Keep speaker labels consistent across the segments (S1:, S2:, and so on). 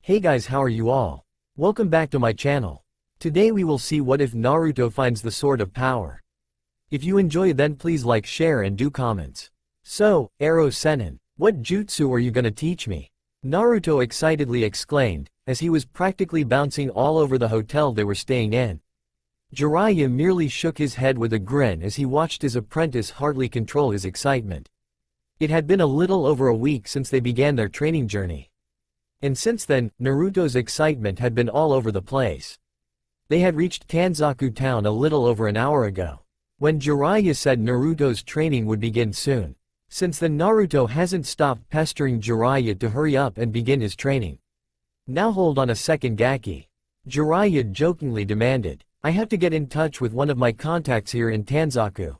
S1: Hey guys, how are you all? Welcome back to my channel. Today we will see what if Naruto finds the Sword of Power. If you enjoy then please like, share and do comments. So, Arrow Sennin, what jutsu are you gonna teach me? Naruto excitedly exclaimed, as he was practically bouncing all over the hotel they were staying in. Jiraiya merely shook his head with a grin as he watched his apprentice hardly control his excitement. It had been a little over a week since they began their training journey. And since then, Naruto's excitement had been all over the place. They had reached Kanzaku town a little over an hour ago, when Jiraiya said Naruto's training would begin soon. Since then Naruto hasn't stopped pestering Jiraiya to hurry up and begin his training. Now hold on a second Gaki. Jiraiya jokingly demanded. I have to get in touch with one of my contacts here in Kanzaku.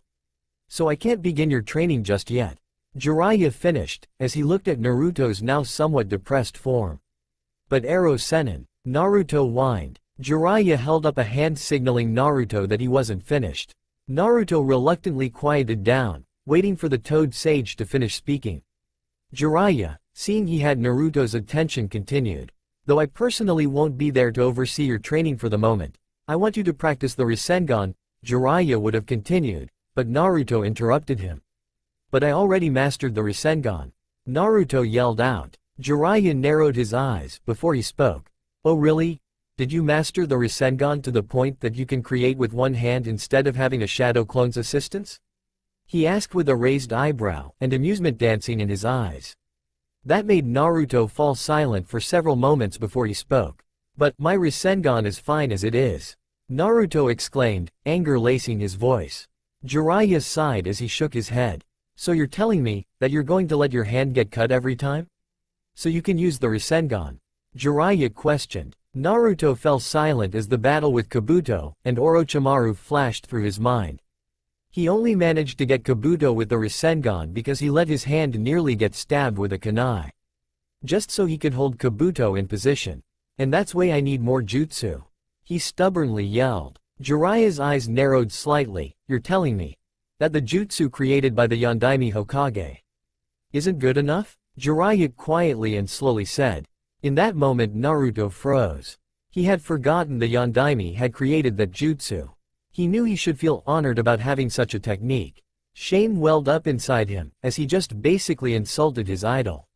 S1: So I can't begin your training just yet. Jiraiya finished, as he looked at Naruto's now somewhat depressed form. But Arrow Sennin, Naruto whined. Jiraiya held up a hand signaling Naruto that he wasn't finished. Naruto reluctantly quieted down, waiting for the Toad Sage to finish speaking. Jiraiya, seeing he had Naruto's attention, continued. Though I personally won't be there to oversee your training for the moment, I want you to practice the Rasengan. Jiraiya would have continued, but Naruto interrupted him. But I already mastered the Rasengan. Naruto yelled out. Jiraiya narrowed his eyes before he spoke. Oh really? Did you master the Rasengan to the point that you can create with one hand instead of having a shadow clone's assistance? He asked with a raised eyebrow and amusement dancing in his eyes. That made Naruto fall silent for several moments before he spoke. But my Rasengan is fine as it is. Naruto exclaimed, anger lacing his voice. Jiraiya sighed as he shook his head. So you're telling me that you're going to let your hand get cut every time? So you can use the Rasengan? Jiraiya questioned. Naruto fell silent as the battle with Kabuto and Orochimaru flashed through his mind. He only managed to get Kabuto with the Rasengan because he let his hand nearly get stabbed with a kunai. Just so he could hold Kabuto in position. And that's why I need more jutsu. He stubbornly yelled. Jiraiya's eyes narrowed slightly. You're telling me that the jutsu created by the Yondaime Hokage isn't good enough? Jiraiya quietly and slowly said. In that moment Naruto froze. He had forgotten the Yondaime had created that jutsu. He knew he should feel honored about having such a technique. Shame welled up inside him, as he just basically insulted his idol.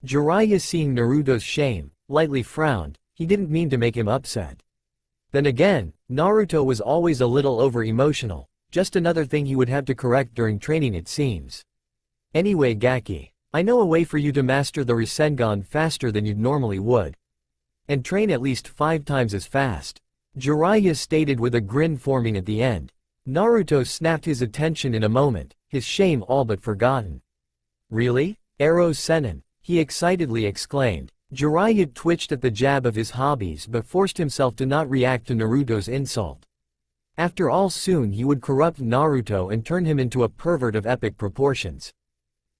S1: Jiraiya, seeing Naruto's shame, lightly frowned. He didn't mean to make him upset. Then again, Naruto was always a little over-emotional. Just another thing he would have to correct during training it seems. Anyway Gaki, I know a way for you to master the Rasengan faster than you'd normally would. And train at least 5 times as fast. Jiraiya stated with a grin forming at the end. Naruto snapped his attention in a moment, his shame all but forgotten. Really? Arrow Sennin, he excitedly exclaimed. Jiraiya twitched at the jab of his hobbies but forced himself to not react to Naruto's insult. After all, soon he would corrupt Naruto and turn him into a pervert of epic proportions.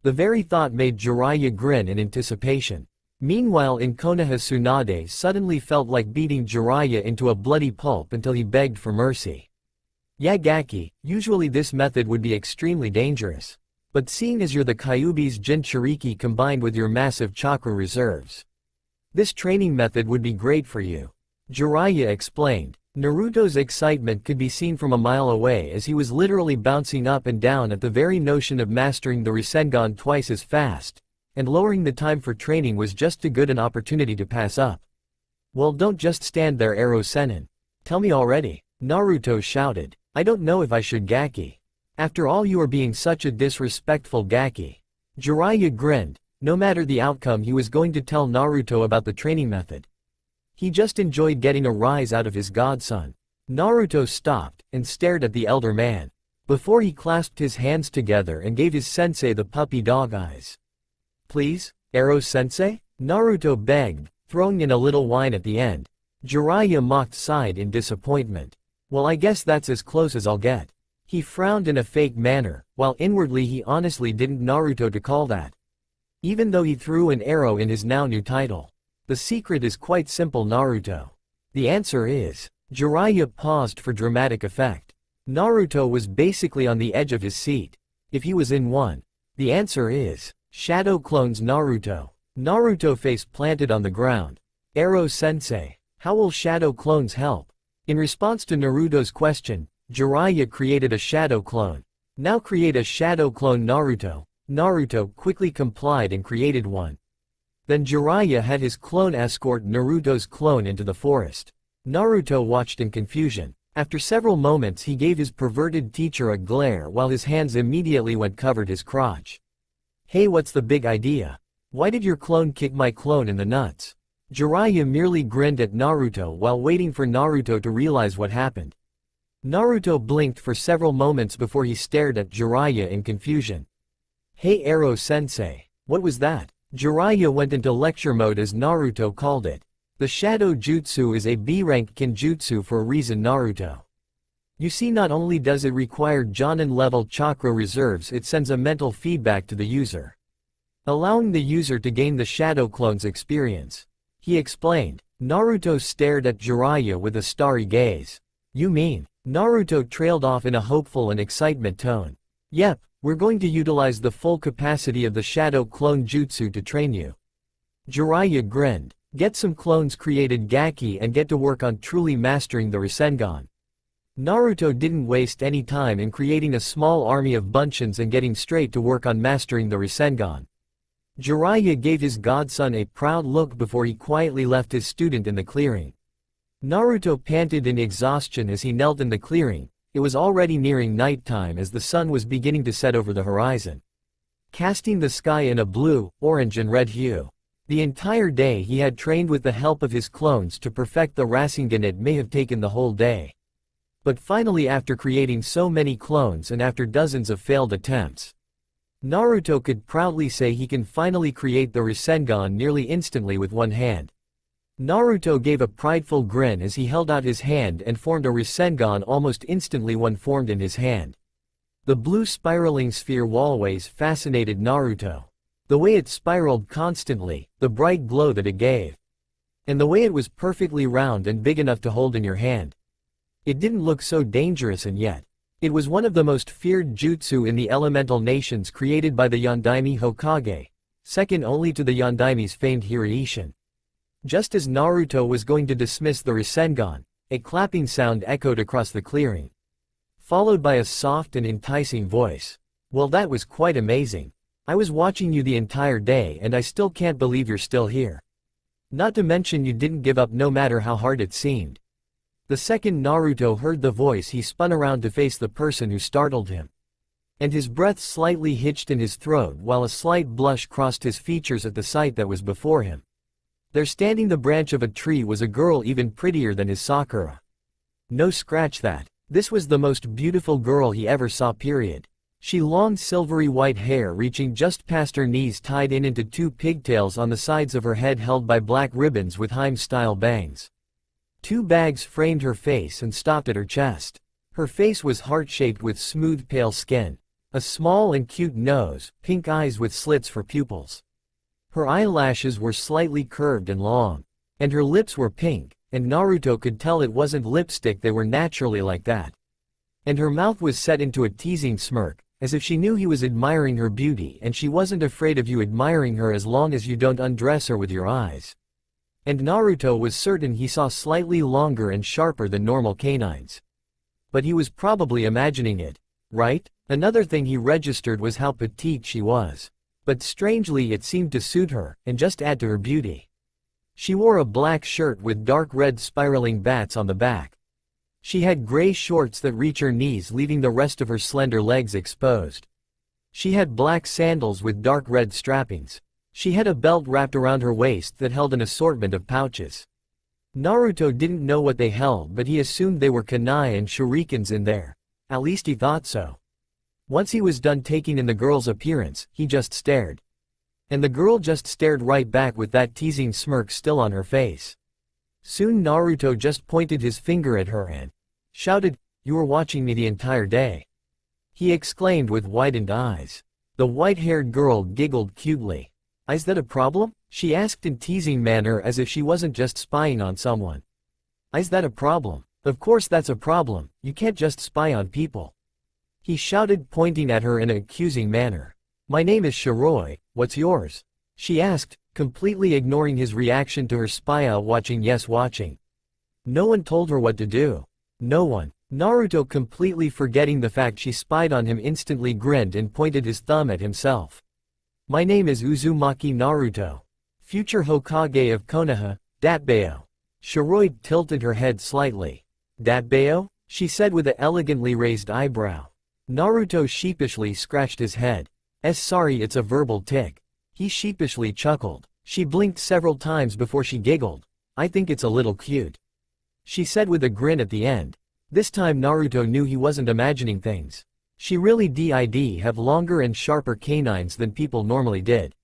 S1: The very thought made Jiraiya grin in anticipation. Meanwhile in Konoha Tsunade suddenly felt like beating Jiraiya into a bloody pulp until he begged for mercy. Yeah Gaki, usually this method would be extremely dangerous. But seeing as you're the Kyuubi's Jinchuriki combined with your massive chakra reserves, this training method would be great for you. Jiraiya explained. Naruto's excitement could be seen from a mile away as he was literally bouncing up and down at the very notion of mastering the Rasengan twice as fast, and lowering the time for training was just too good an opportunity to pass up. Well, don't just stand there, Arrow Sennin. Tell me already, Naruto shouted. I don't know if I should Gaki. After all, you are being such a disrespectful Gaki. Jiraiya grinned. No matter the outcome, he was going to tell Naruto about the training method. He just enjoyed getting a rise out of his godson. Naruto stopped and stared at the elder man, before he clasped his hands together and gave his sensei the puppy dog eyes. Please, Arrow Sensei? Naruto begged, throwing in a little whine at the end. Jiraiya mocked sighed in disappointment. Well, I guess that's as close as I'll get. He frowned in a fake manner, while inwardly he honestly didn't Naruto to call that. Even though he threw an arrow in his now new title. The secret is quite simple, Naruto. The answer is. Jiraiya paused for dramatic effect. Naruto was basically on the edge of his seat. If he was in one. The answer is. Shadow clones Naruto. Naruto face planted on the ground. Arrow-sensei, how will shadow clones help? In response to Naruto's question, Jiraiya created a shadow clone. Now create a shadow clone Naruto. Naruto quickly complied and created one. Then Jiraiya had his clone escort Naruto's clone into the forest. Naruto watched in confusion. After several moments he gave his perverted teacher a glare while his hands immediately went covered his crotch. Hey, what's the big idea? Why did your clone kick my clone in the nuts? Jiraiya merely grinned at Naruto while waiting for Naruto to realize what happened. Naruto blinked for several moments before he stared at Jiraiya in confusion. Hey Arrow-sensei, what was that? Jiraiya went into lecture mode as Naruto called it. The Shadow Jutsu is a B-rank kinjutsu for a reason, Naruto. You see, not only does it require Jonin-level chakra reserves, it sends a mental feedback to the user, allowing the user to gain the Shadow Clone's experience. He explained. Naruto stared at Jiraiya with a starry gaze. You mean? Naruto trailed off in a hopeful and excitement tone. Yep, we're going to utilize the full capacity of the Shadow Clone Jutsu to train you. Jiraiya grinned. Get some clones created Gaki and get to work on truly mastering the Rasengan. Naruto didn't waste any time in creating a small army of Bunshins and getting straight to work on mastering the Rasengan. Jiraiya gave his godson a proud look before he quietly left his student in the clearing. Naruto panted in exhaustion as he knelt in the clearing. It was already nearing nighttime as the sun was beginning to set over the horizon, casting the sky in a blue, orange and red hue. The entire day he had trained with the help of his clones to perfect the Rasengan. It may have taken the whole day. But finally, after creating so many clones and after dozens of failed attempts, Naruto could proudly say he can finally create the Rasengan nearly instantly with one hand. Naruto gave a prideful grin as he held out his hand and formed a Rasengan almost instantly. One formed in his hand. The blue spiraling sphere always fascinated Naruto. The way it spiraled constantly, the bright glow that it gave, and the way it was perfectly round and big enough to hold in your hand. It didn't look so dangerous, and yet it was one of the most feared jutsu in the elemental nations, created by the Yondaime Hokage, second only to the Yondaime's famed Hiraishin. Just as Naruto was going to dismiss the Rasengan, a clapping sound echoed across the clearing, followed by a soft and enticing voice. Well, that was quite amazing. I was watching you the entire day and I still can't believe you're still here. Not to mention you didn't give up no matter how hard it seemed. The second Naruto heard the voice, he spun around to face the person who startled him, and his breath slightly hitched in his throat while a slight blush crossed his features at the sight that was before him. There, standing the branch of a tree, was a girl even prettier than his Sakura. No, scratch that. This was the most beautiful girl he ever saw, period. She long silvery white hair reaching just past her knees, tied in into two pigtails on the sides of her head, held by black ribbons with Heim-style bangs. Two bags framed her face and stopped at her chest. Her face was heart-shaped with smooth pale skin, a small and cute nose, pink eyes with slits for pupils. Her eyelashes were slightly curved and long, and her lips were pink, and Naruto could tell it wasn't lipstick, they were naturally like that. And her mouth was set into a teasing smirk, as if she knew he was admiring her beauty and she wasn't afraid of you admiring her as long as you don't undress her with your eyes. And Naruto was certain he saw slightly longer and sharper than normal canines. But he was probably imagining it, right? Another thing he registered was how petite she was. But strangely it seemed to suit her, and just add to her beauty. She wore a black shirt with dark red spiraling bats on the back. She had gray shorts that reach her knees, leaving the rest of her slender legs exposed. She had black sandals with dark red strappings. She had a belt wrapped around her waist that held an assortment of pouches. Naruto didn't know what they held, but he assumed they were kunai and shurikens in there. At least he thought so. Once he was done taking in the girl's appearance, he just stared. And the girl just stared right back with that teasing smirk still on her face. Soon Naruto just pointed his finger at her and shouted, "You were watching me the entire day," he exclaimed with widened eyes. The white-haired girl giggled cutely. "Is that a problem?" she asked in teasing manner, as if she wasn't just spying on someone. "Is that a problem? Of course that's a problem, you can't just spy on people," he shouted, pointing at her in an accusing manner. "My name is Shiroi, what's yours?" she asked, completely ignoring his reaction to her spy watching. Yes, watching. No one told her what to do. No one. Naruto, completely forgetting the fact she spied on him, instantly grinned and pointed his thumb at himself. My name is Uzumaki Naruto. Future Hokage of Konoha, Datbeo. Shiroi tilted her head slightly. Datbeo? She said with an elegantly raised eyebrow. Naruto sheepishly scratched his head. Sorry, it's a verbal tic. He sheepishly chuckled. She blinked several times before she giggled. I think it's a little cute, she said with a grin at the end. This time Naruto knew he wasn't imagining things. She really did have longer and sharper canines than people normally did.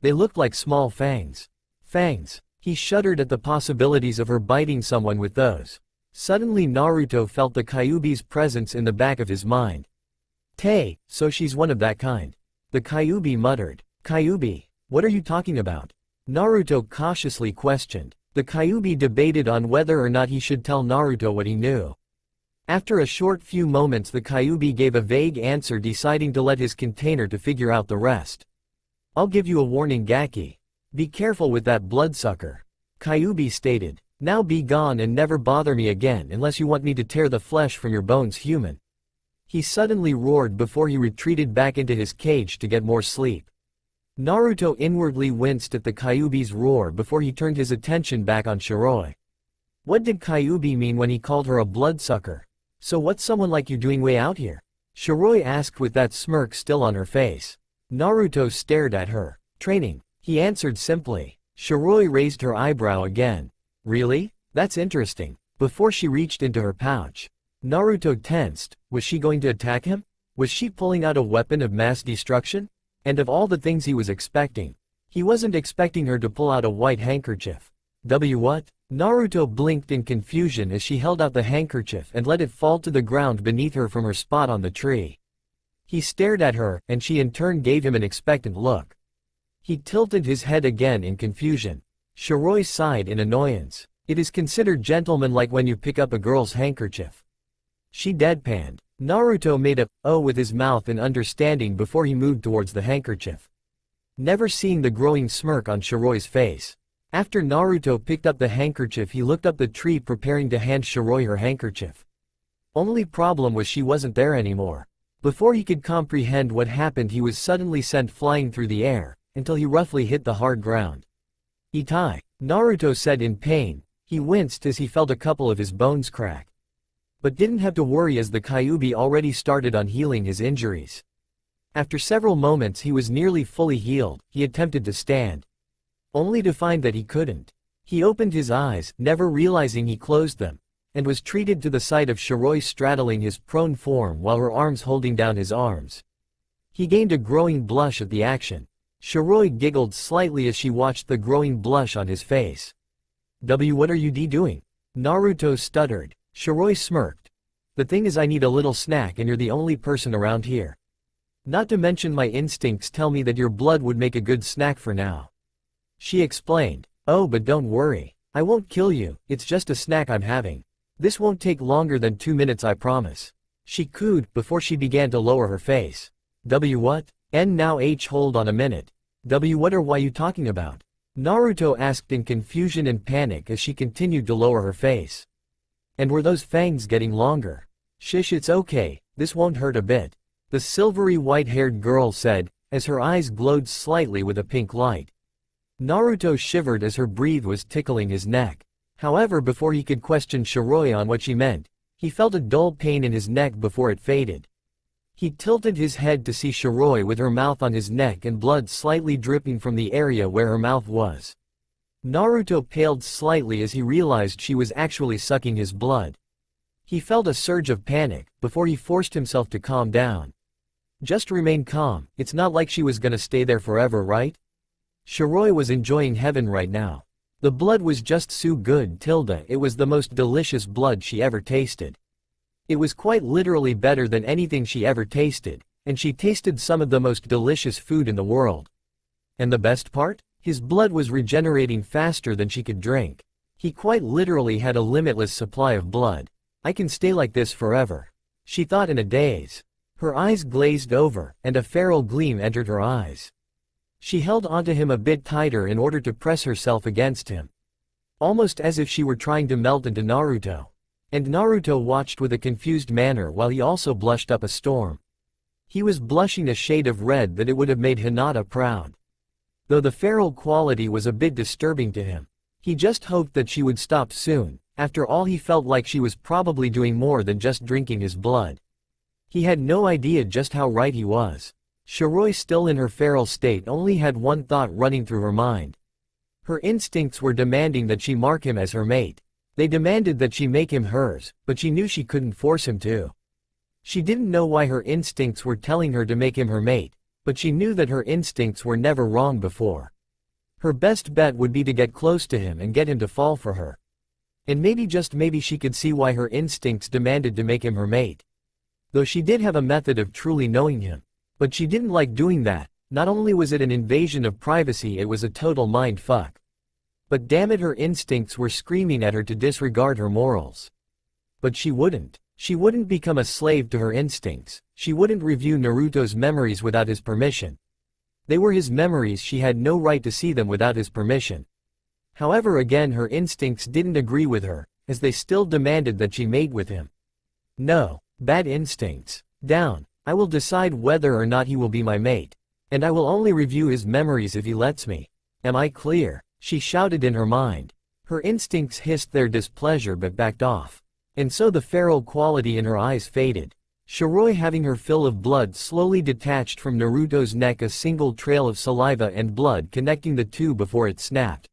S1: They looked like small fangs. Fangs. He shuddered at the possibilities of her biting someone with those. Suddenly Naruto felt the Kyuubi's presence in the back of his mind. So she's one of that kind. The Kyuubi muttered. Kyuubi? What are you talking about? Naruto cautiously questioned. The Kyuubi debated on whether or not he should tell Naruto what he knew. After a short few moments the Kyuubi gave a vague answer, deciding to let his container to figure out the rest. I'll give you a warning, Gaki. Be careful with that bloodsucker, Kyuubi stated. Now be gone and never bother me again unless you want me to tear the flesh from your bones, human. He suddenly roared before he retreated back into his cage to get more sleep. Naruto inwardly winced at the Kyuubi's roar before he turned his attention back on Shiroi. What did Kyuubi mean when he called her a bloodsucker? So what's someone like you doing way out here? Shiroi asked with that smirk still on her face. Naruto stared at her. Training, he answered simply. Shiroi raised her eyebrow again. Really? That's interesting. Before she reached into her pouch, Naruto tensed. Was she going to attack him? Was she pulling out a weapon of mass destruction? And of all the things he was expecting, he wasn't expecting her to pull out a white handkerchief. What? Naruto blinked in confusion as she held out the handkerchief and let it fall to the ground beneath her from her spot on the tree. He stared at her, and she in turn gave him an expectant look. He tilted his head again in confusion. Shiroi sighed in annoyance. It is considered gentlemanlike when you pick up a girl's handkerchief. She deadpanned. Naruto made a "oh" with his mouth in understanding before he moved towards the handkerchief, never seeing the growing smirk on Shiroi's face. After Naruto picked up the handkerchief he looked up the tree preparing to hand Shiroi her handkerchief. Only problem was she wasn't there anymore. Before he could comprehend what happened he was suddenly sent flying through the air, until he roughly hit the hard ground. Itai, Naruto said in pain. He winced as he felt a couple of his bones crack. But didn't have to worry as the Kyuubi already started on healing his injuries. After several moments he was nearly fully healed. He attempted to stand, only to find that he couldn't. He opened his eyes, never realizing he closed them, and was treated to the sight of Shiroi straddling his prone form while her arms holding down his arms. He gained a growing blush at the action. Shiroi giggled slightly as she watched the growing blush on his face. What are you doing? Naruto stuttered. Shiroi smirked. The thing is, I need a little snack and you're the only person around here. Not to mention my instincts tell me that your blood would make a good snack for now, she explained. Oh, but don't worry. I won't kill you, it's just a snack I'm having. This won't take longer than 2 minutes, I promise, she cooed before she began to lower her face. What? Now hold on a minute. What or why you talking about? Naruto asked in confusion and panic as she continued to lower her face. And were those fangs getting longer? Shish, it's okay, this won't hurt a bit, the silvery white-haired girl said, as her eyes glowed slightly with a pink light. Naruto shivered as her breath was tickling his neck. However, before he could question Shiroi on what she meant, he felt a dull pain in his neck before it faded. He tilted his head to see Shiroi with her mouth on his neck and blood slightly dripping from the area where her mouth was. Naruto paled slightly as he realized she was actually sucking his blood. He felt a surge of panic, before he forced himself to calm down. Just remain calm, it's not like she was gonna stay there forever, right? Shiroi was enjoying heaven right now. The blood was just so good, it was the most delicious blood she ever tasted. It was quite literally better than anything she ever tasted, and she tasted some of the most delicious food in the world. And the best part? His blood was regenerating faster than she could drink. He quite literally had a limitless supply of blood. I can stay like this forever, she thought in a daze. Her eyes glazed over, and a feral gleam entered her eyes. She held onto him a bit tighter in order to press herself against him. Almost as if she were trying to melt into Naruto. And Naruto watched with a confused manner while he also blushed up a storm. He was blushing a shade of red that it would have made Hinata proud. Though the feral quality was a bit disturbing to him. He just hoped that she would stop soon. After all, he felt like she was probably doing more than just drinking his blood. He had no idea just how right he was. Shiroi, still in her feral state, only had one thought running through her mind. Her instincts were demanding that she mark him as her mate. They demanded that she make him hers, but she knew she couldn't force him to. She didn't know why her instincts were telling her to make him her mate, but she knew that her instincts were never wrong before. Her best bet would be to get close to him and get him to fall for her. And maybe, just maybe, she could see why her instincts demanded to make him her mate. Though she did have a method of truly knowing him. But she didn't like doing that. Not only was it an invasion of privacy, it was a total mind fuck. But damn it, her instincts were screaming at her to disregard her morals. But she wouldn't. She wouldn't become a slave to her instincts. She wouldn't review Naruto's memories without his permission. They were his memories, she had no right to see them without his permission. However, again, her instincts didn't agree with her, as they still demanded that she mate with him. No. Bad instincts. Down. I will decide whether or not he will be my mate. And I will only review his memories if he lets me. Am I clear? She shouted in her mind. Her instincts hissed their displeasure but backed off. And so the feral quality in her eyes faded. Shiroi, having her fill of blood, slowly detached from Naruto's neck, a single trail of saliva and blood connecting the two before it snapped.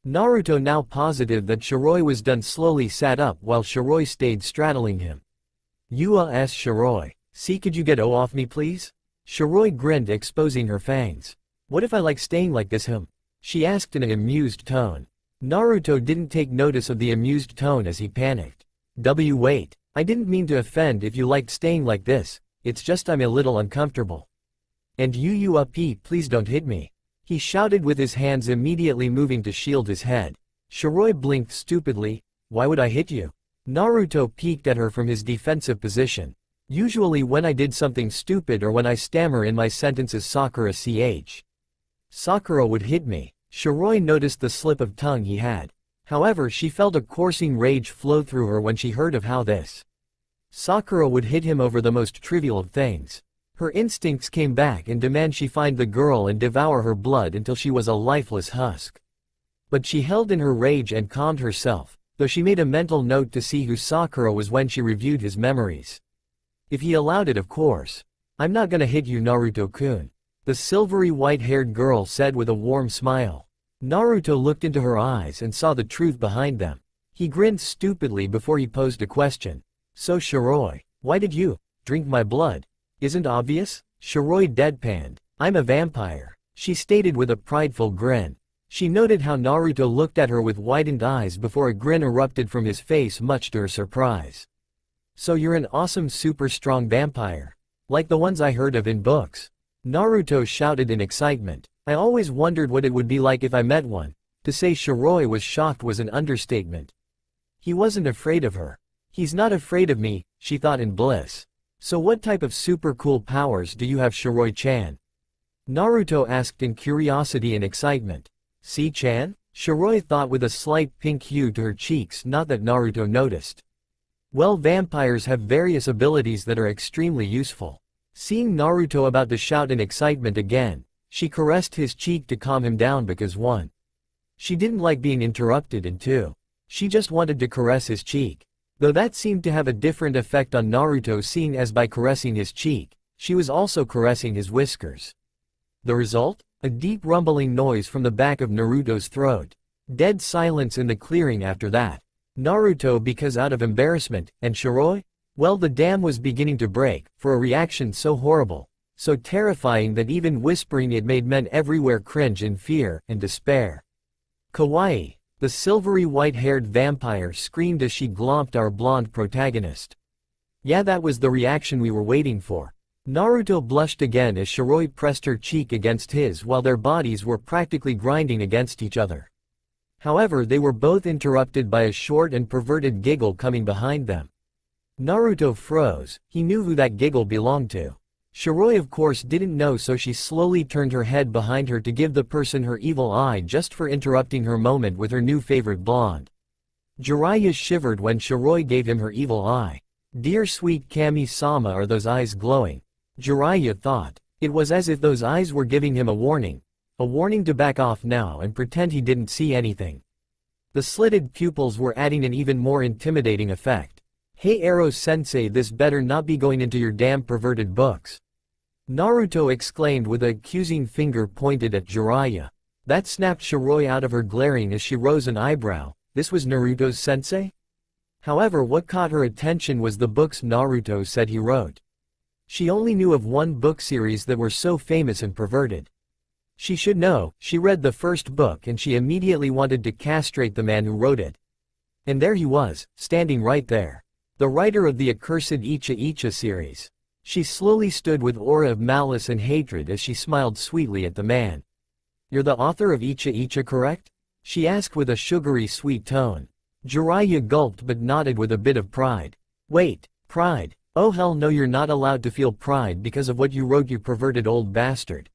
S1: Naruto, now positive that Shiroi was done, slowly sat up while Shiroi stayed straddling him. "You Shiroi. See, could you get off me please?" Shiroi grinned, exposing her fangs. "What if I like staying like this, him?" she asked in an amused tone. Naruto didn't take notice of the amused tone as he panicked. Wait. I didn't mean to offend if you liked staying like this, it's just I'm a little uncomfortable. And you please don't hit me," he shouted, with his hands immediately moving to shield his head. Shiroi blinked stupidly. "Why would I hit you?" Naruto peeked at her from his defensive position. "Usually when I did something stupid or when I stammer in my sentences, Sakura would hit me." Shiroi noticed the slip of tongue he had. However, she felt a coursing rage flow through her when she heard of how this Sakura would hit him over the most trivial of things. Her instincts came back and demand she find the girl and devour her blood until she was a lifeless husk. But she held in her rage and calmed herself, though she made a mental note to see who Sakura was when she reviewed his memories. If he allowed it, of course. "I'm not gonna hit you, Naruto-kun," the silvery white-haired girl said with a warm smile. Naruto looked into her eyes and saw the truth behind them. He grinned stupidly before he posed a question. "So Shiroi, why did you drink my blood? Isn't obvious?" Shiroi deadpanned. "I'm a vampire," she stated with a prideful grin. She noted how Naruto looked at her with widened eyes before a grin erupted from his face, much to her surprise. "So you're an awesome super strong vampire. Like the ones I heard of in books?" Naruto shouted in excitement. "I always wondered what it would be like if I met one." To say Shiroi was shocked was an understatement. He wasn't afraid of her. "He's not afraid of me," she thought in bliss. "So what type of super cool powers do you have, Shiroi-chan?" Naruto asked in curiosity and excitement. "See-chan?" Shiroi thought with a slight pink hue to her cheeks, not that Naruto noticed. "Well, vampires have various abilities that are extremely useful." Seeing Naruto about to shout in excitement again, she caressed his cheek to calm him down because 1. She didn't like being interrupted, and 2. She just wanted to caress his cheek. Though that seemed to have a different effect on Naruto, seeing as by caressing his cheek, she was also caressing his whiskers. The result? A deep rumbling noise from the back of Naruto's throat. Dead silence in the clearing after that. Naruto, because out of embarrassment, and Shiroi? Well, the dam was beginning to break, for a reaction so horrible, so terrifying that even whispering it made men everywhere cringe in fear and despair. "Kawaii!" The silvery white-haired vampire screamed as she glomped our blonde protagonist. "Yeah, that was the reaction we were waiting for." Naruto blushed again as Shiroi pressed her cheek against his while their bodies were practically grinding against each other. However, they were both interrupted by a short and perverted giggle coming behind them. Naruto froze. He knew who that giggle belonged to. Shiroi of course didn't know, so she slowly turned her head behind her to give the person her evil eye just for interrupting her moment with her new favorite blonde. Jiraiya shivered when Shiroi gave him her evil eye. Dear sweet Kami-sama, are those eyes glowing? Jiraiya thought. It was as if those eyes were giving him a warning to back off now and pretend he didn't see anything. The slitted pupils were adding an even more intimidating effect. Hey Ero-sensei, this better not be going into your damn perverted books. Naruto exclaimed with a accusing finger pointed at Jiraiya. That snapped Shiroi out of her glaring as she rose an eyebrow. This was Naruto's sensei? However, what caught her attention was the books Naruto said he wrote. She only knew of one book series that were so famous and perverted. She should know, she read the first book and she immediately wanted to castrate the man who wrote it. And there he was, standing right there. The writer of the accursed Icha Icha series. She slowly stood with aura of malice and hatred as she smiled sweetly at the man. You're the author of Icha Icha, correct? She asked with a sugary sweet tone. Jiraiya gulped but nodded with a bit of pride. Wait, pride? Oh hell no, you're not allowed to feel pride because of what you wrote, you perverted old bastard.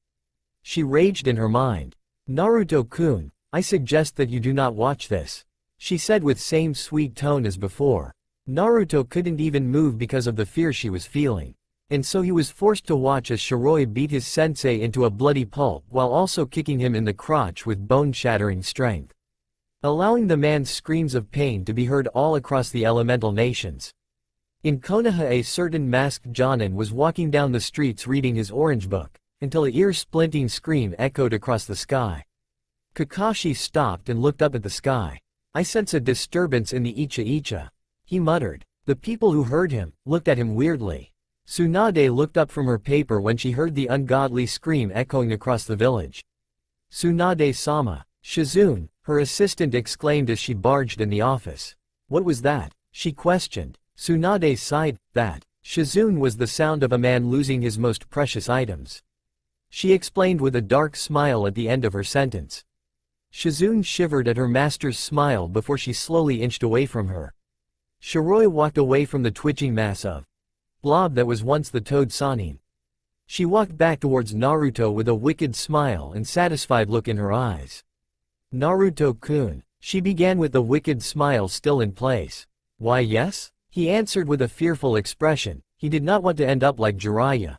S1: She raged in her mind. Naruto-kun, I suggest that you do not watch this. She said with same sweet tone as before. Naruto couldn't even move because of the fear she was feeling. And so he was forced to watch as Shiroi beat his sensei into a bloody pulp while also kicking him in the crotch with bone-shattering strength, allowing the man's screams of pain to be heard all across the elemental nations. In Konoha, a certain masked Jonin was walking down the streets reading his orange book, until a ear-splinting scream echoed across the sky. Kakashi stopped and looked up at the sky. I sense a disturbance in the Icha Icha, he muttered. The people who heard him looked at him weirdly. Tsunade looked up from her paper when she heard the ungodly scream echoing across the village. Tsunade-sama, Shizune, her assistant exclaimed as she barged in the office. What was that? She questioned. Tsunade sighed. That, Shizune, was the sound of a man losing his most precious items. She explained with a dark smile at the end of her sentence. Shizune shivered at her master's smile before she slowly inched away from her. Shiroi walked away from the twitching mass of blob that was once the Toad Sanin. She walked back towards Naruto with a wicked smile and satisfied look in her eyes. Naruto-kun, she began with the wicked smile still in place. Why yes? He answered with a fearful expression. He did not want to end up like Jiraiya.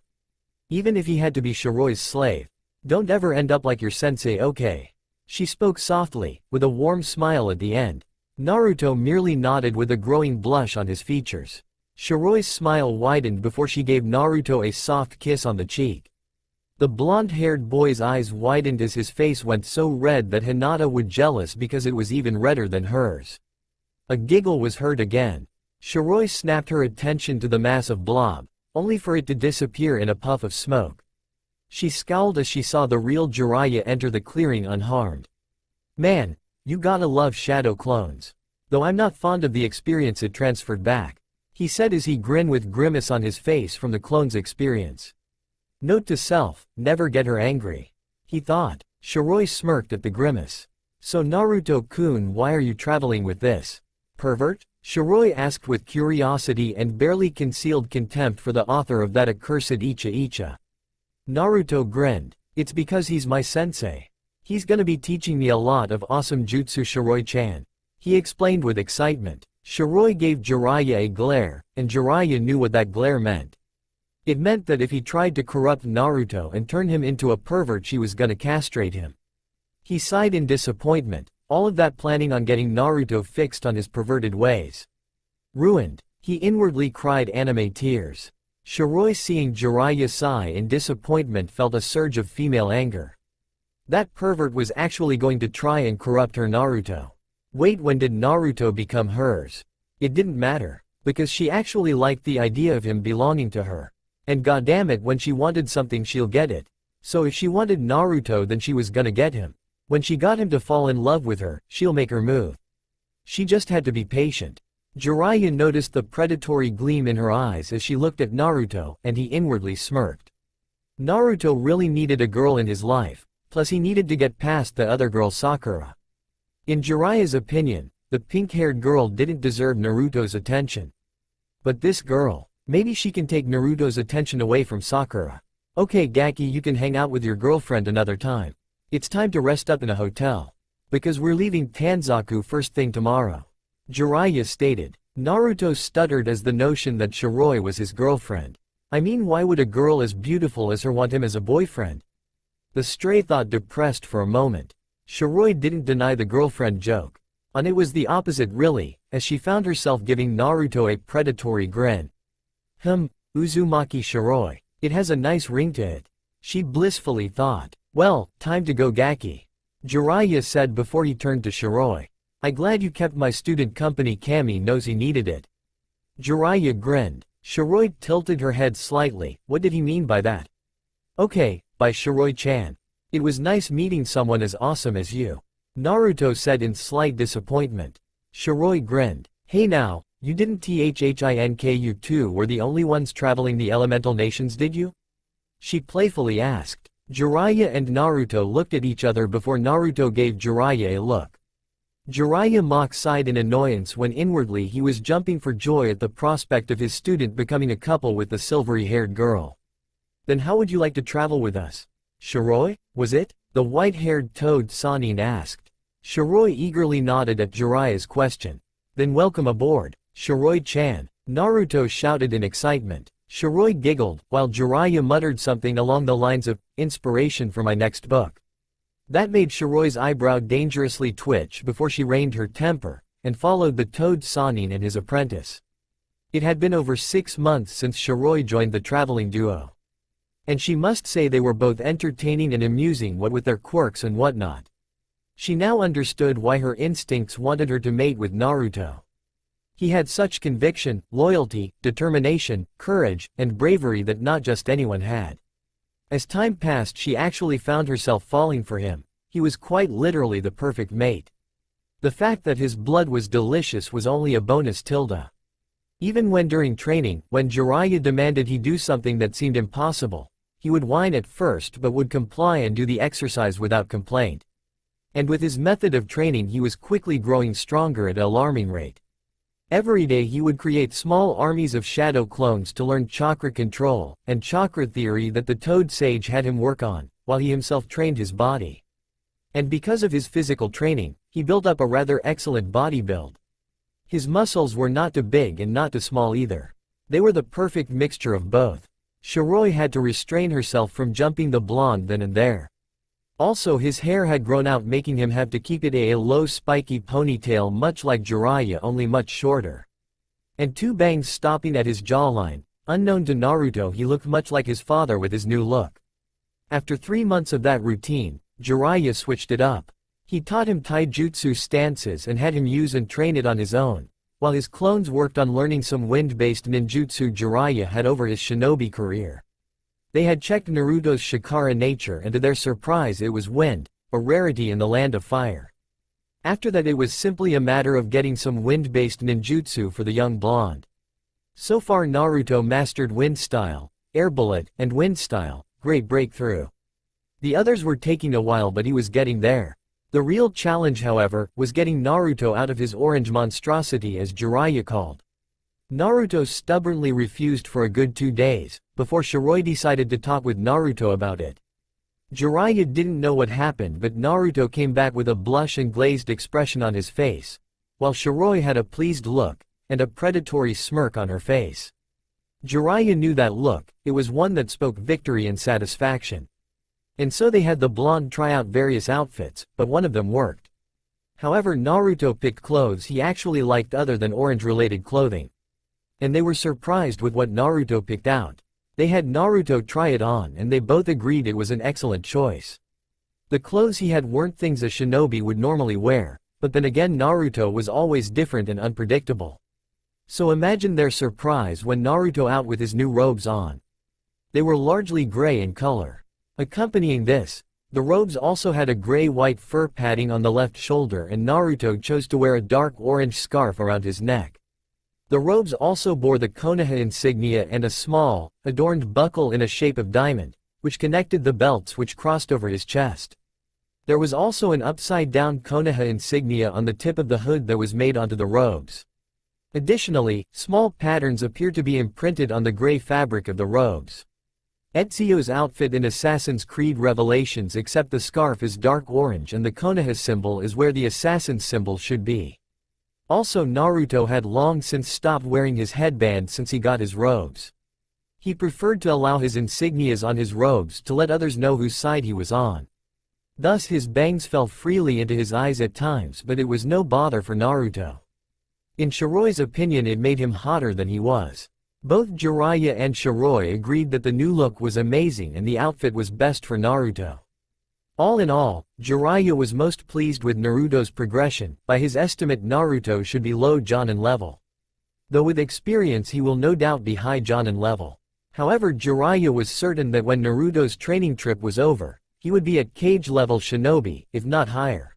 S1: Even if he had to be Shiroi's slave. Don't ever end up like your sensei, okay? She spoke softly, with a warm smile at the end. Naruto merely nodded with a growing blush on his features. Shiroi's smile widened before she gave Naruto a soft kiss on the cheek. The blonde-haired boy's eyes widened as his face went so red that Hinata was jealous because it was even redder than hers. A giggle was heard again. Shiroi snapped her attention to the mass of blob, only for it to disappear in a puff of smoke. She scowled as she saw the real Jiraiya enter the clearing unharmed. Man, you gotta love shadow clones. Though I'm not fond of the experience it transferred back, he said as he grinned with grimace on his face from the clone's experience. Note to self, never get her angry. He thought. Shiroi smirked at the grimace. So Naruto-kun, why are you traveling with this pervert? Shiroi asked with curiosity and barely concealed contempt for the author of that accursed Icha Icha. Naruto grinned. It's because he's my sensei. He's gonna be teaching me a lot of awesome jutsu, Shiroi-chan. He explained with excitement. Shiroi gave Jiraiya a glare, and Jiraiya knew what that glare meant. It meant that if he tried to corrupt Naruto and turn him into a pervert, she was gonna castrate him. He sighed in disappointment, all of that planning on getting Naruto fixed on his perverted ways. Ruined. He inwardly cried anime tears. Shiroi, seeing Jiraiya sigh in disappointment, felt a surge of female anger. That pervert was actually going to try and corrupt her Naruto. Wait, when did Naruto become hers? It didn't matter, because she actually liked the idea of him belonging to her. And goddammit, when she wanted something she'll get it. So if she wanted Naruto, then she was gonna get him. When she got him to fall in love with her, she'll make her move. She just had to be patient. Jiraiya noticed the predatory gleam in her eyes as she looked at Naruto, and he inwardly smirked. Naruto really needed a girl in his life, plus he needed to get past the other girl, Sakura. In Jiraiya's opinion, the pink-haired girl didn't deserve Naruto's attention. But this girl, Maybe she can take Naruto's attention away from Sakura. Okay Gaki, you can hang out with your girlfriend another time. It's time to rest up in a hotel. Because we're leaving Tanzaku first thing tomorrow. Jiraiya stated. Naruto stuttered as the notion that Shiroi was his girlfriend. I mean, why would a girl as beautiful as her want him as a boyfriend? The stray thought depressed for a moment. Shiroi didn't deny the girlfriend joke. And it was the opposite really, as she found herself giving Naruto a predatory grin. Uzumaki Shiroi. It has a nice ring to it. She blissfully thought. Well, time to go Gaki. Jiraiya said before he turned to Shiroi. I glad you kept my student company, Kami knows he needed it. Jiraiya grinned. Shiroi tilted her head slightly. What did he mean by that? Okay, by Shiroi-chan. It was nice meeting someone as awesome as you. Naruto said in slight disappointment. Shiroi grinned. Hey now, you didn't think you two were the only ones traveling the elemental nations, did you? She playfully asked. Jiraiya and Naruto looked at each other before Naruto gave Jiraiya a look. Jiraiya mock sighed in annoyance when inwardly he was jumping for joy at the prospect of his student becoming a couple with the silvery-haired girl. Then how would you like to travel with us? Shiroi, was it? The white-haired toad Sanin asked. Shiroi eagerly nodded at Jiraiya's question. Then welcome aboard, Shiroi-chan, Naruto shouted in excitement. Shiroi giggled, while Jiraiya muttered something along the lines of, inspiration for my next book. That made Shiroi's eyebrow dangerously twitch before she reined her temper, and followed the toad Sanin and his apprentice. It had been over 6 months since Shiroi joined the traveling duo. And she must say they were both entertaining and amusing, what with their quirks and whatnot. She now understood why her instincts wanted her to mate with Naruto. He had such conviction, loyalty, determination, courage, and bravery that not just anyone had. As time passed, she actually found herself falling for him. He was quite literally the perfect mate. The fact that his blood was delicious was only a bonus tilde. Even when during training, when Jiraiya demanded he do something that seemed impossible, he would whine at first but would comply and do the exercise without complaint. And with his method of training he was quickly growing stronger at an alarming rate. Every day he would create small armies of shadow clones to learn chakra control and chakra theory that the Toad Sage had him work on, while he himself trained his body. And because of his physical training, he built up a rather excellent body build. His muscles were not too big and not too small either. They were the perfect mixture of both. Shiroi had to restrain herself from jumping the blonde then and there. Also his hair had grown out, making him have to keep it a low spiky ponytail much like Jiraiya, only much shorter. And 2 bangs stopping at his jawline. Unknown to Naruto, he looked much like his father with his new look. After 3 months of that routine, Jiraiya switched it up. He taught him taijutsu stances and had him use and train it on his own, while his clones worked on learning some wind-based ninjutsu Jiraiya had over his shinobi career. They had checked Naruto's Shikara nature, and to their surprise it was wind, a rarity in the land of fire. After that it was simply a matter of getting some wind-based ninjutsu for the young blonde. So far Naruto mastered wind style, air bullet, and wind style, great breakthrough. The others were taking a while, but he was getting there. The real challenge, however, was getting Naruto out of his orange monstrosity, as Jiraiya called. Naruto stubbornly refused for a good 2 days, before Shiroi decided to talk with Naruto about it. Jiraiya didn't know what happened, but Naruto came back with a blush and glazed expression on his face, while Shiroi had a pleased look, and a predatory smirk on her face. Jiraiya knew that look, it was one that spoke victory and satisfaction. And so they had the blonde try out various outfits, but one of them worked. However, Naruto picked clothes he actually liked other than orange-related clothing. And they were surprised with what Naruto picked out. They had Naruto try it on and they both agreed it was an excellent choice. The clothes he had weren't things a shinobi would normally wear, but then again Naruto was always different and unpredictable. So imagine their surprise when Naruto out with his new robes on. They were largely gray in color. Accompanying this, the robes also had a gray-white fur padding on the left shoulder, and Naruto chose to wear a dark orange scarf around his neck. The robes also bore the Konoha insignia and a small, adorned buckle in a shape of diamond, which connected the belts which crossed over his chest. There was also an upside-down Konoha insignia on the tip of the hood that was made onto the robes. Additionally, small patterns appear to be imprinted on the gray fabric of the robes. Ezio's outfit in Assassin's Creed Revelations except the scarf is dark orange and the Konoha symbol is where the assassin's symbol should be. Also Naruto had long since stopped wearing his headband since he got his robes. He preferred to allow his insignias on his robes to let others know whose side he was on. Thus his bangs fell freely into his eyes at times, but it was no bother for Naruto. In Shiroi's opinion, it made him hotter than he was. Both Jiraiya and Shiroi agreed that the new look was amazing and the outfit was best for Naruto. All in all, Jiraiya was most pleased with Naruto's progression. By his estimate, Naruto should be low Jonin level. Though with experience he will no doubt be high Jonin level. However, Jiraiya was certain that when Naruto's training trip was over, he would be at Kage level shinobi, if not higher.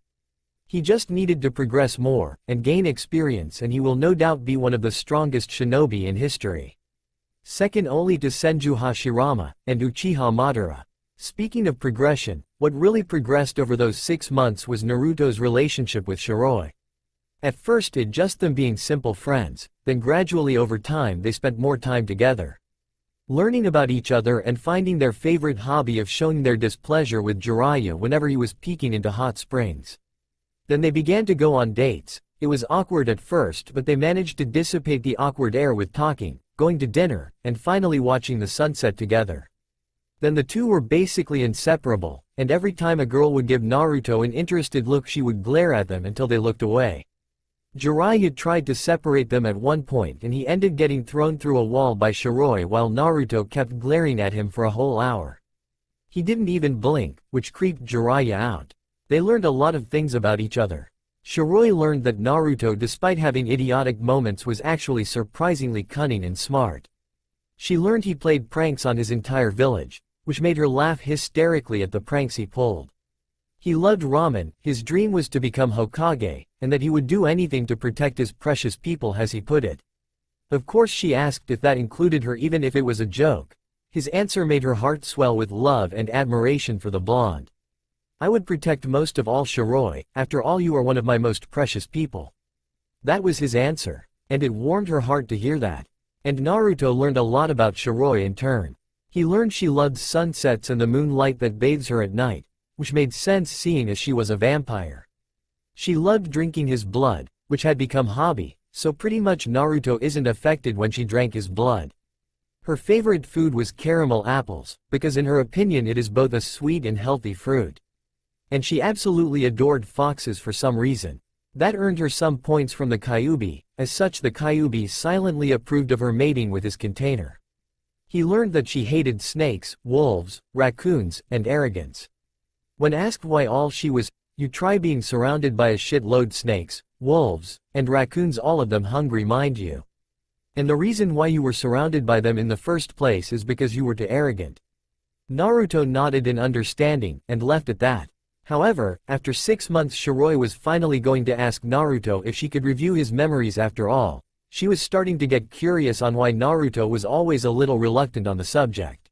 S1: He just needed to progress more, and gain experience, and he will no doubt be one of the strongest shinobi in history. Second only to Senju Hashirama, and Uchiha Madara. Speaking of progression, what really progressed over those 6 months was Naruto's relationship with Shiroi. At first it just them being simple friends, then gradually over time they spent more time together. Learning about each other and finding their favorite hobby of showing their displeasure with Jiraiya whenever he was peeking into hot springs. Then they began to go on dates. It was awkward at first, but they managed to dissipate the awkward air with talking, going to dinner, and finally watching the sunset together. Then the two were basically inseparable, and every time a girl would give Naruto an interested look she would glare at them until they looked away. Jiraiya tried to separate them at one point and he ended getting thrown through a wall by Shiroi while Naruto kept glaring at him for a whole hour. He didn't even blink, which creeped Jiraiya out. They learned a lot of things about each other. Shiroi learned that Naruto, despite having idiotic moments, was actually surprisingly cunning and smart. She learned he played pranks on his entire village, which made her laugh hysterically at the pranks he pulled. He loved ramen, his dream was to become Hokage, and that he would do anything to protect his precious people, as he put it. Of course she asked if that included her even if it was a joke. His answer made her heart swell with love and admiration for the blonde. I would protect most of all Shiroi, after all you are one of my most precious people. That was his answer, and it warmed her heart to hear that. And Naruto learned a lot about Shiroi in turn. He learned she loved sunsets and the moonlight that bathes her at night, which made sense seeing as she was a vampire. She loved drinking his blood, which had become hobby, so pretty much Naruto isn't affected when she drank his blood. Her favorite food was caramel apples, because in her opinion it is both a sweet and healthy fruit. And she absolutely adored foxes for some reason. That earned her some points from the Kyuubi. As such, the Kyuubi silently approved of her mating with his container. He learned that she hated snakes, wolves, raccoons, and arrogance. When asked why all she was, you try being surrounded by a shitload snakes, wolves, and raccoons, all of them hungry mind you. And the reason why you were surrounded by them in the first place is because you were too arrogant. Naruto nodded in understanding, and left at that. However, after 6 months Shiroi was finally going to ask Naruto if she could review his memories after all. She was starting to get curious on why Naruto was always a little reluctant on the subject.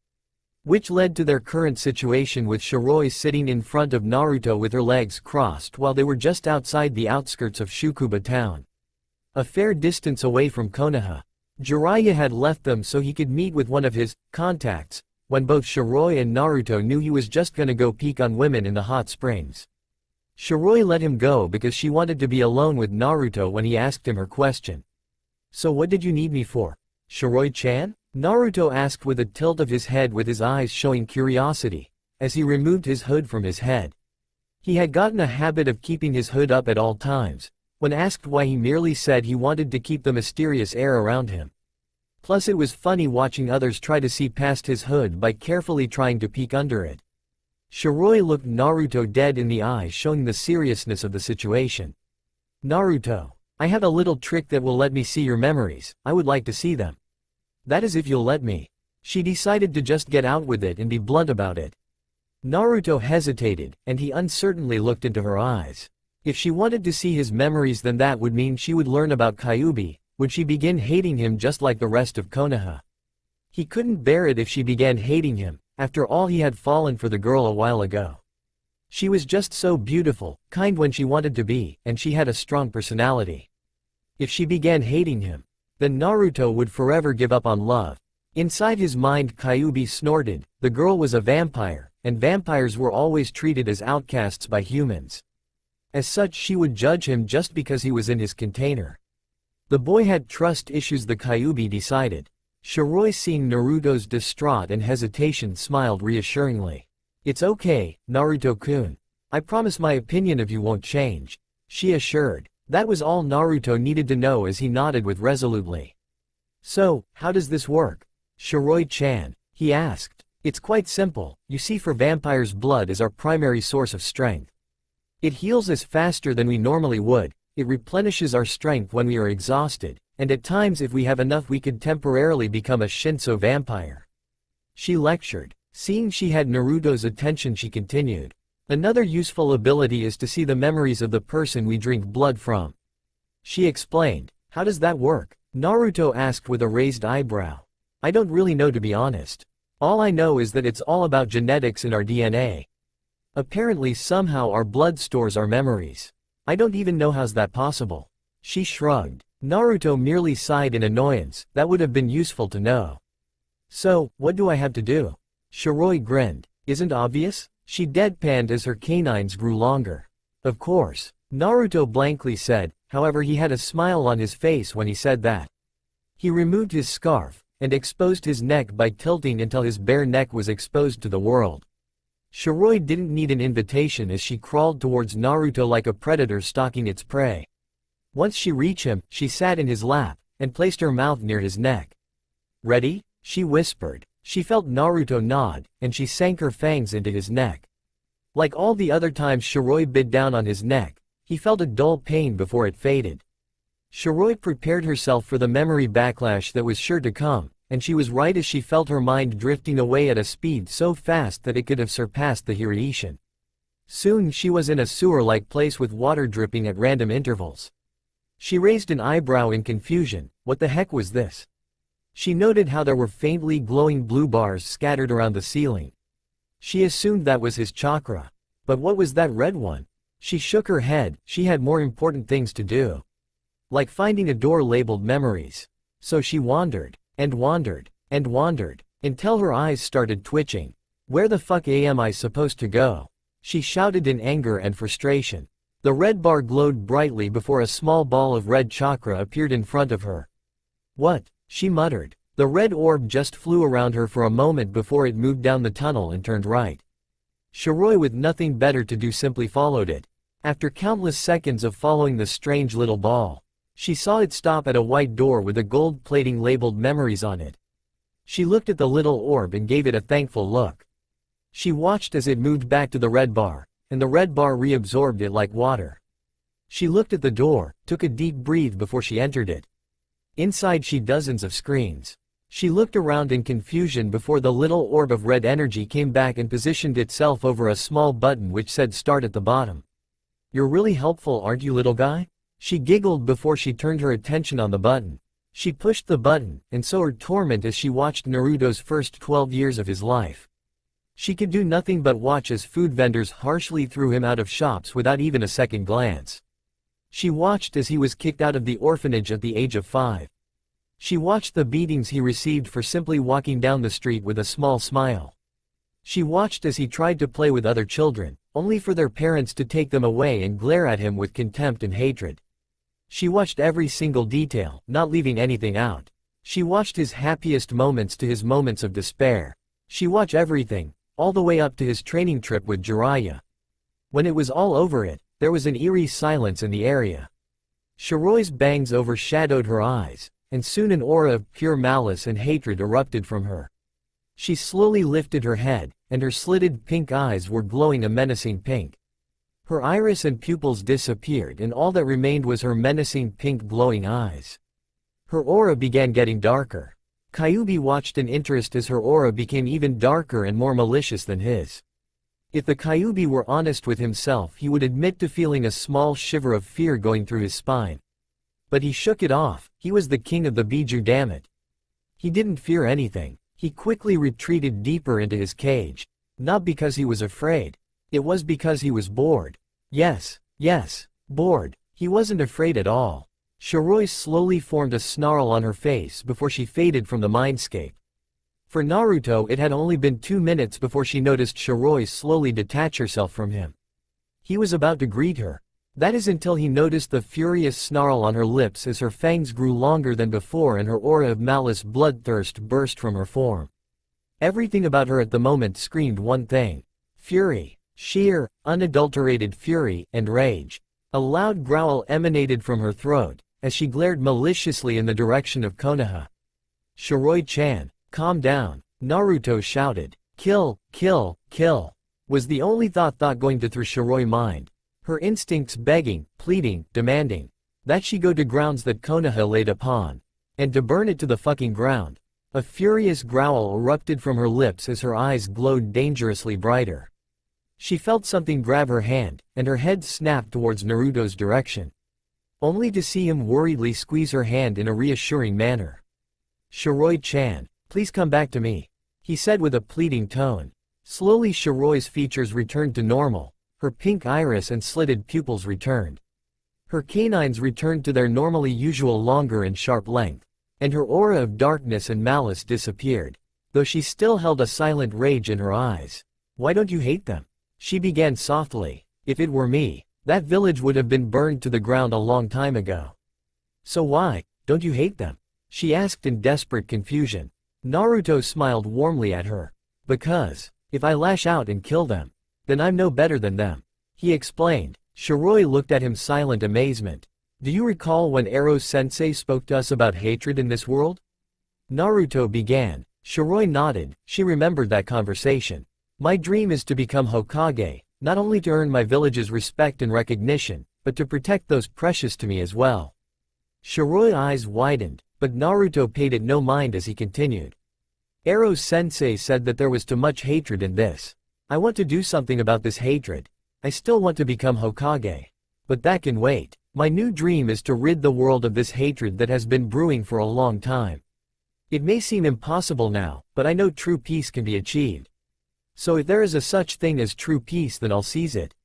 S1: Which led to their current situation with Shiroi sitting in front of Naruto with her legs crossed while they were just outside the outskirts of Shukuba town. A fair distance away from Konoha. Jiraiya had left them so he could meet with one of his contacts, when both Shiroi and Naruto knew he was just gonna go peek on women in the hot springs. Shiroi let him go because she wanted to be alone with Naruto when he asked him her question. So what did you need me for, Shiroi-chan? Naruto asked with a tilt of his head with his eyes showing curiosity, as he removed his hood from his head. He had gotten a habit of keeping his hood up at all times. When asked why, he merely said he wanted to keep the mysterious air around him. Plus it was funny watching others try to see past his hood by carefully trying to peek under it. Shiroi looked Naruto dead in the eye, showing the seriousness of the situation. Naruto, I have a little trick that will let me see your memories. I would like to see them. That is if you'll let me. She decided to just get out with it and be blunt about it. Naruto hesitated, and he uncertainly looked into her eyes. If she wanted to see his memories, then that would mean she would learn about Kyuubi. Would she begin hating him just like the rest of Konoha? He couldn't bear it if she began hating him. After all, he had fallen for the girl a while ago. She was just so beautiful, kind when she wanted to be, and she had a strong personality. If she began hating him, then Naruto would forever give up on love. Inside his mind, Kyuubi snorted. The girl was a vampire, and vampires were always treated as outcasts by humans. As such, she would judge him just because he was in his container. The boy had trust issues, the Kyuubi decided. Shiroi, seeing Naruto's distraught and hesitation, smiled reassuringly. "It's okay, Naruto-kun. I promise my opinion of you won't change," she assured. That was all Naruto needed to know as he nodded with resolutely. "So, how does this work, Shiroi-chan?" he asked. "It's quite simple. You see, for vampires, blood is our primary source of strength. It heals us faster than we normally would, it replenishes our strength when we are exhausted, and at times if we have enough we could temporarily become a Shinso vampire," she lectured. Seeing she had Naruto's attention, she continued. "Another useful ability is to see the memories of the person we drink blood from," she explained. "How does that work?" Naruto asked with a raised eyebrow. "I don't really know, to be honest. All I know is that it's all about genetics in our DNA. Apparently somehow our blood stores our memories. I don't even know how's that possible," she shrugged. Naruto merely sighed in annoyance. That would have been useful to know. "So, what do I have to do?" Shiroi grinned. "Isn't obvious?" She deadpanned as her canines grew longer. "Of course," Naruto blankly said, however he had a smile on his face when he said that. He removed his scarf, and exposed his neck by tilting until his bare neck was exposed to the world. Shiroi didn't need an invitation as she crawled towards Naruto like a predator stalking its prey. Once she reached him, she sat in his lap, and placed her mouth near his neck. "Ready?" she whispered. She felt Naruto nod, and she sank her fangs into his neck. Like all the other times Shiroi bit down on his neck, he felt a dull pain before it faded. Shiroi prepared herself for the memory backlash that was sure to come, and she was right as she felt her mind drifting away at a speed so fast that it could have surpassed the Hiraishin. Soon she was in a sewer-like place with water dripping at random intervals. She raised an eyebrow in confusion. What the heck was this? She noted how there were faintly glowing blue bars scattered around the ceiling. She assumed that was his chakra. But what was that red one? She shook her head. She had more important things to do. Like finding a door labeled memories. So she wandered, and wandered, and wandered, until her eyes started twitching. "Where the fuck am I supposed to go?" she shouted in anger and frustration. The red bar glowed brightly before a small ball of red chakra appeared in front of her. "What?" she muttered. The red orb just flew around her for a moment before it moved down the tunnel and turned right. Shiroi, with nothing better to do, simply followed it. After countless seconds of following the strange little ball, she saw it stop at a white door with a gold plating labeled memories on it. She looked at the little orb and gave it a thankful look. She watched as it moved back to the red bar, and the red bar reabsorbed it like water. She looked at the door, took a deep breath before she entered it. Inside she dozens of screens. She looked around in confusion before the little orb of red energy came back and positioned itself over a small button which said start at the bottom. "You're really helpful, aren't you, little guy?" She giggled before she turned her attention on the button. She pushed the button, and so her torment as she watched Naruto's first 12 years of his life. She could do nothing but watch as food vendors harshly threw him out of shops without even a second glance. She watched as he was kicked out of the orphanage at the age of 5. She watched the beatings he received for simply walking down the street with a small smile. She watched as he tried to play with other children, only for their parents to take them away and glare at him with contempt and hatred. She watched every single detail, not leaving anything out. She watched his happiest moments to his moments of despair. She watched everything, all the way up to his training trip with Jiraiya. When it was all over, there was an eerie silence in the area. Shiroi's bangs overshadowed her eyes, and soon an aura of pure malice and hatred erupted from her. She slowly lifted her head, and her slitted pink eyes were glowing a menacing pink. Her iris and pupils disappeared and all that remained was her menacing pink glowing eyes. Her aura began getting darker. Kyuubi watched in interest as her aura became even darker and more malicious than his. If the Kyuubi were honest with himself, he would admit to feeling a small shiver of fear going through his spine. But he shook it off. He was the king of the Biju, damn it. He didn't fear anything. He quickly retreated deeper into his cage. Not because he was afraid. It was because he was bored. Yes, bored. He wasn't afraid at all. Shiroi slowly formed a snarl on her face before she faded from the mindscape. For Naruto, it had only been 2 minutes before she noticed Shiroi slowly detach herself from him. He was about to greet her. That is until he noticed the furious snarl on her lips as her fangs grew longer than before and her aura of malice bloodthirst burst from her form. Everything about her at the moment screamed one thing: fury. Sheer, unadulterated fury and rage. A loud growl emanated from her throat, as she glared maliciously in the direction of Konoha. "Shiroi-chan, calm down," Naruto shouted. "Kill, kill, kill," was the only thought going through Shiroi mind. Her instincts begging, pleading, demanding that she go to grounds that Konoha laid upon, and to burn it to the fucking ground. A furious growl erupted from her lips as her eyes glowed dangerously brighter. She felt something grab her hand, and her head snapped towards Naruto's direction, only to see him worriedly squeeze her hand in a reassuring manner. "Shiroi-chan, please come back to me," he said with a pleading tone. Slowly Shiroi's features returned to normal, her pink iris and slitted pupils returned. Her canines returned to their normally usual longer and sharp length, and her aura of darkness and malice disappeared, though she still held a silent rage in her eyes. "Why don't you hate them?" she began softly. "If it were me, that village would have been burned to the ground a long time ago." "So why don't you hate them?" she asked in desperate confusion. Naruto smiled warmly at her. "Because, if I lash out and kill them, then I'm no better than them," he explained. Shiroi looked at him silent amazement. "Do you recall when Ero-sensei spoke to us about hatred in this world?" Naruto began. Shiroi nodded. She remembered that conversation. "My dream is to become Hokage, not only to earn my village's respect and recognition, but to protect those precious to me as well." Shiroi's eyes widened, but Naruto paid it no mind as he continued. "Ero-sensei said that there was too much hatred in this. I want to do something about this hatred. I still want to become Hokage. But that can wait. My new dream is to rid the world of this hatred that has been brewing for a long time. It may seem impossible now, but I know true peace can be achieved. So if there is a such thing as true peace, then I'll seize it."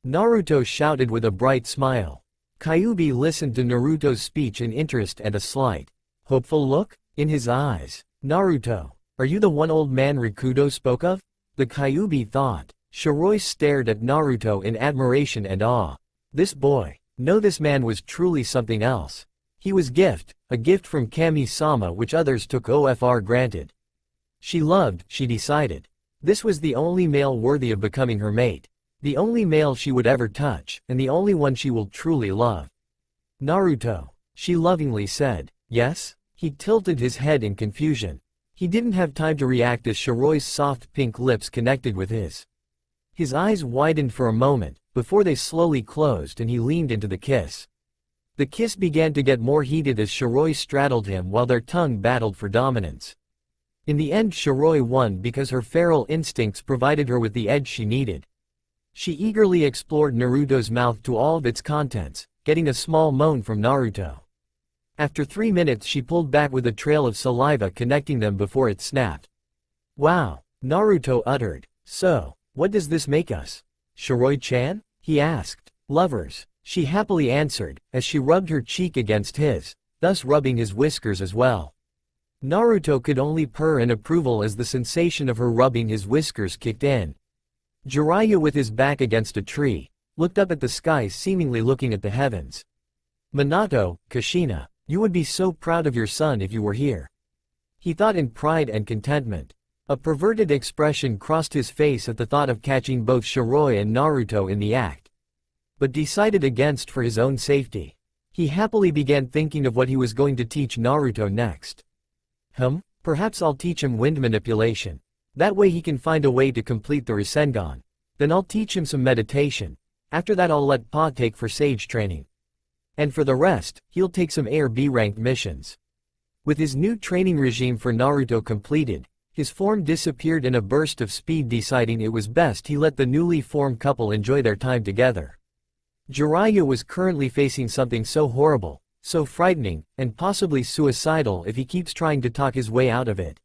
S1: Naruto shouted with a bright smile. Kyuubi listened to Naruto's speech in interest and a slight, hopeful look in his eyes. "Naruto, are you the one old man Rikudo spoke of?" the Kyuubi thought. Shiroi stared at Naruto in admiration and awe. This boy, no, this man was truly something else. He was a gift from Kami-sama which others took for granted. She decided. This was the only male worthy of becoming her mate. The only male she would ever touch, and the only one she will truly love. "Naruto," she lovingly said. "Yes?" He tilted his head in confusion. He didn't have time to react as Shiroi's soft pink lips connected with his. His eyes widened for a moment, before they slowly closed and he leaned into the kiss. The kiss began to get more heated as Shiroi straddled him while their tongue battled for dominance. In the end Shiroi won because her feral instincts provided her with the edge she needed. She eagerly explored Naruto's mouth to all of its contents, getting a small moan from Naruto. After 3 minutes she pulled back with a trail of saliva connecting them before it snapped. "Wow," Naruto uttered. "So, what does this make us?" "Shiroi-chan?" he asked. "Lovers," she happily answered, as she rubbed her cheek against his, thus rubbing his whiskers as well. Naruto could only purr in approval as the sensation of her rubbing his whiskers kicked in. Jiraiya, with his back against a tree, looked up at the sky, seemingly looking at the heavens. "Minato, Kushina, you would be so proud of your son if you were here," he thought in pride and contentment. A perverted expression crossed his face at the thought of catching both Shiroi and Naruto in the act, but decided against for his own safety. He happily began thinking of what he was going to teach Naruto next. Perhaps I'll teach him wind manipulation. That way he can find a way to complete the Rasengan. Then I'll teach him some meditation. After that I'll let Pa take for sage training. And for the rest, he'll take some A or B ranked missions." With his new training regime for Naruto completed, his form disappeared in a burst of speed, deciding it was best he let the newly formed couple enjoy their time together. Jiraiya was currently facing something so horrible, so frightening, and possibly suicidal if he keeps trying to talk his way out of it.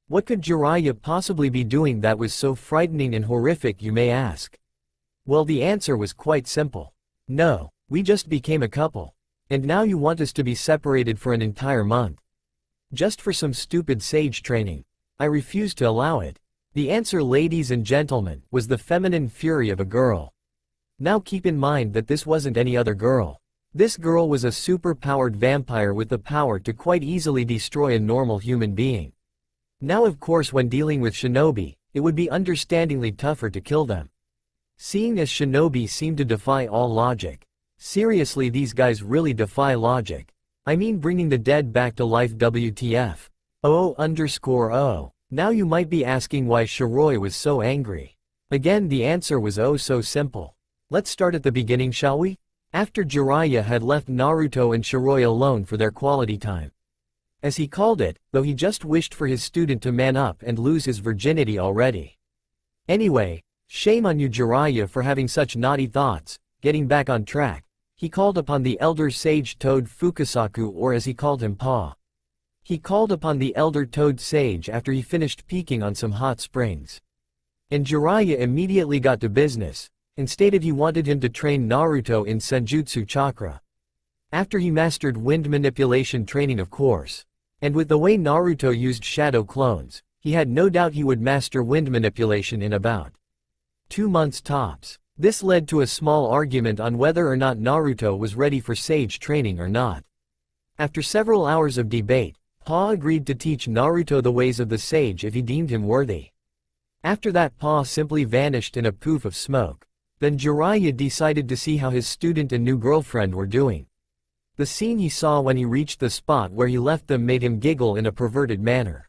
S1: What could Jiraiya possibly be doing that was so frightening and horrific, you may ask? Well, the answer was quite simple. No, we just became a couple. And now you want us to be separated for an entire month. Just for some stupid sage training. I refuse to allow it. The answer, ladies and gentlemen, was the feminine fury of a girl. Now keep in mind that this wasn't any other girl. This girl was a super-powered vampire with the power to quite easily destroy a normal human being. Now of course when dealing with shinobi, it would be understandingly tougher to kill them. Seeing as shinobi seem to defy all logic. Seriously, these guys really defy logic. I mean, bringing the dead back to life, WTF. Oh. Now you might be asking why Shiroi was so angry. Again, the answer was oh so simple. Let's start at the beginning, shall we? After Jiraiya had left Naruto and Shiroi alone for their quality time, as he called it, though he just wished for his student to man up and lose his virginity already. Anyway, shame on you, Jiraiya, for having such naughty thoughts. Getting back on track, he called upon the elder sage Toad Fukasaku, or as he called him, Pa. He called upon the elder Toad sage after he finished peeking on some hot springs. And Jiraiya immediately got to business, and stated he wanted him to train Naruto in Senjutsu Chakra. After he mastered wind manipulation training, of course. And with the way Naruto used shadow clones, he had no doubt he would master wind manipulation in about 2 months tops. This led to a small argument on whether or not Naruto was ready for sage training or not. After several hours of debate, Pa agreed to teach Naruto the ways of the sage if he deemed him worthy. After that, Pa simply vanished in a poof of smoke. Then Jiraiya decided to see how his student and new girlfriend were doing. The scene he saw when he reached the spot where he left them made him giggle in a perverted manner.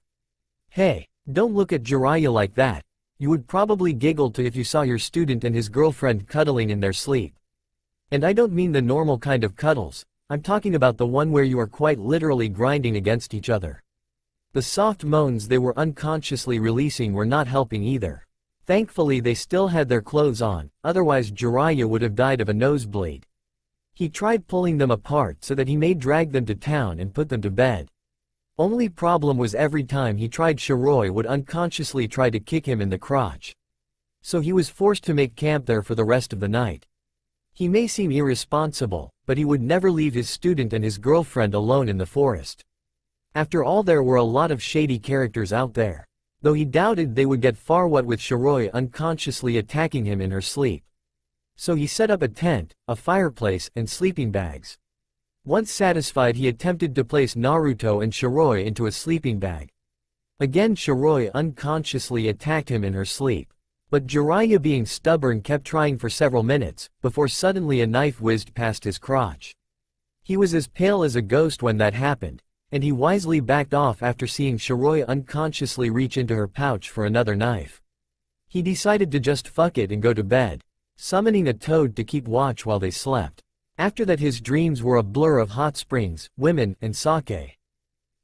S1: Hey, don't look at Jiraiya like that. You would probably giggle too if you saw your student and his girlfriend cuddling in their sleep. And I don't mean the normal kind of cuddles, I'm talking about the one where you are quite literally grinding against each other. The soft moans they were unconsciously releasing were not helping either. Thankfully they still had their clothes on, otherwise Jiraiya would have died of a nosebleed. He tried pulling them apart so that he may drag them to town and put them to bed. Only problem was every time he tried, Shiroi would unconsciously try to kick him in the crotch. So he was forced to make camp there for the rest of the night. He may seem irresponsible, but he would never leave his student and his girlfriend alone in the forest. After all, there were a lot of shady characters out there, though he doubted they would get far what with Shiroi unconsciously attacking him in her sleep. So he set up a tent, a fireplace, and sleeping bags. Once satisfied, he attempted to place Naruto and Shiroi into a sleeping bag. Again Shiroi unconsciously attacked him in her sleep. But Jiraiya, being stubborn, kept trying for several minutes, before suddenly a knife whizzed past his crotch. He was as pale as a ghost when that happened, and he wisely backed off after seeing Shiroi unconsciously reach into her pouch for another knife. He decided to just fuck it and go to bed, summoning a toad to keep watch while they slept. After that his dreams were a blur of hot springs, women, and sake.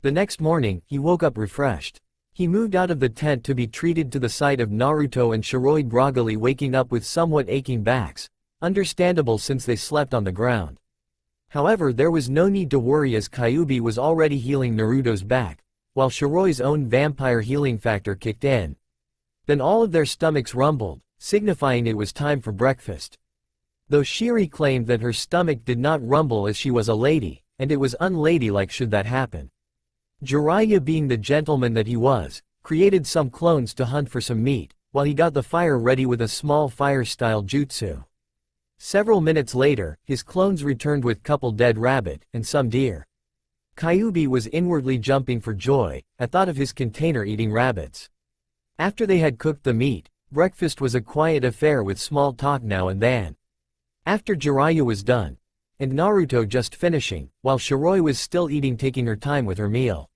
S1: The next morning, he woke up refreshed. He moved out of the tent to be treated to the sight of Naruto and Shiroi groggily waking up with somewhat aching backs, understandable since they slept on the ground. However, there was no need to worry as Kyuubi was already healing Naruto's back, while Shiroi's own vampire healing factor kicked in. Then all of their stomachs rumbled, signifying it was time for breakfast. Though Shiri claimed that her stomach did not rumble as she was a lady, and it was unladylike should that happen. Jiraiya, being the gentleman that he was, created some clones to hunt for some meat, while he got the fire ready with a small fire-style jutsu. Several minutes later, his clones returned with couple dead rabbit, and some deer. Kyuubi was inwardly jumping for joy at thought of his container eating rabbits. After they had cooked the meat, breakfast was a quiet affair with small talk now and then. After Jiraiya was done, and Naruto just finishing, while Shiroi was still eating, taking her time with her meal,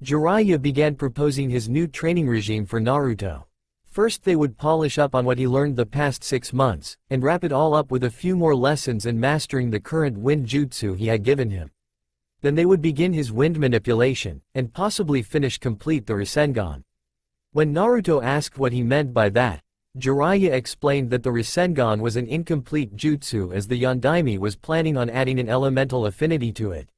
S1: Jiraiya began proposing his new training regime for Naruto. First they would polish up on what he learned the past 6 months, and wrap it all up with a few more lessons and mastering the current wind jutsu he had given him. Then they would begin his wind manipulation, and possibly complete the Rasengan. When Naruto asked what he meant by that, Jiraiya explained that the Rasengan was an incomplete jutsu as the Yondaime was planning on adding an elemental affinity to it.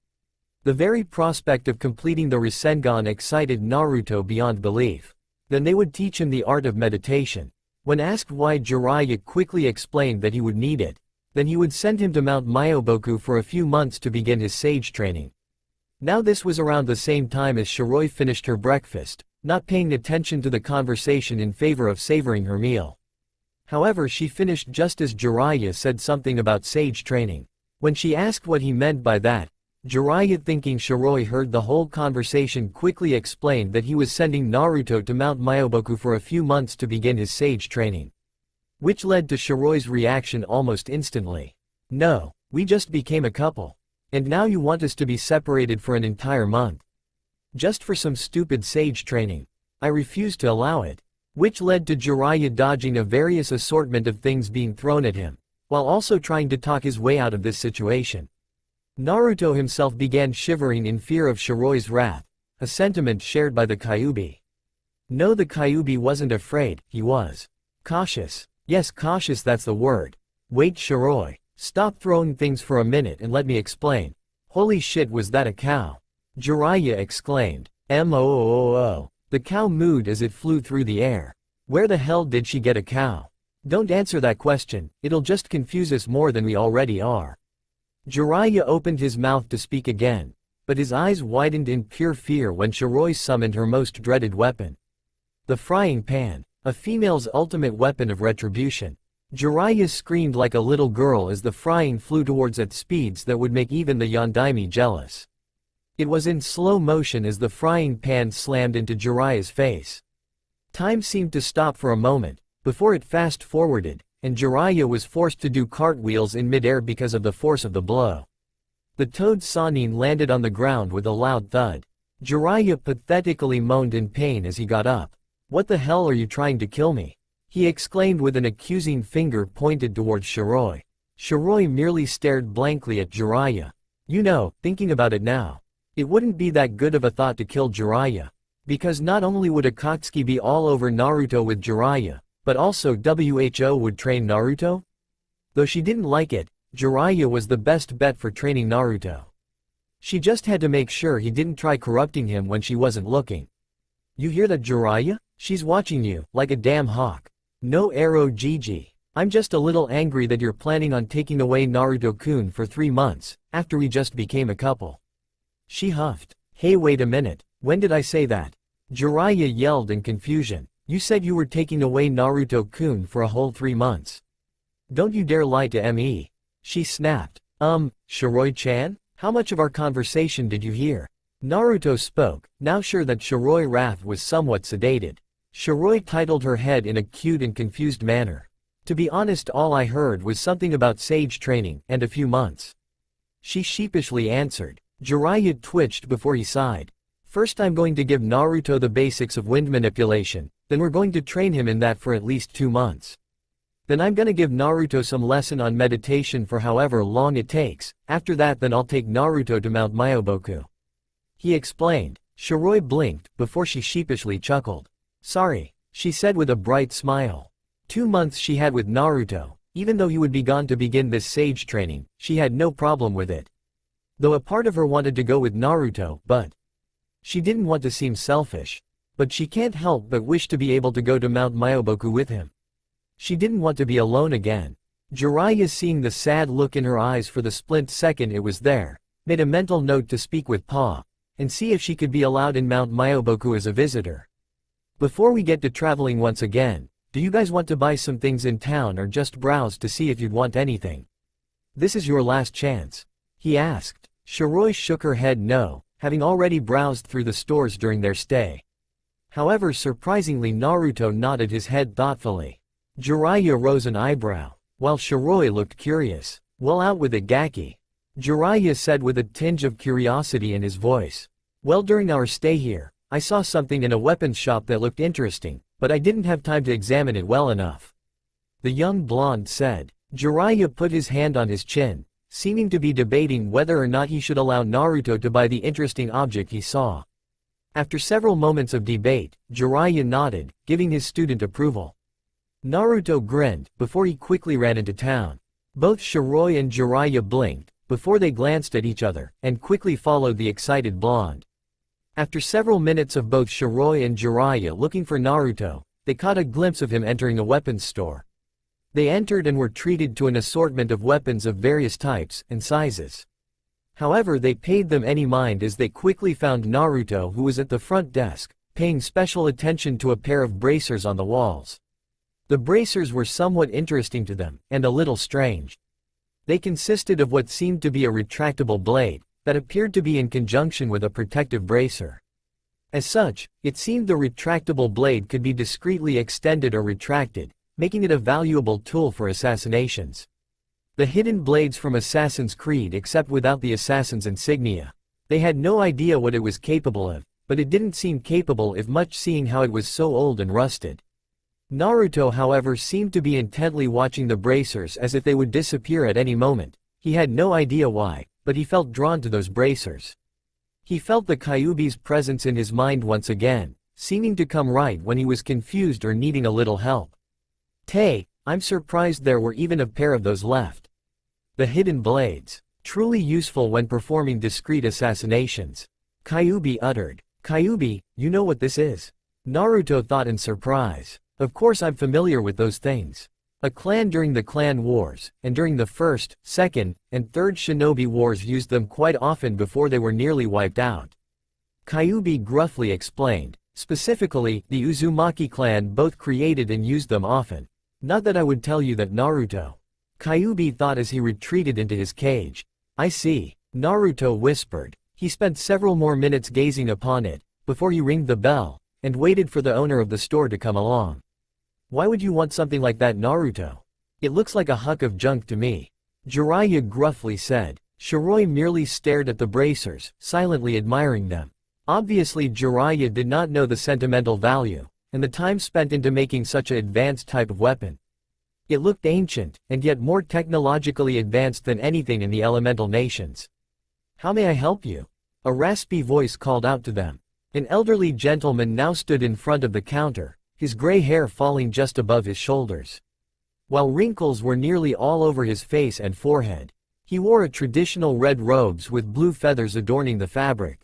S1: The very prospect of completing the Rasengan excited Naruto beyond belief. Then they would teach him the art of meditation. When asked why, Jiraiya quickly explained that he would need it. Then he would send him to Mount Myoboku for a few months to begin his sage training. Now this was around the same time as Shiroi finished her breakfast, not paying attention to the conversation in favor of savoring her meal. However, she finished just as Jiraiya said something about sage training. When she asked what he meant by that, Jiraiya, thinking Shiroi heard the whole conversation, quickly explained that he was sending Naruto to Mount Myoboku for a few months to begin his sage training. Which led to Shiroi's reaction almost instantly. No, we just became a couple. And now you want us to be separated for an entire month. Just for some stupid sage training. I refuse to allow it. Which led to Jiraiya dodging a various assortment of things being thrown at him, while also trying to talk his way out of this situation. Naruto himself began shivering in fear of Shiroi's wrath, a sentiment shared by the Kyuubi. No, the Kyuubi wasn't afraid, he was cautious. Yes, cautious, that's the word. Wait, Shiroi, stop throwing things for a minute and let me explain. Holy shit, was that a cow? Jiraiya exclaimed. Moo. The cow mooed as it flew through the air. Where the hell did she get a cow? Don't answer that question, it'll just confuse us more than we already are. Jiraiya opened his mouth to speak again, but his eyes widened in pure fear when Shiroi summoned her most dreaded weapon. The frying pan, a female's ultimate weapon of retribution. Jiraiya screamed like a little girl as the frying flew towards at speeds that would make even the Yondaime jealous. It was in slow motion as the frying pan slammed into Jiraiya's face. Time seemed to stop for a moment, before it fast-forwarded, and Jiraiya was forced to do cartwheels in midair because of the force of the blow. The toad Sannin landed on the ground with a loud thud. Jiraiya pathetically moaned in pain as he got up. What the hell are you trying to kill me? He exclaimed with an accusing finger pointed towards Shiroi. Shiroi merely stared blankly at Jiraiya. You know, thinking about it now, it wouldn't be that good of a thought to kill Jiraiya. Because not only would Akatsuki be all over Naruto with Jiraiya, but also WHO would train Naruto? Though she didn't like it, Jiraiya was the best bet for training Naruto. She just had to make sure he didn't try corrupting him when she wasn't looking. You hear that, Jiraiya? She's watching you, like a damn hawk. No arrow, Gigi. I'm just a little angry that you're planning on taking away Naruto-kun for 3 months, after we just became a couple. She huffed. Hey, wait a minute, when did I say that? Jiraiya yelled in confusion. You said you were taking away Naruto-kun for a whole 3 months. Don't you dare lie to me. She snapped. Shiroi-chan? How much of our conversation did you hear? Naruto spoke, now sure that Shiroi wrath was somewhat sedated. Shiroi titled her head in a cute and confused manner. To be honest, all I heard was something about sage training, and a few months. She sheepishly answered. Jiraiya twitched before he sighed. First I'm going to give Naruto the basics of wind manipulation, then we're going to train him in that for at least 2 months. Then I'm gonna give Naruto some lesson on meditation for however long it takes, after that then I'll take Naruto to Mount Myoboku. He explained. Shiroi blinked, before she sheepishly chuckled. Sorry, she said with a bright smile. 2 months she had with Naruto, even though he would be gone to begin this sage training, she had no problem with it. Though a part of her wanted to go with Naruto, but she didn't want to seem selfish. But she can't help but wish to be able to go to Mount Myoboku with him. She didn't want to be alone again. Jiraiya, seeing the sad look in her eyes for the split second it was there, made a mental note to speak with Pa, and see if she could be allowed in Mount Myoboku as a visitor. Before we get to traveling once again, do you guys want to buy some things in town or just browse to see if you'd want anything? This is your last chance. He asked. Shiroi shook her head no, having already browsed through the stores during their stay. However, surprisingly, Naruto nodded his head thoughtfully. Jiraiya rose an eyebrow, while Shiroi looked curious. Well, out with it, Gaki. Jiraiya said with a tinge of curiosity in his voice. Well, during our stay here, I saw something in a weapons shop that looked interesting, but I didn't have time to examine it well enough. The young blonde said. Jiraiya put his hand on his chin, seeming to be debating whether or not he should allow Naruto to buy the interesting object he saw. After several moments of debate, Jiraiya nodded, giving his student approval. Naruto grinned, before he quickly ran into town. Both Shiroi and Jiraiya blinked, before they glanced at each other, and quickly followed the excited blonde. After several minutes of both Shiroi and Jiraiya looking for Naruto, they caught a glimpse of him entering a weapons store. They entered and were treated to an assortment of weapons of various types and sizes. However, they paid them any mind as they quickly found Naruto, who was at the front desk, paying special attention to a pair of bracers on the walls. The bracers were somewhat interesting to them, and a little strange. They consisted of what seemed to be a retractable blade, that appeared to be in conjunction with a protective bracer. As such, it seemed the retractable blade could be discreetly extended or retracted, making it a valuable tool for assassinations. The hidden blades from Assassin's Creed, except without the assassin's insignia. They had no idea what it was capable of, but it didn't seem capable of much seeing how it was so old and rusted. Naruto, however, seemed to be intently watching the bracers as if they would disappear at any moment. He had no idea why, but he felt drawn to those bracers. He felt the Kyuubi's presence in his mind once again, seeming to come right when he was confused or needing a little help. I'm surprised there were even a pair of those left. The hidden blades. Truly useful when performing discreet assassinations. Kyuubi uttered. Kyuubi, you know what this is? Naruto thought in surprise. Of course I'm familiar with those things. A clan during the clan wars, and during the first, second, and third shinobi wars used them quite often before they were nearly wiped out. Kyuubi gruffly explained. Specifically, the Uzumaki clan both created and used them often. Not that I would tell you that, Naruto. Kyuubi thought as he retreated into his cage. I see, Naruto whispered. He spent several more minutes gazing upon it, before he rang the bell, and waited for the owner of the store to come along. Why would you want something like that, Naruto? It looks like a hunk of junk to me. Jiraiya gruffly said. Shiroi merely stared at the bracers, silently admiring them. Obviously Jiraiya did not know the sentimental value, and the time spent into making such an advanced type of weapon. It looked ancient, and yet more technologically advanced than anything in the elemental nations. How may I help you? A raspy voice called out to them. An elderly gentleman now stood in front of the counter, his gray hair falling just above his shoulders. While wrinkles were nearly all over his face and forehead, he wore a traditional red robes with blue feathers adorning the fabric.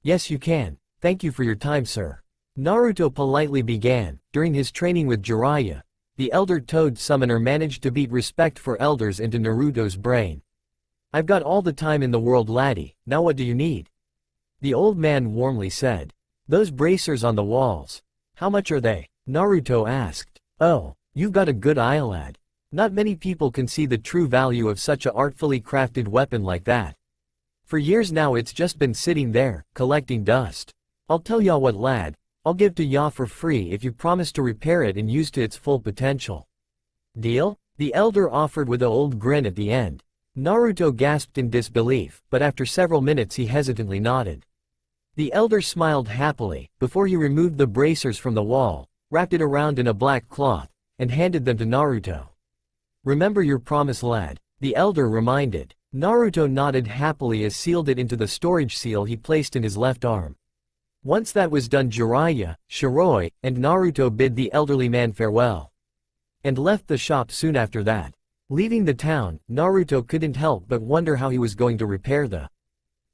S1: Yes, you can. Thank you for your time, sir. Naruto politely began. During his training with Jiraiya, the Elder Toad Summoner managed to beat respect for elders into Naruto's brain. I've got all the time in the world, laddie, now what do you need? The old man warmly said. Those bracers on the walls. How much are they? Naruto asked. Oh, you've got a good eye, lad. Not many people can see the true value of such a artfully crafted weapon like that. For years now it's just been sitting there, collecting dust. I'll tell ya what, lad. I'll give to ya for free if you promise to repair it and use to its full potential. Deal? The elder offered with an old grin at the end. Naruto gasped in disbelief, but after several minutes he hesitantly nodded. The elder smiled happily, before he removed the bracers from the wall, wrapped it around in a black cloth, and handed them to Naruto. Remember your promise, lad, the elder reminded. Naruto nodded happily as sealed it into the storage seal he placed in his left arm. Once that was done, Jiraiya, Shiroi, and Naruto bid the elderly man farewell, and left the shop soon after that. Leaving the town, Naruto couldn't help but wonder how he was going to repair the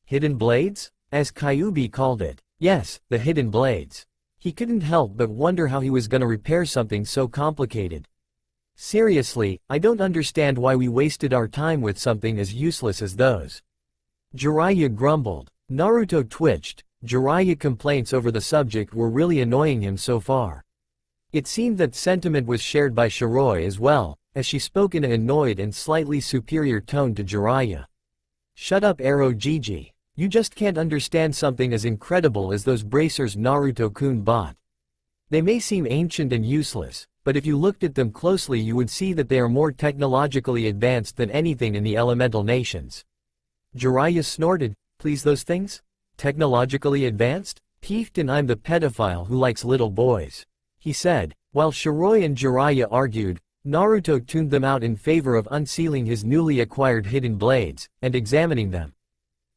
S1: hidden blades? As Kyuubi called it. Yes, the hidden blades. He couldn't help but wonder how he was gonna repair something so complicated. Seriously, I don't understand why we wasted our time with something as useless as those. Jiraiya grumbled. Naruto twitched. Jiraiya's complaints over the subject were really annoying him so far. It seemed that sentiment was shared by Shiroi as well, as she spoke in an annoyed and slightly superior tone to Jiraiya. Shut up, Aro Gigi. You just can't understand something as incredible as those bracers Naruto-kun bought. They may seem ancient and useless, but if you looked at them closely you would see that they are more technologically advanced than anything in the elemental nations. Jiraiya snorted. Please, those things? Technologically advanced? Peeved, and I'm the pedophile who likes little boys, he said. While Shiroi and Jiraiya argued, Naruto tuned them out in favor of unsealing his newly acquired hidden blades, and examining them.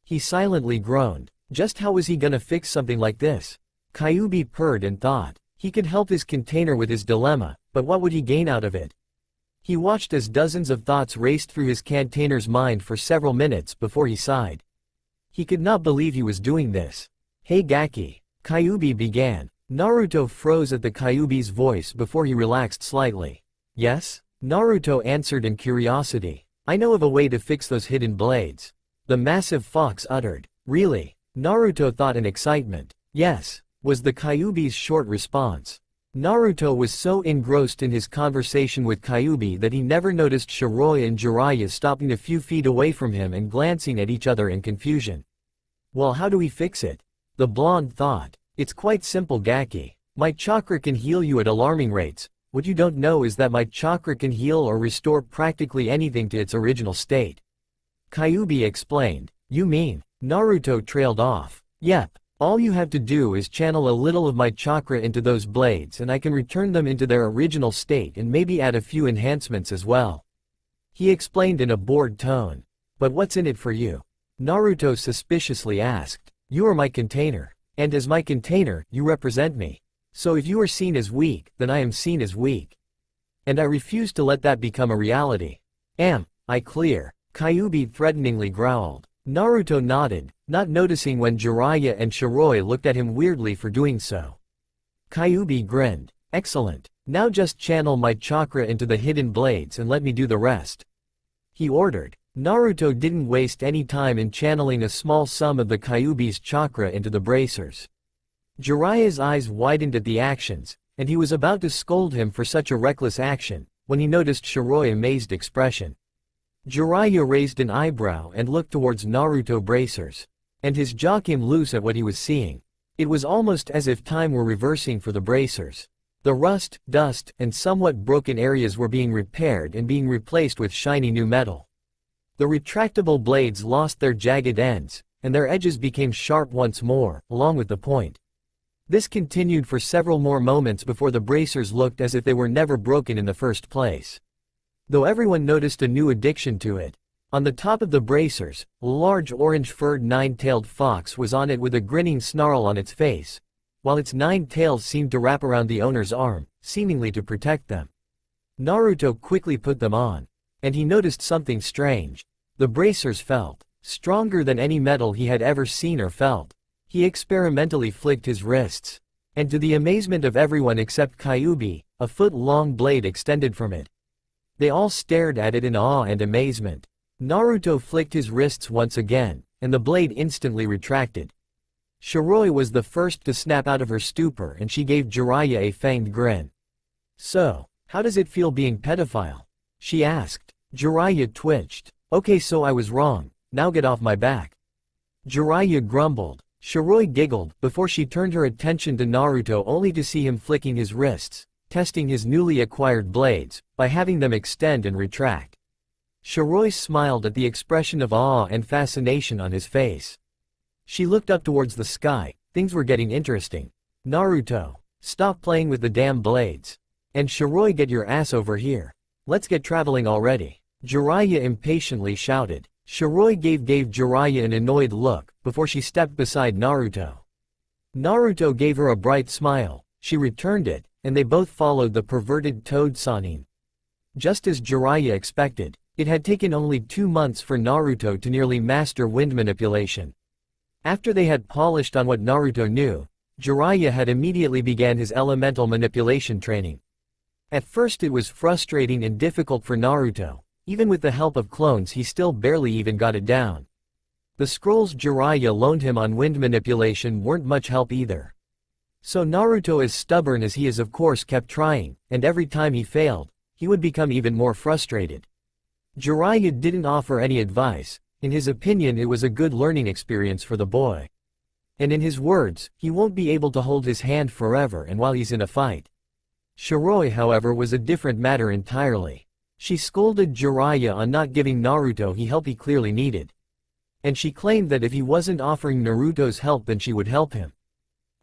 S1: He silently groaned. Just how was he gonna fix something like this? Kyuubi purred and thought. He could help his container with his dilemma, but what would he gain out of it? He watched as dozens of thoughts raced through his container's mind for several minutes before he sighed. He could not believe he was doing this. Hey Gaki. Kyuubi began. Naruto froze at the Kyuubi's voice before he relaxed slightly. Yes? Naruto answered in curiosity. I know of a way to fix those hidden blades. The massive fox uttered. Really? Naruto thought in excitement. Yes, was the Kyuubi's short response. Naruto was so engrossed in his conversation with Kyuubi that he never noticed Shiroi and Jiraiya stopping a few feet away from him and glancing at each other in confusion. Well, how do we fix it? The blonde thought. It's quite simple, Gaki. My chakra can heal you at alarming rates. What you don't know is that my chakra can heal or restore practically anything to its original state. Kyuubi explained. You mean? Naruto trailed off. Yep. All you have to do is channel a little of my chakra into those blades and I can return them into their original state and maybe add a few enhancements as well. He explained in a bored tone. But what's in it for you? Naruto suspiciously asked. You are my container. And as my container, you represent me. So if you are seen as weak, then I am seen as weak. And I refuse to let that become a reality. Am I clear? Kyuubi threateningly growled. Naruto nodded, not noticing when Jiraiya and Shiroi looked at him weirdly for doing so. Kyuubi grinned. Excellent. Now just channel my chakra into the hidden blades and let me do the rest. He ordered. Naruto didn't waste any time in channeling a small sum of the Kyuubi's chakra into the bracers. Jiraiya's eyes widened at the actions, and he was about to scold him for such a reckless action, when he noticed Shiroi's amazed expression. Jiraiya raised an eyebrow and looked towards Naruto bracers. And his jaw came loose at what he was seeing. It was almost as if time were reversing for the bracers. The rust, dust, and somewhat broken areas were being repaired and being replaced with shiny new metal. The retractable blades lost their jagged ends, and their edges became sharp once more, along with the point. This continued for several more moments before the bracers looked as if they were never broken in the first place. Though everyone noticed a new addition to it. On the top of the bracers, a large orange-furred nine-tailed fox was on it with a grinning snarl on its face, while its 9 tails seemed to wrap around the owner's arm, seemingly to protect them. Naruto quickly put them on. And he noticed something strange. The bracers felt stronger than any metal he had ever seen or felt. He experimentally flicked his wrists. And to the amazement of everyone except Kyuubi, a foot-long blade extended from it. They all stared at it in awe and amazement. Naruto flicked his wrists once again, and the blade instantly retracted. Shiroi was the first to snap out of her stupor and she gave Jiraiya a fanged grin. So, how does it feel being pedophile? She asked. Jiraiya twitched. Okay, so I was wrong, now get off my back. Jiraiya grumbled. Shiroi giggled before she turned her attention to Naruto only to see him flicking his wrists, testing his newly acquired blades, by having them extend and retract. Shiroi smiled at the expression of awe and fascination on his face. She looked up towards the sky. Things were getting interesting. Naruto, stop playing with the damn blades. And Shiroi, get your ass over here. Let's get traveling already. Jiraiya impatiently shouted. Shiroi gave Jiraiya an annoyed look, before she stepped beside Naruto. Naruto gave her a bright smile. She returned it, and they both followed the perverted toad Sannin. Just as Jiraiya expected, it had taken only 2 months for Naruto to nearly master wind manipulation. After they had polished on what Naruto knew, Jiraiya had immediately began his elemental manipulation training. At first it was frustrating and difficult for Naruto. Even with the help of clones he still barely even got it down. The scrolls Jiraiya loaned him on wind manipulation weren't much help either. So Naruto, as stubborn as he is, of course kept trying, and every time he failed, he would become even more frustrated. Jiraiya didn't offer any advice. In his opinion, it was a good learning experience for the boy. And in his words, he won't be able to hold his hand forever and while he's in a fight. Shiroi, however, was a different matter entirely. She scolded Jiraiya on not giving Naruto the help he clearly needed. And she claimed that if he wasn't offering Naruto's help then she would help him.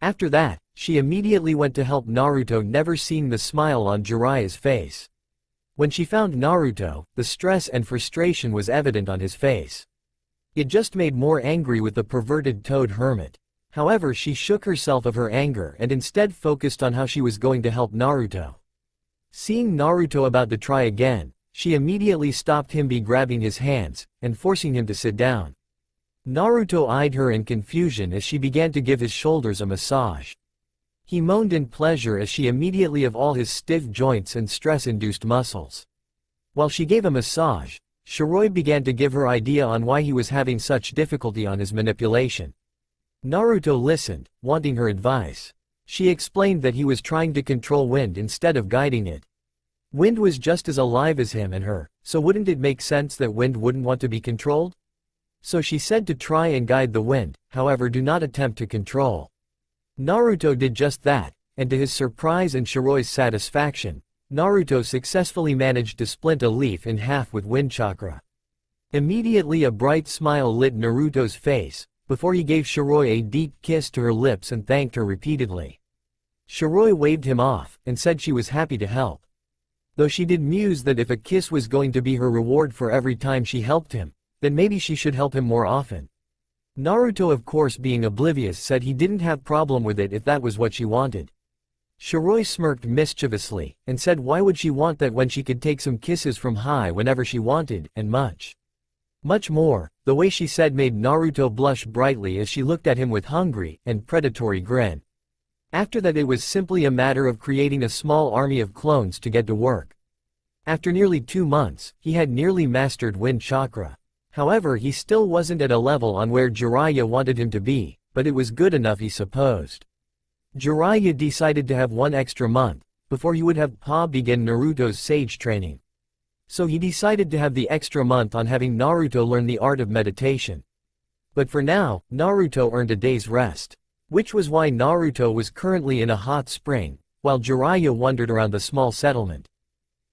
S1: After that, she immediately went to help Naruto, never seeing the smile on Jiraiya's face. When she found Naruto, the stress and frustration was evident on his face. It just made more angry with the perverted toad hermit. However, she shook herself of her anger and instead focused on how she was going to help Naruto. Seeing Naruto about to try again, she immediately stopped him by grabbing his hands and forcing him to sit down. Naruto eyed her in confusion as she began to give his shoulders a massage. He moaned in pleasure as she immediately of all his stiff joints and stress-induced muscles. While she gave a massage, Shiroi began to give her idea on why he was having such difficulty on his manipulation. Naruto listened, wanting her advice. She explained that he was trying to control wind instead of guiding it. Wind was just as alive as him and her, so wouldn't it make sense that wind wouldn't want to be controlled? So she said to try and guide the wind, however do not attempt to control. Naruto did just that, and to his surprise and Shiroi's satisfaction, Naruto successfully managed to split a leaf in half with wind chakra. Immediately a bright smile lit Naruto's face, before he gave Shiroi a deep kiss to her lips and thanked her repeatedly. Shiroi waved him off, and said she was happy to help. Though she did muse that if a kiss was going to be her reward for every time she helped him, then maybe she should help him more often. Naruto, of course being oblivious, said he didn't have problem with it if that was what she wanted. Shiroi smirked mischievously, and said why would she want that when she could take some kisses from high whenever she wanted, and much more. The way she said made Naruto blush brightly as she looked at him with hungry and predatory grin. After that it was simply a matter of creating a small army of clones to get to work. After nearly 2 months, he had nearly mastered wind chakra. However, he still wasn't at a level on where Jiraiya wanted him to be, but it was good enough he supposed. Jiraiya decided to have 1 extra month, before he would have Pa begin Naruto's sage training. So he decided to have the extra month on having Naruto learn the art of meditation. But for now, Naruto earned a day's rest. Which was why Naruto was currently in a hot spring, while Jiraiya wandered around the small settlement.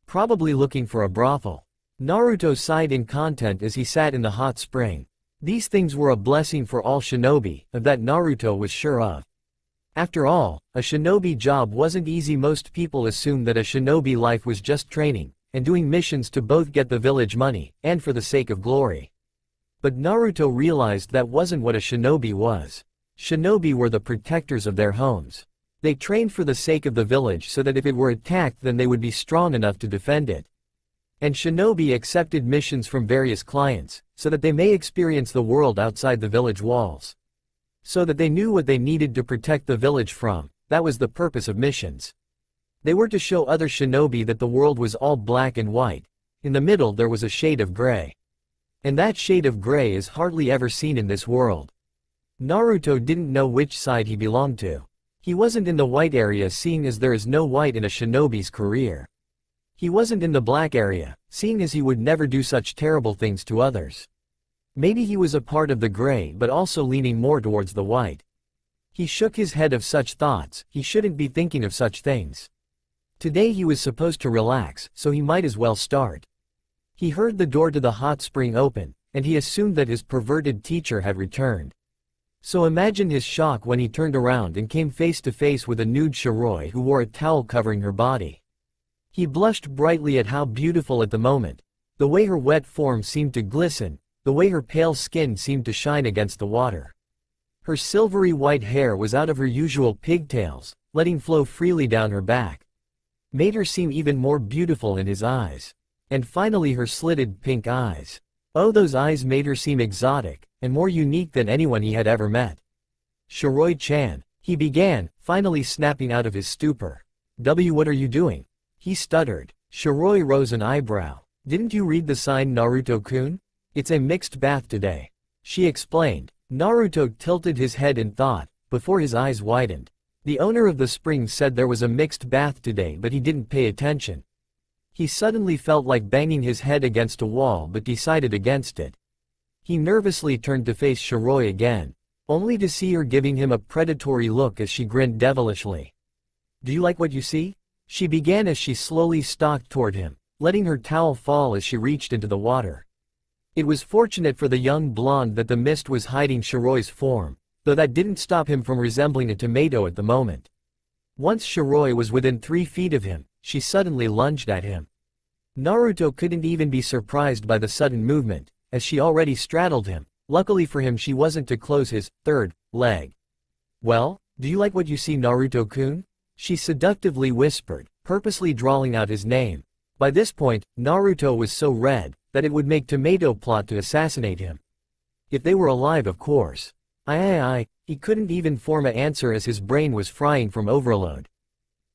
S1: Probably looking for a brothel. Naruto sighed in content as he sat in the hot spring. These things were a blessing for all shinobi, of that Naruto was sure of. After all, a shinobi job wasn't easy. Most people assume that a shinobi life was just training, and doing missions to both get the village money, and for the sake of glory. But Naruto realized that wasn't what a shinobi was. Shinobi were the protectors of their homes. They trained for the sake of the village so that if it were attacked then they would be strong enough to defend it. And shinobi accepted missions from various clients, so that they may experience the world outside the village walls. So that they knew what they needed to protect the village from, that was the purpose of missions. They were to show other shinobi that the world was all black and white. In the middle there was a shade of gray. And that shade of gray is hardly ever seen in this world. Naruto didn't know which side he belonged to. He wasn't in the white area, seeing as there is no white in a shinobi's career. He wasn't in the black area, seeing as he would never do such terrible things to others. Maybe he was a part of the gray but also leaning more towards the white. He shook his head of such thoughts. He shouldn't be thinking of such things. Today he was supposed to relax, so he might as well start. He heard the door to the hot spring open, and he assumed that his perverted teacher had returned. So imagine his shock when he turned around and came face to face with a nude Shiroi who wore a towel covering her body. He blushed brightly at how beautiful at the moment, the way her wet form seemed to glisten, the way her pale skin seemed to shine against the water. Her silvery white hair was out of her usual pigtails, letting flow freely down her back. Made her seem even more beautiful in his eyes. And finally her slitted pink eyes. Oh, those eyes made her seem exotic, and more unique than anyone he had ever met. Shiroi-chan, he began, finally snapping out of his stupor. What are you doing? He stuttered. Shiroi rose an eyebrow. Didn't you read the sign, Naruto-kun? It's a mixed bath today. She explained. Naruto tilted his head in thought, before his eyes widened. The owner of the spring said there was a mixed bath today, but he didn't pay attention. He suddenly felt like banging his head against a wall but decided against it. He nervously turned to face Shiroi again, only to see her giving him a predatory look as she grinned devilishly. Do you like what you see? She began as she slowly stalked toward him, letting her towel fall as she reached into the water. It was fortunate for the young blonde that the mist was hiding Shiroi's form, though that didn't stop him from resembling a tomato at the moment. Once Shiroi was within 3 feet of him, she suddenly lunged at him. Naruto couldn't even be surprised by the sudden movement, as she already straddled him. Luckily for him she wasn't to close his third leg. Well, do you like what you see, Naruto-kun? She seductively whispered, purposely drawling out his name. By this point, Naruto was so red, that it would make tomato plot to assassinate him. If they were alive, of course. He couldn't even form an answer as his brain was frying from overload.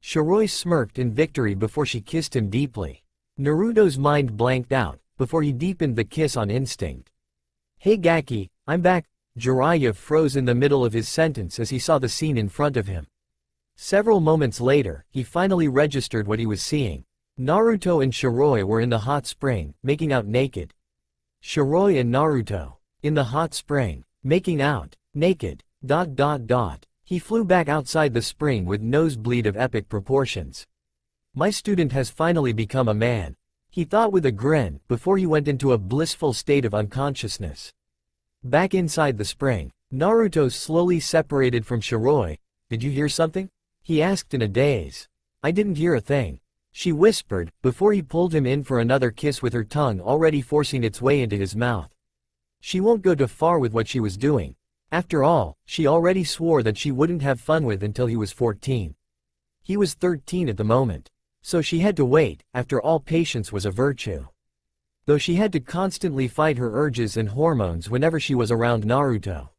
S1: Shiroi smirked in victory before she kissed him deeply. Naruto's mind blanked out, before he deepened the kiss on instinct. "Hey Gaki, I'm back." Jiraiya froze in the middle of his sentence as he saw the scene in front of him. Several moments later, he finally registered what he was seeing. Naruto and Shiroi were in the hot spring, making out naked. Shiroi and Naruto. In the hot spring. Making out. Naked. ... He flew back outside the spring with nosebleed of epic proportions. "My student has finally become a man," he thought with a grin, before he went into a blissful state of unconsciousness. Back inside the spring, Naruto slowly separated from Shiroi. "Did you hear something?" he asked in a daze. "I didn't hear a thing," she whispered, before he pulled him in for another kiss with her tongue already forcing its way into his mouth. She won't go too far with what she was doing. After all, she already swore that she wouldn't have fun with until he was 14. He was 13 at the moment. So she had to wait. After all, patience was a virtue. Though she had to constantly fight her urges and hormones whenever she was around Naruto.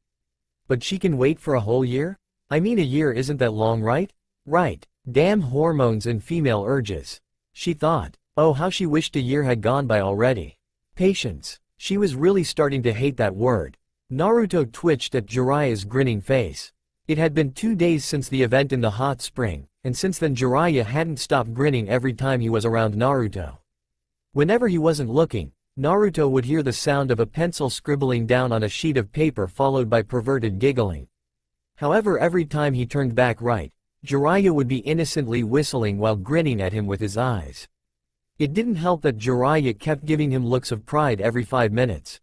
S1: But she can wait for a whole year? I mean, a year isn't that long, right? Right. Damn hormones and female urges. She thought. Oh, how she wished a year had gone by already. Patience. She was really starting to hate that word. Naruto twitched at Jiraiya's grinning face. It had been 2 days since the event in the hot spring, and since then Jiraiya hadn't stopped grinning every time he was around Naruto. Whenever he wasn't looking, Naruto would hear the sound of a pencil scribbling down on a sheet of paper followed by perverted giggling. However, every time he turned back right, Jiraiya would be innocently whistling while grinning at him with his eyes. It didn't help that Jiraiya kept giving him looks of pride every 5 minutes.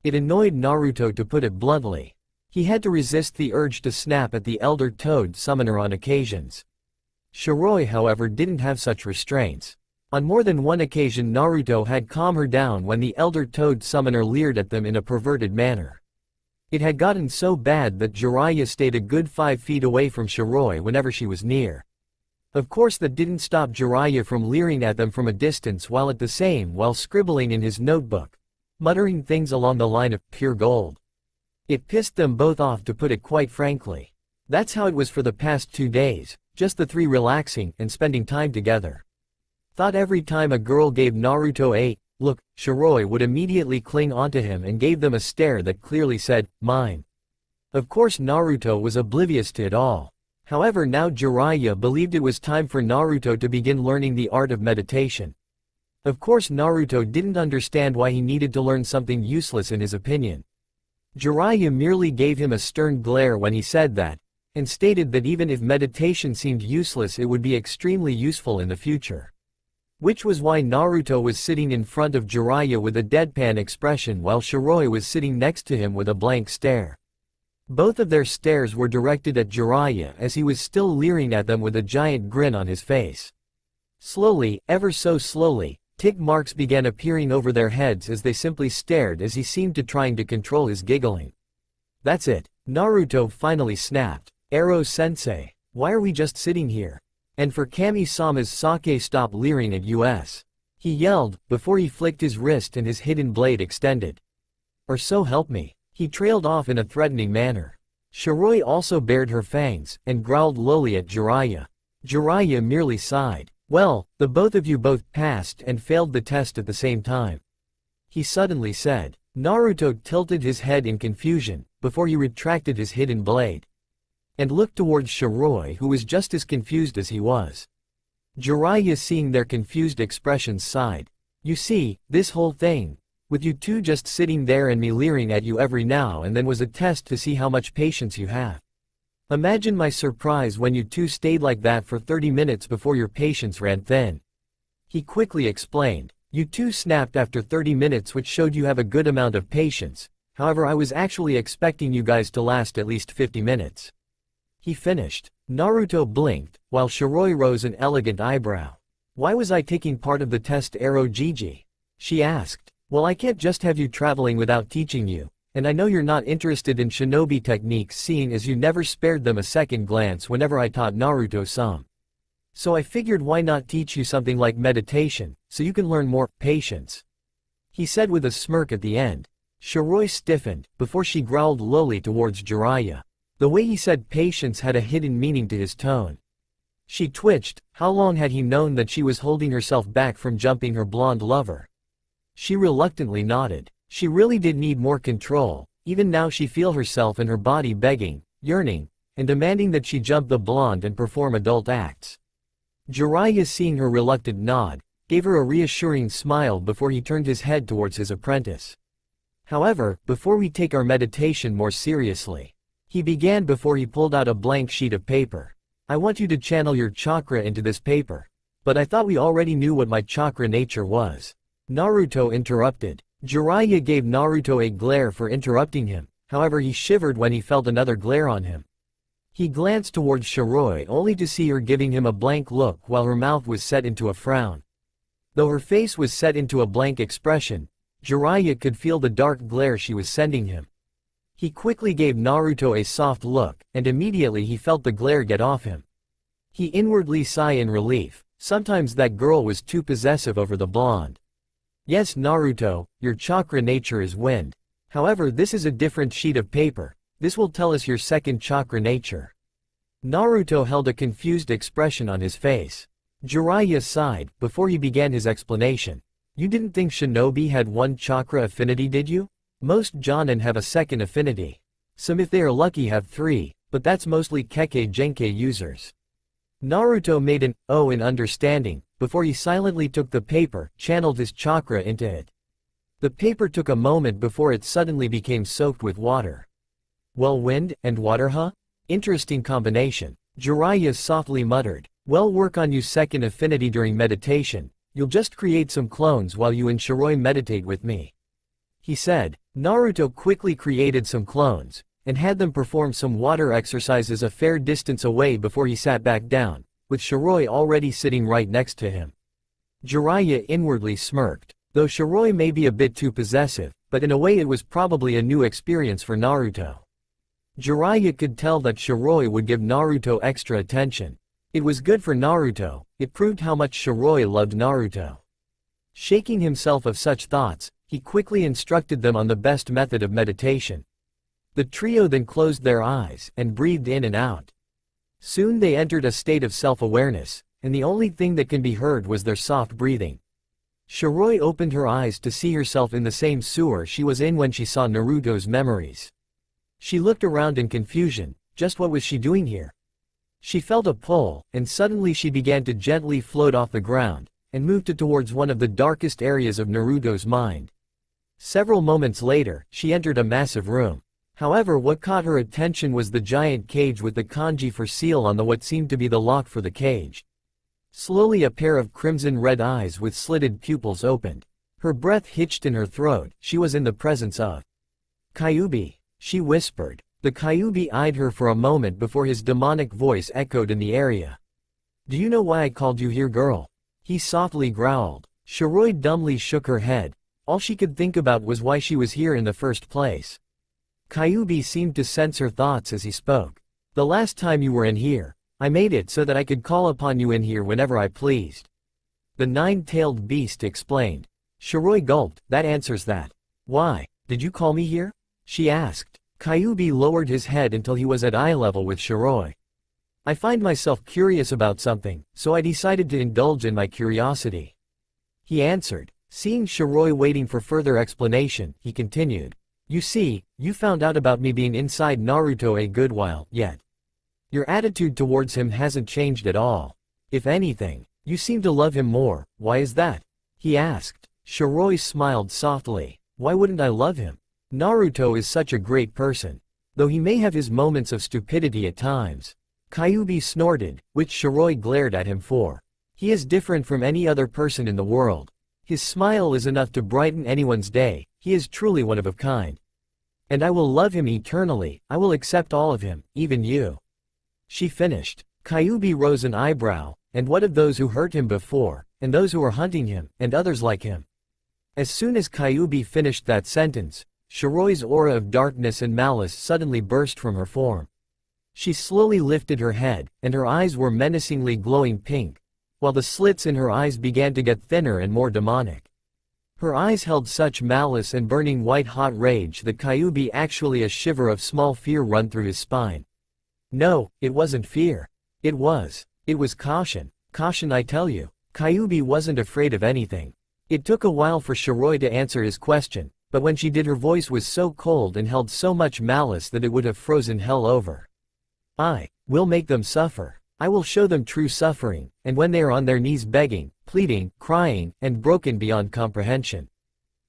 S1: It annoyed Naruto, to put it bluntly. He had to resist the urge to snap at the Elder Toad Summoner on occasions. Shiroi, however, didn't have such restraints. On more than one occasion Naruto had calmed her down when the Elder Toad Summoner leered at them in a perverted manner. It had gotten so bad that Jiraiya stayed a good 5 feet away from Shiroi whenever she was near. Of course that didn't stop Jiraiya from leering at them from a distance while scribbling in his notebook, muttering things along the line of pure gold. It pissed them both off, to put it quite frankly. That's how it was for the past 2 days, just the three relaxing and spending time together. Thought every time a girl gave Naruto a look, Shiroi would immediately cling onto him and gave them a stare that clearly said, "Mine." Of course Naruto was oblivious to it all. However, now Jiraiya believed it was time for Naruto to begin learning the art of meditation. Of course Naruto didn't understand why he needed to learn something useless in his opinion. Jiraiya merely gave him a stern glare when he said that, and stated that even if meditation seemed useless, it would be extremely useful in the future. Which was why Naruto was sitting in front of Jiraiya with a deadpan expression while Shiroi was sitting next to him with a blank stare. Both of their stares were directed at Jiraiya as he was still leering at them with a giant grin on his face. Slowly, ever so slowly, tick marks began appearing over their heads as they simply stared as he seemed to trying to control his giggling. "That's it," Naruto finally snapped. "Ero-sensei, why are we just sitting here? And for Kami-sama's sake, stop leering at us," he yelled, before he flicked his wrist and his hidden blade extended. "Or so help me." He trailed off in a threatening manner. Shiroi also bared her fangs, and growled lowly at Jiraiya. Jiraiya merely sighed. "Well, the both of you both passed and failed the test at the same time," he suddenly said. Naruto tilted his head in confusion, before he retracted his hidden blade, and looked towards Shiroi, who was just as confused as he was. Jiraiya, seeing their confused expressions, sighed. "You see, this whole thing, with you two just sitting there and me leering at you every now and then, was a test to see how much patience you have. Imagine my surprise when you two stayed like that for 30 minutes before your patience ran thin," he quickly explained. "You two snapped after 30 minutes, which showed you have a good amount of patience. However, I was actually expecting you guys to last at least 50 minutes. He finished. Naruto blinked, while Shiroi rose an elegant eyebrow. "Why was I taking part of the test, Ero Gigi?" she asked. "Well, I can't just have you traveling without teaching you, and I know you're not interested in shinobi techniques, seeing as you never spared them a second glance whenever I taught Naruto some. So I figured, why not teach you something like meditation, so you can learn more patience," he said with a smirk at the end. Shiroi stiffened, before she growled lowly towards Jiraiya. The way he said patience had a hidden meaning to his tone. She twitched. How long had he known that she was holding herself back from jumping her blonde lover? She reluctantly nodded. She really did need more control. Even now she felt herself and her body begging, yearning, and demanding that she jump the blonde and perform adult acts. Jiraiya, seeing her reluctant nod, gave her a reassuring smile before he turned his head towards his apprentice. However, before we take our meditation more seriously, he began before he pulled out a blank sheet of paper. I want you to channel your chakra into this paper. But I thought we already knew what my chakra nature was. Naruto interrupted. Jiraiya gave Naruto a glare for interrupting him, however he shivered when he felt another glare on him. He glanced towards Shiroi only to see her giving him a blank look while her mouth was set into a frown. Though her face was set into a blank expression, Jiraiya could feel the dark glare she was sending him. He quickly gave Naruto a soft look, and immediately he felt the glare get off him. He inwardly sighed in relief. Sometimes that girl was too possessive over the blonde. Yes, Naruto, your chakra nature is wind. However, this is a different sheet of paper. This will tell us your second chakra nature. Naruto held a confused expression on his face. Jiraiya sighed before he began his explanation. You didn't think shinobi had one chakra affinity, did you? Most jonin have a second affinity. Some, if they are lucky, have three, but that's mostly Kekkei Genkai users. Naruto made an "oh" in understanding, before he silently took the paper, channeled his chakra into it. The paper took a moment before it suddenly became soaked with water. Well, wind and water, huh? Interesting combination. Jiraiya softly muttered. Well, work on your second affinity during meditation. You'll just create some clones while you and Shiroi meditate with me, he said. Naruto quickly created some clones, and had them perform some water exercises a fair distance away before he sat back down, with Shiroi already sitting right next to him. Jiraiya inwardly smirked. Though Shiroi may be a bit too possessive, but in a way it was probably a new experience for Naruto. Jiraiya could tell that Shiroi would give Naruto extra attention. It was good for Naruto. It proved how much Shiroi loved Naruto. Shaking himself of such thoughts, he quickly instructed them on the best method of meditation. The trio then closed their eyes and breathed in and out. Soon they entered a state of self-awareness, and the only thing that can be heard was their soft breathing. Shiroi opened her eyes to see herself in the same sewer she was in when she saw Naruto's memories. She looked around in confusion. Just what was she doing here? She felt a pull, and suddenly she began to gently float off the ground, and moved towards one of the darkest areas of Naruto's mind. Several moments later, she entered a massive room. However, what caught her attention was the giant cage with the kanji for seal on the what seemed to be the lock for the cage. Slowly a pair of crimson-red eyes with slitted pupils opened. Her breath hitched in her throat. She was in the presence of Kyuubi, she whispered. The Kyuubi eyed her for a moment before his demonic voice echoed in the area. Do you know why I called you here, girl? He softly growled. Shiroi dumbly shook her head. All she could think about was why she was here in the first place. Kyuubi seemed to sense her thoughts as he spoke. The last time you were in here, I made it so that I could call upon you in here whenever I pleased. The nine-tailed beast explained. Shiroi gulped. That answers that. Why, did you call me here? She asked. Kyuubi lowered his head until he was at eye level with Shiroi. I find myself curious about something, so I decided to indulge in my curiosity, he answered. Seeing Shiroi waiting for further explanation, he continued. You see, you found out about me being inside Naruto a good while, yet your attitude towards him hasn't changed at all. If anything, you seem to love him more. Why is that? He asked. Shiroi smiled softly. Why wouldn't I love him? Naruto is such a great person, though he may have his moments of stupidity at times. Kyuubi snorted, which Shiroi glared at him for. He is different from any other person in the world. His smile is enough to brighten anyone's day. He is truly one of a kind. And I will love him eternally. I will accept all of him, even you. She finished. Kyuubi rose an eyebrow. And what of those who hurt him before, and those who are hunting him, and others like him? As soon as Kyuubi finished that sentence, Shiroi's aura of darkness and malice suddenly burst from her form. She slowly lifted her head, and her eyes were menacingly glowing pink, while the slits in her eyes began to get thinner and more demonic. Her eyes held such malice and burning white-hot rage that Kyuubi actually a shiver of small fear run through his spine. No, it wasn't fear. It was It was caution. Caution, I tell you. Kyuubi wasn't afraid of anything. It took a while for Shiroi to answer his question, but when she did her voice was so cold and held so much malice that it would have frozen hell over. I will make them suffer. I will show them true suffering, and when they are on their knees begging, pleading, crying, and broken beyond comprehension.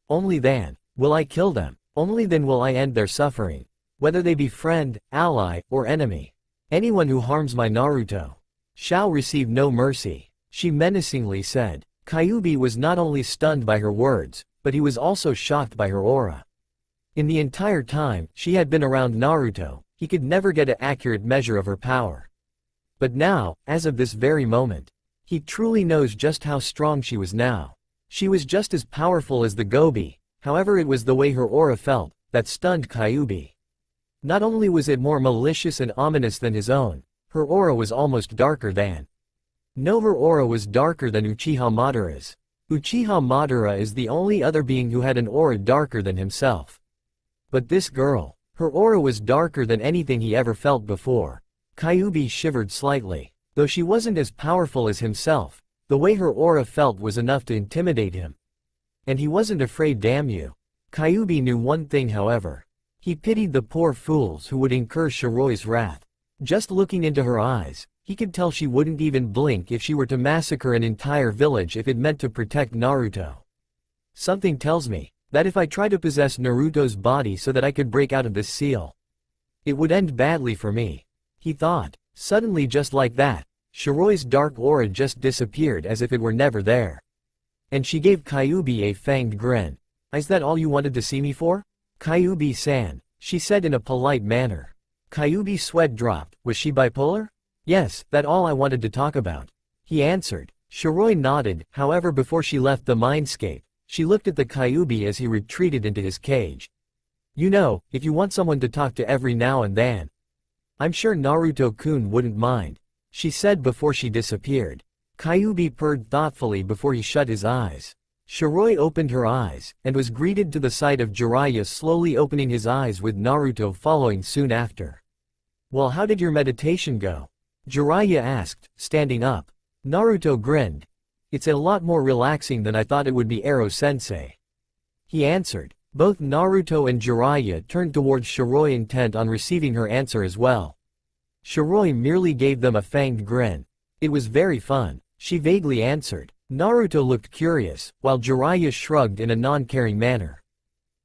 S1: Only then will I kill them. Only then will I end their suffering. Whether they be friend, ally, or enemy. Anyone who harms my Naruto shall receive no mercy, she menacingly said. Kyuubi was not only stunned by her words, but he was also shocked by her aura. In the entire time she had been around Naruto, he could never get an accurate measure of her power. But now, as of this very moment, he truly knows just how strong she was now. She was just as powerful as the Gobi, however it was the way her aura felt that stunned Kyuubi. Not only was it more malicious and ominous than his own, her aura was almost darker than. No, her aura was darker than Uchiha Madara's. Uchiha Madara is the only other being who had an aura darker than himself. But this girl, her aura was darker than anything he ever felt before. Kyuubi shivered slightly. Though she wasn't as powerful as himself, the way her aura felt was enough to intimidate him. And he wasn't afraid, damn you. Kyuubi knew one thing, however. He pitied the poor fools who would incur Shiroi's wrath. Just looking into her eyes, he could tell she wouldn't even blink if she were to massacre an entire village if it meant to protect Naruto. Something tells me that if I try to possess Naruto's body so that I could break out of this seal, it would end badly for me, he thought. Suddenly, just like that, Shiroi's dark aura just disappeared as if it were never there. And she gave Kyuubi a fanged grin. Is that all you wanted to see me for? Kyuubi-san, she said in a polite manner. Kyuubi's sweat dropped. Was she bipolar? Yes, that's all I wanted to talk about, he answered. Shiroi nodded. However, before she left the mindscape, she looked at the Kyuubi as he retreated into his cage. You know, if you want someone to talk to every now and then, I'm sure Naruto-kun wouldn't mind, she said before she disappeared. Kyuubi purred thoughtfully before he shut his eyes. Shiroi opened her eyes, and was greeted to the sight of Jiraiya slowly opening his eyes with Naruto following soon after. Well, how did your meditation go? Jiraiya asked, standing up. Naruto grinned. It's a lot more relaxing than I thought it would be, Ero-sensei, he answered. Both Naruto and Jiraiya turned towards Shiroi intent on receiving her answer as well. Shiroi merely gave them a fanged grin. It was very fun, she vaguely answered. Naruto looked curious, while Jiraiya shrugged in a non-caring manner.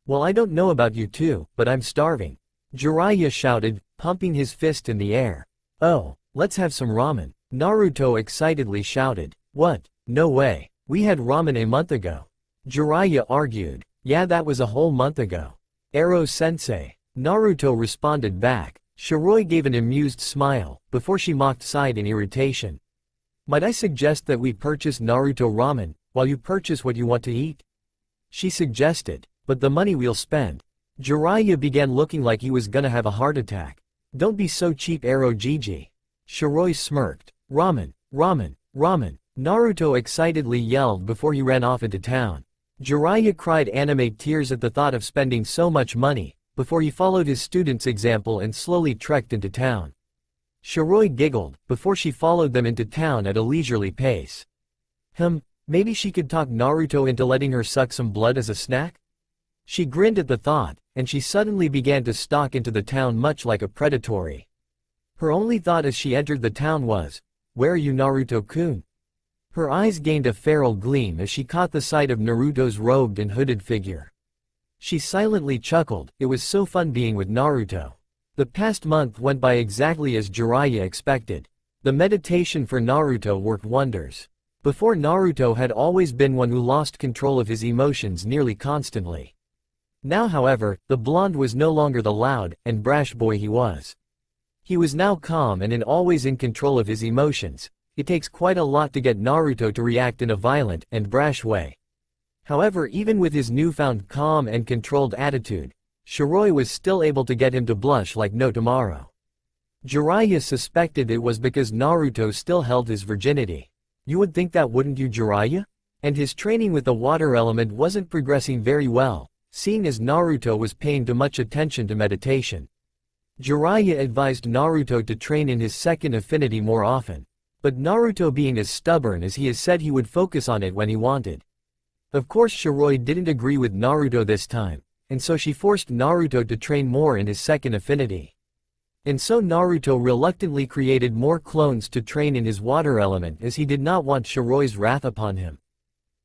S1: Well, I don't know about you two, but I'm starving, Jiraiya shouted, pumping his fist in the air. Oh, let's have some ramen, Naruto excitedly shouted. What? No way. We had ramen a month ago, Jiraiya argued. Yeah, that was a whole month ago, Ero-sensei, Naruto responded back. Shiroi gave an amused smile, before she mocked sighed in irritation. Might I suggest that we purchase Naruto ramen, while you purchase what you want to eat? She suggested. But the money we'll spend. Jiraiya began looking like he was gonna have a heart attack. Don't be so cheap, Ero-gigi. Shiroi smirked. Ramen, ramen, ramen, Naruto excitedly yelled before he ran off into town. Jiraiya cried anime tears at the thought of spending so much money, before he followed his student's example and slowly trekked into town. Shiroi giggled, before she followed them into town at a leisurely pace. Maybe she could talk Naruto into letting her suck some blood as a snack? She grinned at the thought, and she suddenly began to stalk into the town much like a predatory. Her only thought as she entered the town was, where are you, Naruto-kun? Her eyes gained a feral gleam as she caught the sight of Naruto's robed and hooded figure. She silently chuckled. It was so fun being with Naruto. The past month went by exactly as Jiraiya expected. The meditation for Naruto worked wonders. Before, Naruto had always been one who lost control of his emotions nearly constantly. Now, however, the blonde was no longer the loud and brash boy he was. He was now calm and always in control of his emotions. It takes quite a lot to get Naruto to react in a violent and brash way. However, even with his newfound calm and controlled attitude, Shiroi was still able to get him to blush like no tomorrow. Jiraiya suspected it was because Naruto still held his virginity. You would think that, wouldn't you, Jiraiya? And his training with the water element wasn't progressing very well, seeing as Naruto was paying too much attention to meditation. Jiraiya advised Naruto to train in his second affinity more often. But Naruto, being as stubborn as he is, said he would focus on it when he wanted. Of course Shiroi didn't agree with Naruto this time, and so she forced Naruto to train more in his second affinity. And so Naruto reluctantly created more clones to train in his water element, as he did not want Shiroi's wrath upon him.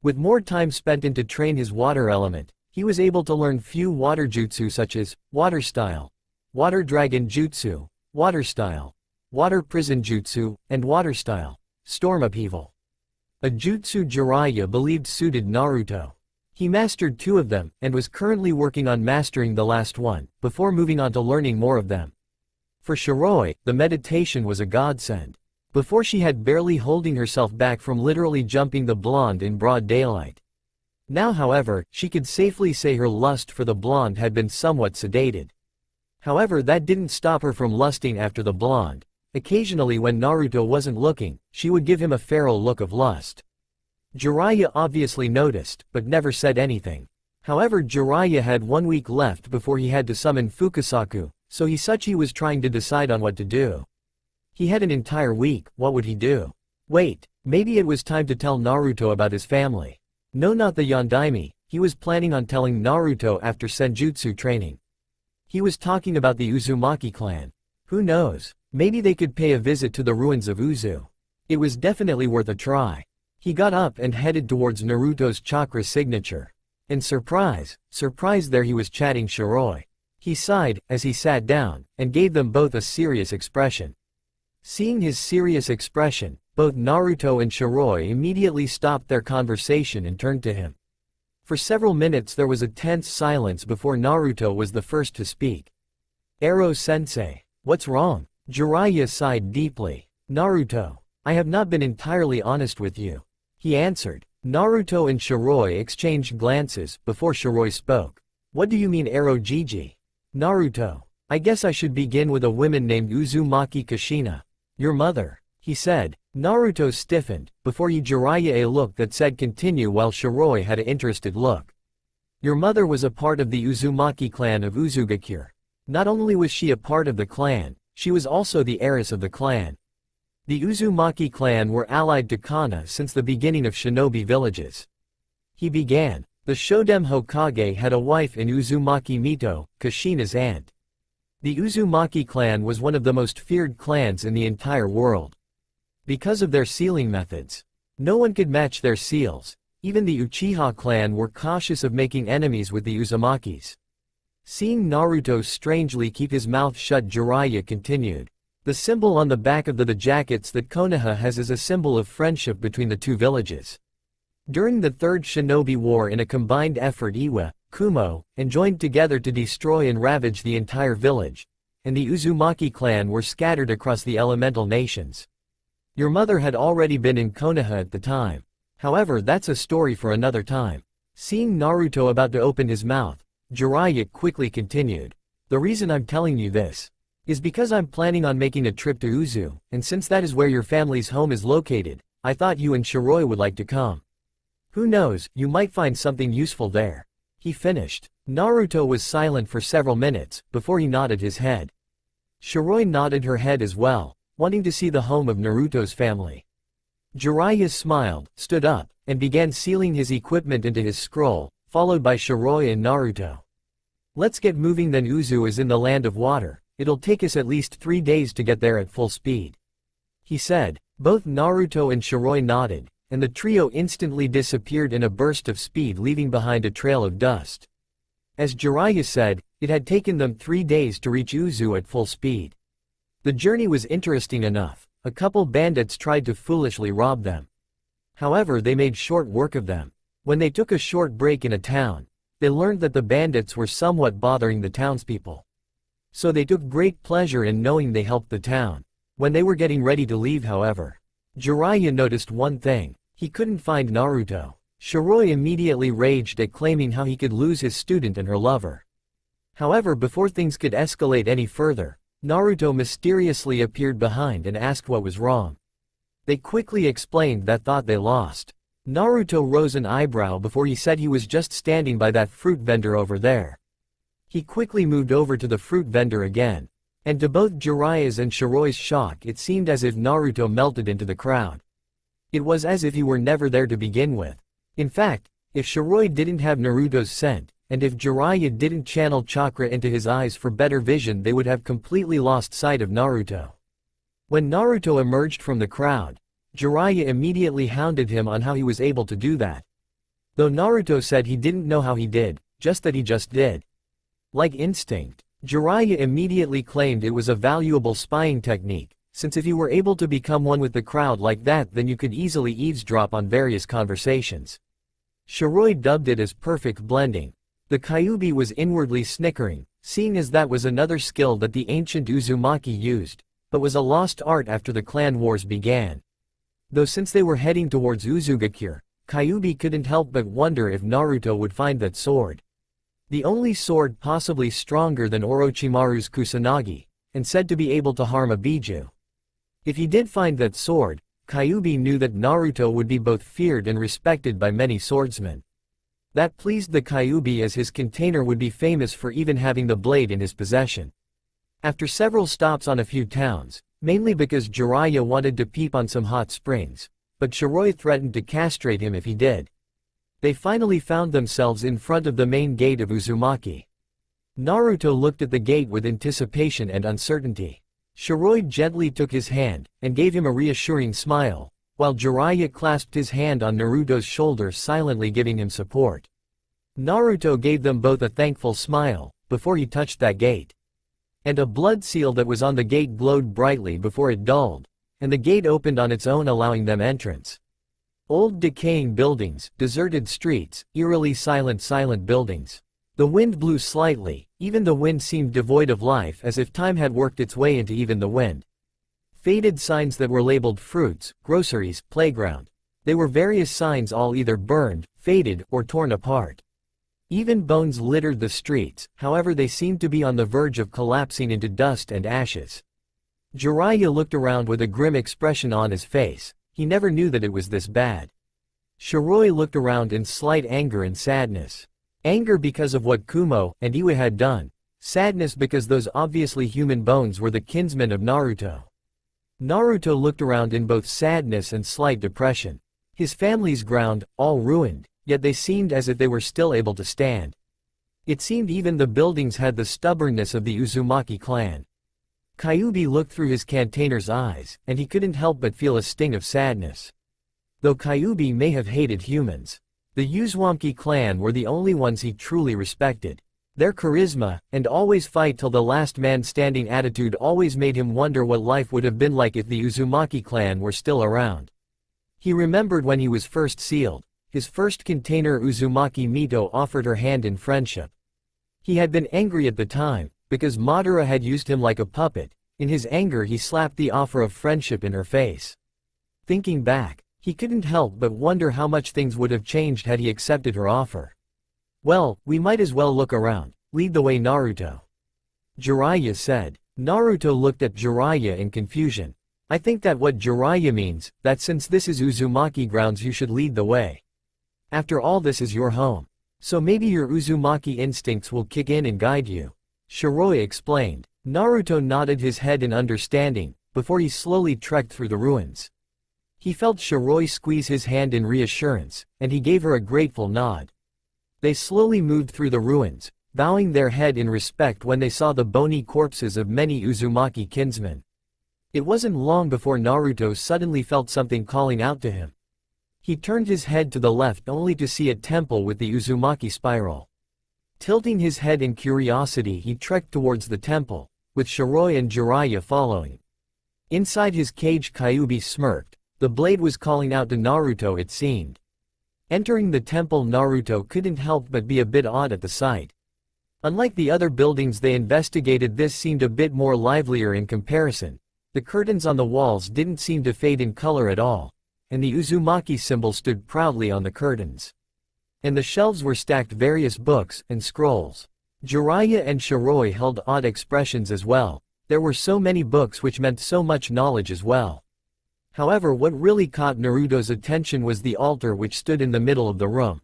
S1: With more time spent in to train his water element, he was able to learn few water jutsu such as Water Style, Water Dragon Jutsu, Water Style, Water Prison Jutsu, and Water Style, Storm Upheaval. A jutsu Jiraiya believed suited Naruto. He mastered 2 of them, and was currently working on mastering the last one, before moving on to learning more of them. For Shiroi, the meditation was a godsend. Before, she had barely holding herself back from literally jumping the blonde in broad daylight. Now however, she could safely say her lust for the blonde had been somewhat sedated. However, that didn't stop her from lusting after the blonde. Occasionally when Naruto wasn't looking, she would give him a feral look of lust. Jiraiya obviously noticed, but never said anything. However, Jiraiya had 1 week left before he had to summon Fukasaku, so he was trying to decide on what to do. He had an entire week, what would he do? Wait, maybe it was time to tell Naruto about his family. No, not the Yondaime, he was planning on telling Naruto after Senjutsu training. He was talking about the Uzumaki clan. Who knows? Maybe they could pay a visit to the ruins of Uzu. It was definitely worth a try. He got up and headed towards Naruto's chakra signature. And surprise, there he was chatting Shiroi. He sighed, as he sat down, and gave them both a serious expression. Seeing his serious expression, both Naruto and Shiroi immediately stopped their conversation and turned to him. For several minutes there was a tense silence before Naruto was the first to speak. "Ero-sensei, what's wrong?" Jiraiya sighed deeply. "Naruto, I have not been entirely honest with you," he answered. Naruto and Shiroi exchanged glances before Shiroi spoke. "What do you mean, Ero-jiji?" "Naruto, I guess I should begin with a woman named Uzumaki Kushina. Your mother," he said. Naruto stiffened, before he Jiraiya a look that said continue, while Shiroi had an interested look. "Your mother was a part of the Uzumaki clan of Uzugakure. Not only was she a part of the clan, she was also the heiress of the clan. The Uzumaki clan were allied to Kana since the beginning of shinobi villages." He began. The Shodem Hokage had a wife in Uzumaki Mito, Kushina's aunt. The Uzumaki clan was one of the most feared clans in the entire world. Because of their sealing methods. No one could match their seals. Even the Uchiha clan were cautious of making enemies with the Uzumakis. Seeing Naruto strangely keep his mouth shut, Jiraiya continued. "The symbol on the back of the jackets that Konoha has is a symbol of friendship between the 2 villages. During the Third Shinobi War, in a combined effort, Iwa, Kumo, and joined together to destroy and ravage the entire village, and the Uzumaki clan were scattered across the elemental nations. Your mother had already been in Konoha at the time. However, that's a story for another time." Seeing Naruto about to open his mouth, Jiraiya quickly continued. "The reason I'm telling you this is because I'm planning on making a trip to Uzu, and since that is where your family's home is located, I thought you and Shiroi would like to come. Who knows, you might find something useful there," he finished. Naruto was silent for several minutes, before he nodded his head. Shiroi nodded her head as well, wanting to see the home of Naruto's family. Jiraiya smiled, stood up, and began sealing his equipment into his scroll, followed by Shiroi and Naruto. "Let's get moving then. Uzu is in the land of water. It'll take us at least 3 days to get there at full speed," he said. Both Naruto and Shiroi nodded, and the trio instantly disappeared in a burst of speed, leaving behind a trail of dust. As Jiraiya said, it had taken them 3 days to reach Uzu at full speed. The journey was interesting enough. A couple bandits tried to foolishly rob them. However, they made short work of them. When they took a short break in a town, they learned that the bandits were somewhat bothering the townspeople. So they took great pleasure in knowing they helped the town. When they were getting ready to leave, however, Jiraiya noticed one thing. He couldn't find Naruto. Shiroi immediately raged at claiming how he could lose his student and her lover. However, before things could escalate any further, Naruto mysteriously appeared behind and asked what was wrong. They quickly explained that thought they lost. Naruto rose an eyebrow before he said he was just standing by that fruit vendor over there. He quickly moved over to the fruit vendor again. And to both Jiraiya's and Shiroi's shock, it seemed as if Naruto melted into the crowd. It was as if he were never there to begin with. In fact, if Shiroi didn't have Naruto's scent, and if Jiraiya didn't channel chakra into his eyes for better vision, they would have completely lost sight of Naruto. When Naruto emerged from the crowd, Jiraiya immediately hounded him on how he was able to do that. Though Naruto said he didn't know how he did, just that he just did. Like instinct, Jiraiya immediately claimed it was a valuable spying technique, since if you were able to become one with the crowd like that, then you could easily eavesdrop on various conversations. Shiroi dubbed it as perfect blending. The Kyuubi was inwardly snickering, seeing as that was another skill that the ancient Uzumaki used, but was a lost art after the clan wars began. Though since they were heading towards Uzugakure, Kyuubi couldn't help but wonder if Naruto would find that sword. The only sword possibly stronger than Orochimaru's Kusanagi, and said to be able to harm a Biju. If he did find that sword, Kyuubi knew that Naruto would be both feared and respected by many swordsmen. That pleased the Kyuubi, as his container would be famous for even having the blade in his possession. After several stops on a few towns, mainly because Jiraiya wanted to peep on some hot springs, but Shiroi threatened to castrate him if he did. They finally found themselves in front of the main gate of Uzumaki. Naruto looked at the gate with anticipation and uncertainty. Shiroi gently took his hand, and gave him a reassuring smile, while Jiraiya clasped his hand on Naruto's shoulder, silently giving him support. Naruto gave them both a thankful smile, before he touched that gate. And a blood seal that was on the gate glowed brightly before it dulled, and the gate opened on its own, allowing them entrance. Old decaying buildings, deserted streets, eerily silent buildings. The wind blew slightly, even the wind seemed devoid of life, as if time had worked its way into even the wind. Faded signs that were labeled fruits, groceries, playground. They were various signs, all either burned, faded, or torn apart. Even bones littered the streets, however they seemed to be on the verge of collapsing into dust and ashes. Jiraiya looked around with a grim expression on his face. He never knew that it was this bad. Shiroi looked around in slight anger and sadness. Anger because of what Kumo and Iwa had done. Sadness because those obviously human bones were the kinsmen of Naruto. Naruto looked around in both sadness and slight depression. His family's ground, all ruined, yet they seemed as if they were still able to stand. It seemed even the buildings had the stubbornness of the Uzumaki clan. Kyuubi looked through his container's eyes, and he couldn't help but feel a sting of sadness. Though Kyuubi may have hated humans, the Uzumaki clan were the only ones he truly respected. Their charisma, and always fight till the last man standing attitude always made him wonder what life would have been like if the Uzumaki clan were still around. He remembered when he was first sealed, his first container. Uzumaki Mito offered her hand in friendship. He had been angry at the time, because Madara had used him like a puppet. In his anger he slapped the offer of friendship in her face. Thinking back, he couldn't help but wonder how much things would have changed had he accepted her offer. Well, we might as well look around. Lead the way, Naruto. Jiraiya said. Naruto looked at Jiraiya in confusion. I think that what Jiraiya means, that since this is Uzumaki grounds you should lead the way. After all, this is your home. So maybe your Uzumaki instincts will kick in and guide you. Shiroi explained. Naruto nodded his head in understanding, before he slowly trekked through the ruins. He felt Shiroi squeeze his hand in reassurance, and he gave her a grateful nod. They slowly moved through the ruins, bowing their head in respect when they saw the bony corpses of many Uzumaki kinsmen. It wasn't long before Naruto suddenly felt something calling out to him. He turned his head to the left only to see a temple with the Uzumaki spiral. Tilting his head in curiosity, he trekked towards the temple, with Shiroi and Jiraiya following. Inside his cage, Kyuubi smirked. The blade was calling out to Naruto, it seemed. Entering the temple, Naruto couldn't help but be a bit awed at the sight. Unlike the other buildings they investigated, this seemed a bit more livelier in comparison. The curtains on the walls didn't seem to fade in color at all, and the Uzumaki symbol stood proudly on the curtains. And the shelves were stacked various books and scrolls. Jiraiya and Shiroi held odd expressions as well. There were so many books which meant so much knowledge as well. However, what really caught Naruto's attention was the altar which stood in the middle of the room.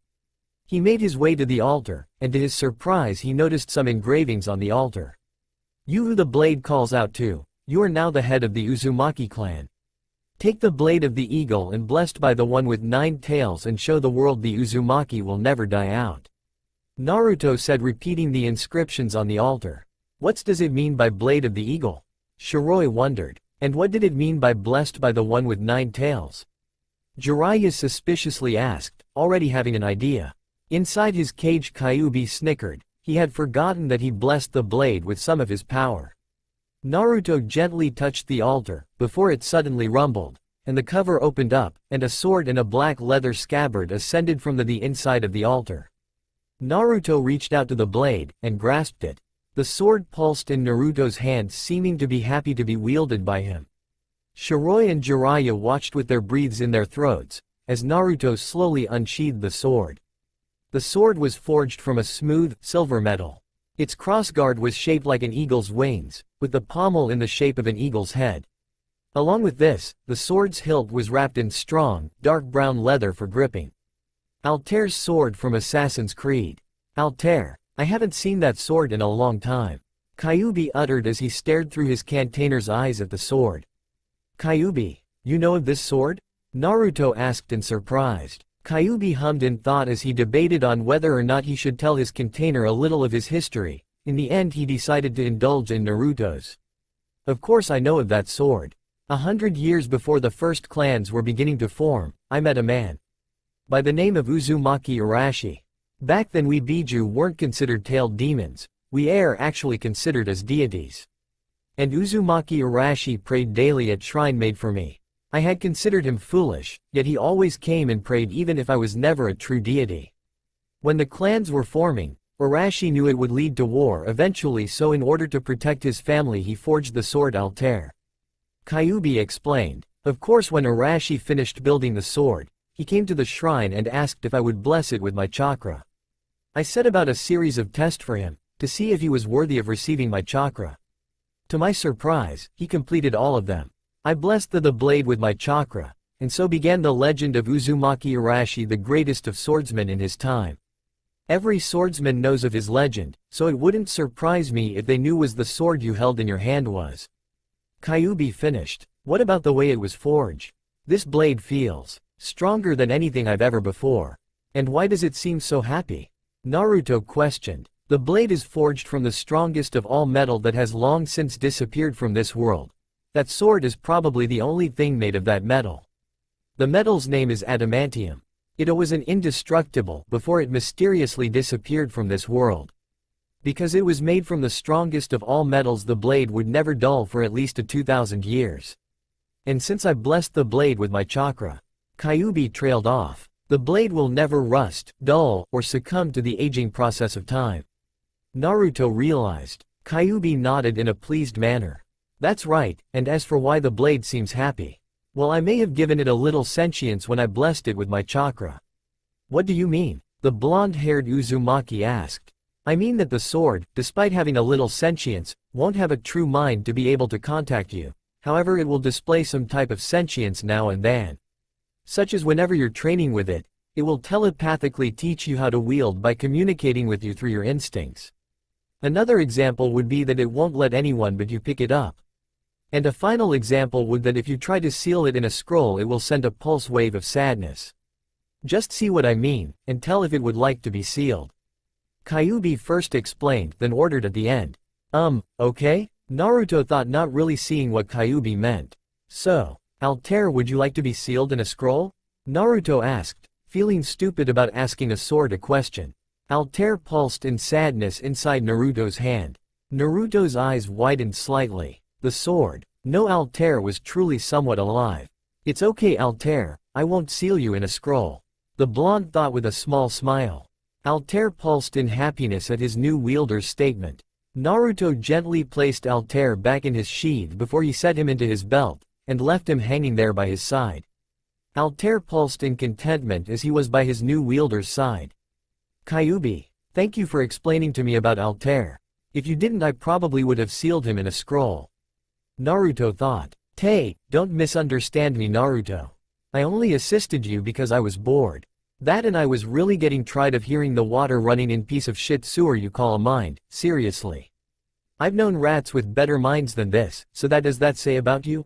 S1: He made his way to the altar, and to his surprise he noticed some engravings on the altar. You the blade calls out to. You are now the head of the Uzumaki clan. Take the blade of the eagle and blessed by the one with 9 tails and show the world the Uzumaki will never die out. Naruto said, repeating the inscriptions on the altar. What does it mean by blade of the eagle? Shiroi wondered. And what did it mean by blessed by the one with 9 tails? Jiraiya suspiciously asked, already having an idea. Inside his cage Kyuubi snickered. He had forgotten that he blessed the blade with some of his power. Naruto gently touched the altar, before it suddenly rumbled, and the cover opened up, and a sword in a black leather scabbard ascended from the inside of the altar. Naruto reached out to the blade, and grasped it. The sword pulsed in Naruto's hand, seeming to be happy to be wielded by him. Shiroi and Jiraiya watched with their breaths in their throats, as Naruto slowly unsheathed the sword. The sword was forged from a smooth, silver metal. Its crossguard was shaped like an eagle's wings, with the pommel in the shape of an eagle's head. Along with this, the sword's hilt was wrapped in strong, dark brown leather for gripping. Altair's sword from Assassin's Creed. Altair, I haven't seen that sword in a long time. Kyuubi uttered as he stared through his cantainer's eyes at the sword. Kyuubi, you know of this sword? Naruto asked in surprise. Kyuubi hummed in thought as he debated on whether or not he should tell his container a little of his history. In the end he decided to indulge in Naruto's. Of course I know of that sword. 100 years before the first clans were beginning to form, I met a man by the name of Uzumaki Arashi. Back then we Biju weren't considered tailed demons, we are actually considered as deities. And Uzumaki Arashi prayed daily at shrine made for me. I had considered him foolish, yet he always came and prayed even if I was never a true deity. When the clans were forming, Arashi knew it would lead to war eventually, so in order to protect his family he forged the sword Altair. Kyuubi explained. Of course when Arashi finished building the sword, he came to the shrine and asked if I would bless it with my chakra. I set about a series of tests for him, to see if he was worthy of receiving my chakra. To my surprise, he completed all of them. I blessed the blade with my chakra, and so began the legend of Uzumaki Arashi, the greatest of swordsmen in his time. Every swordsman knows of his legend, so it wouldn't surprise me if they knew was the sword you held in your hand was. Kyuubi finished. What about the way it was forged? This blade feels stronger than anything I've ever before. And why does it seem so happy? Naruto questioned. The blade is forged from the strongest of all metal that has long since disappeared from this world. That sword is probably the only thing made of that metal. The metal's name is adamantium. It was an indestructible before it mysteriously disappeared from this world. Because it was made from the strongest of all metals, the blade would never dull for at least 2,000 years. And since I blessed the blade with my chakra, Kyuubi trailed off. The blade will never rust, dull, or succumb to the aging process of time. Naruto realized. Kyuubi nodded in a pleased manner. That's right, and as for why the blade seems happy, well, I may have given it a little sentience when I blessed it with my chakra. What do you mean? The blonde-haired Uzumaki asked. I mean that the sword, despite having a little sentience, won't have a true mind to be able to contact you. However, it will display some type of sentience now and then. Such as whenever you're training with it, it will telepathically teach you how to wield by communicating with you through your instincts. Another example would be that it won't let anyone but you pick it up. And a final example would that if you try to seal it in a scroll, it will send a pulse wave of sadness. Just see what I mean, and tell if it would like to be sealed. Kyuubi first explained, then ordered at the end. Okay? Naruto thought, not really seeing what Kyuubi meant. So, Altair, would you like to be sealed in a scroll? Naruto asked, feeling stupid about asking a sword a question. Altair pulsed in sadness inside Naruto's hand. Naruto's eyes widened slightly. The sword. No, Altair was truly somewhat alive. It's okay, Altair, I won't seal you in a scroll. The blonde thought with a small smile. Altair pulsed in happiness at his new wielder's statement. Naruto gently placed Altair back in his sheath before he set him into his belt, and left him hanging there by his side. Altair pulsed in contentment as he was by his new wielder's side. Kyuubi, thank you for explaining to me about Altair. If you didn't, I probably would have sealed him in a scroll. Naruto thought. Don't misunderstand me, Naruto. I only assisted you because I was bored. That, and I was really getting tired of hearing the water running in piece of shit sewer you call a mind, seriously. I've known rats with better minds than this, so that does that say about you?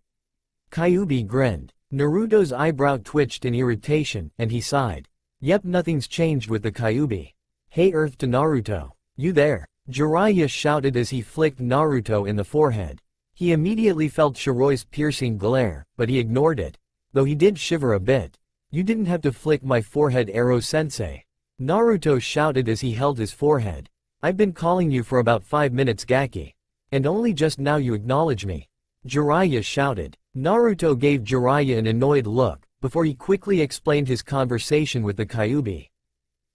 S1: Kyuubi grinned. Naruto's eyebrow twitched in irritation, and he sighed. Yep, nothing's changed with the Kyuubi. Hey Earth to Naruto. You there? Jiraiya shouted as he flicked Naruto in the forehead. He immediately felt Shiroi's piercing glare, but he ignored it. Though he did shiver a bit. You didn't have to flick my forehead, Ero-sensei. Naruto shouted as he held his forehead. I've been calling you for about 5 minutes, Gaki. And only just now you acknowledge me. Jiraiya shouted. Naruto gave Jiraiya an annoyed look, before he quickly explained his conversation with the Kyuubi.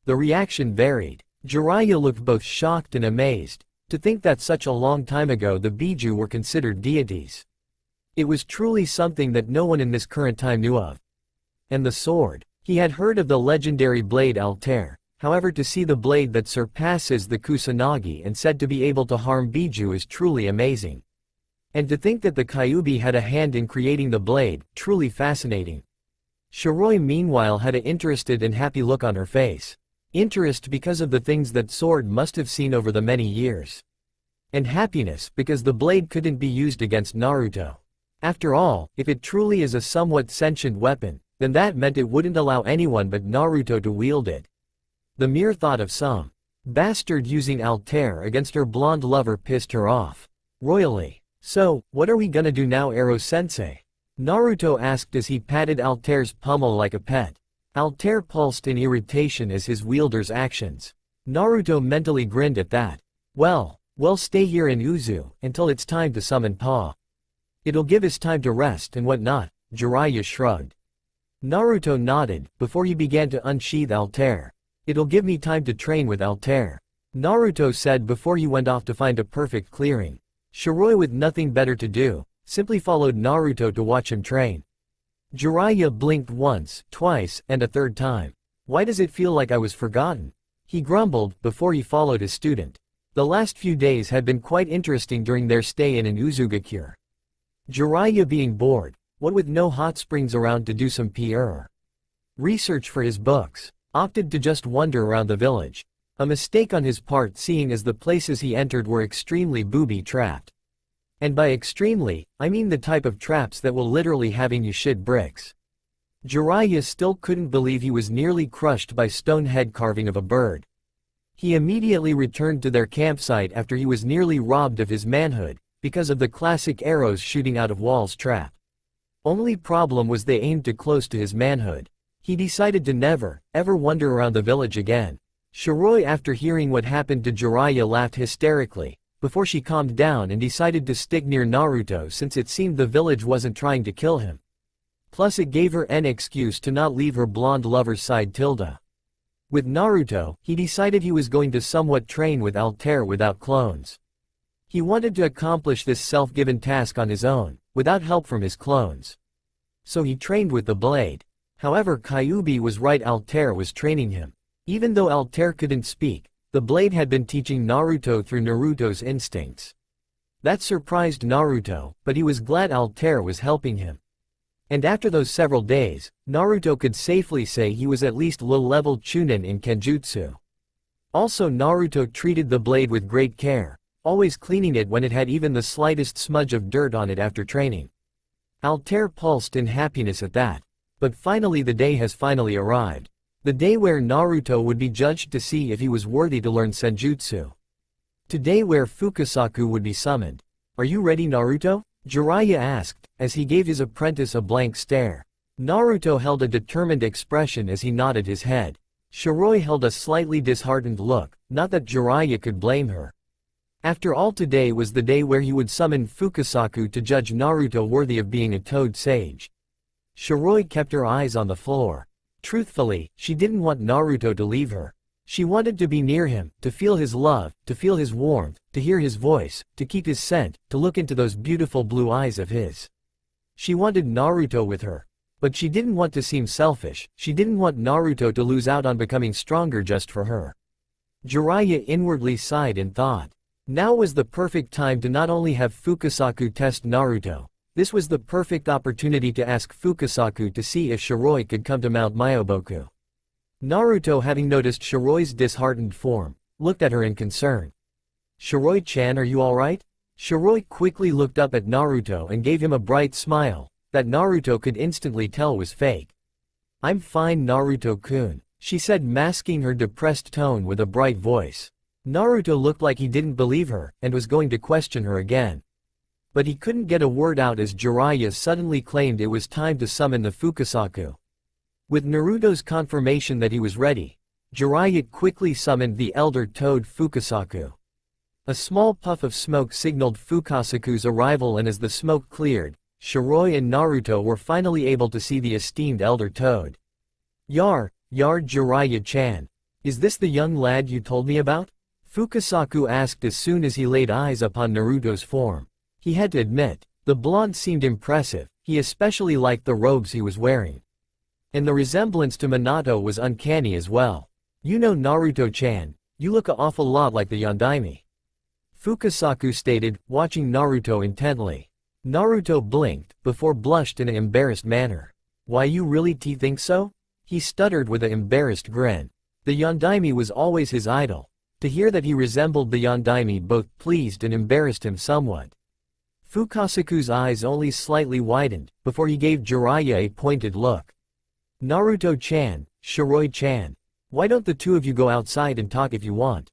S1: The reaction varied. Jiraiya looked both shocked and amazed. To think that such a long time ago the Biju were considered deities. It was truly something that no one in this current time knew of. And the sword. He had heard of the legendary blade Altair, however to see the blade that surpasses the Kusanagi and said to be able to harm Biju is truly amazing. And to think that the Kyuubi had a hand in creating the blade, truly fascinating. Shiroi meanwhile had an interested and happy look on her face. Interest because of the things that sword must have seen over the many years. And happiness because the blade couldn't be used against Naruto. After all, if it truly is a somewhat sentient weapon, then that meant it wouldn't allow anyone but Naruto to wield it. The mere thought of some bastard using Altair against her blonde lover pissed her off. Royally. So, what are we gonna do now, Ero-sensei? Naruto asked as he patted Altair's pummel like a pet. Altair pulsed in irritation as his wielder's actions. Naruto mentally grinned at that. Well, stay here in Uzu, until it's time to summon Pa. It'll give us time to rest and whatnot, Jiraiya shrugged. Naruto nodded, before he began to unsheath Altair. It'll give me time to train with Altair. Naruto said before he went off to find a perfect clearing. Shiroi, with nothing better to do, simply followed Naruto to watch him train. Jiraiya blinked once, twice, and a third time. Why does it feel like I was forgotten? He grumbled, before he followed his student. The last few days had been quite interesting during their stay in an Uzugakure. Jiraiya being bored, what with no hot springs around to do some PR research for his books, opted to just wander around the village. A mistake on his part, seeing as the places he entered were extremely booby-trapped. And by extremely, I mean the type of traps that will literally having you shit bricks. Jiraiya still couldn't believe he was nearly crushed by stone head carving of a bird. He immediately returned to their campsite after he was nearly robbed of his manhood, because of the classic arrows shooting out of walls trap. Only problem was they aimed too close to his manhood. He decided to never, ever wander around the village again. Shiroi, after hearing what happened to Jiraiya, laughed hysterically, before she calmed down and decided to stick near Naruto since it seemed the village wasn't trying to kill him. Plus it gave her an excuse to not leave her blonde lover's side. With Naruto, he decided he was going to somewhat train with Altair without clones. He wanted to accomplish this self-given task on his own, without help from his clones. So he trained with the blade. However, Kyuubi was right, Altair was training him. Even though Altair couldn't speak, the blade had been teaching Naruto through Naruto's instincts. That surprised Naruto, but he was glad Altair was helping him. And after those several days, Naruto could safely say he was at least low-level Chunin in Kenjutsu. Also, Naruto treated the blade with great care, always cleaning it when it had even the slightest smudge of dirt on it after training. Altair pulsed in happiness at that. But finally the day has finally arrived. The day where Naruto would be judged to see if he was worthy to learn Senjutsu. Today where Fukasaku would be summoned. Are you ready, Naruto? Jiraiya asked, as he gave his apprentice a blank stare. Naruto held a determined expression as he nodded his head. Shiroi held a slightly disheartened look, not that Jiraiya could blame her. After all, today was the day where he would summon Fukasaku to judge Naruto worthy of being a Toad Sage. Shiroi kept her eyes on the floor. Truthfully, she didn't want Naruto to leave her. She wanted to be near him, to feel his love, to feel his warmth, to hear his voice, to keep his scent, to look into those beautiful blue eyes of his. She wanted Naruto with her. But she didn't want to seem selfish, she didn't want Naruto to lose out on becoming stronger just for her. Jiraiya inwardly sighed and thought. Now was the perfect time to not only have Fukasaku test Naruto, this was the perfect opportunity to ask Fukasaku to see if Shiroi could come to Mount Myoboku. Naruto, having noticed Shiroi's disheartened form, looked at her in concern. Shiroi-chan, are you alright? Shiroi quickly looked up at Naruto and gave him a bright smile, that Naruto could instantly tell was fake. "I'm fine, Naruto-kun," she said, masking her depressed tone with a bright voice. Naruto looked like he didn't believe her, and was going to question her again. But he couldn't get a word out as Jiraiya suddenly claimed it was time to summon the Fukasaku. With Naruto's confirmation that he was ready, Jiraiya quickly summoned the Elder Toad Fukasaku. A small puff of smoke signaled Fukasaku's arrival, and as the smoke cleared, Shiroi and Naruto were finally able to see the esteemed Elder Toad. Yar Jiraiya-chan. Is this the young lad you told me about?" Fukasaku asked as soon as he laid eyes upon Naruto's form. He had to admit, the blonde seemed impressive, he especially liked the robes he was wearing. And the resemblance to Minato was uncanny as well. "You know Naruto-chan, you look an awful lot like the Yondaime," Fukasaku stated, watching Naruto intently. Naruto blinked, before blushed in an embarrassed manner. "Why, you really think so?" he stuttered with an embarrassed grin. The Yondaime was always his idol. To hear that he resembled the Yondaime both pleased and embarrassed him somewhat. Fukasaku's eyes only slightly widened, before he gave Jiraiya a pointed look. "Naruto-chan, Shiroi-chan. Why don't the two of you go outside and talk if you want?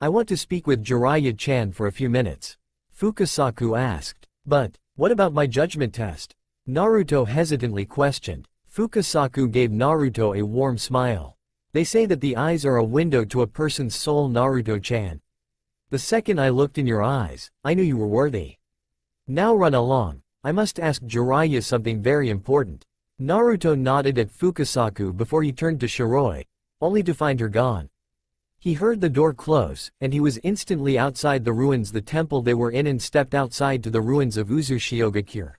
S1: I want to speak with Jiraiya-chan for a few minutes," Fukasaku asked. "But, what about my judgment test?" Naruto hesitantly questioned. Fukasaku gave Naruto a warm smile. "They say that the eyes are a window to a person's soul, Naruto-chan. The second I looked in your eyes, I knew you were worthy. Now run along, I must ask Jiraiya something very important." Naruto nodded at Fukasaku before he turned to Shiroi, only to find her gone. He heard the door close, and he was instantly outside the ruins the temple they were in and stepped outside to the ruins of Uzushiogakure.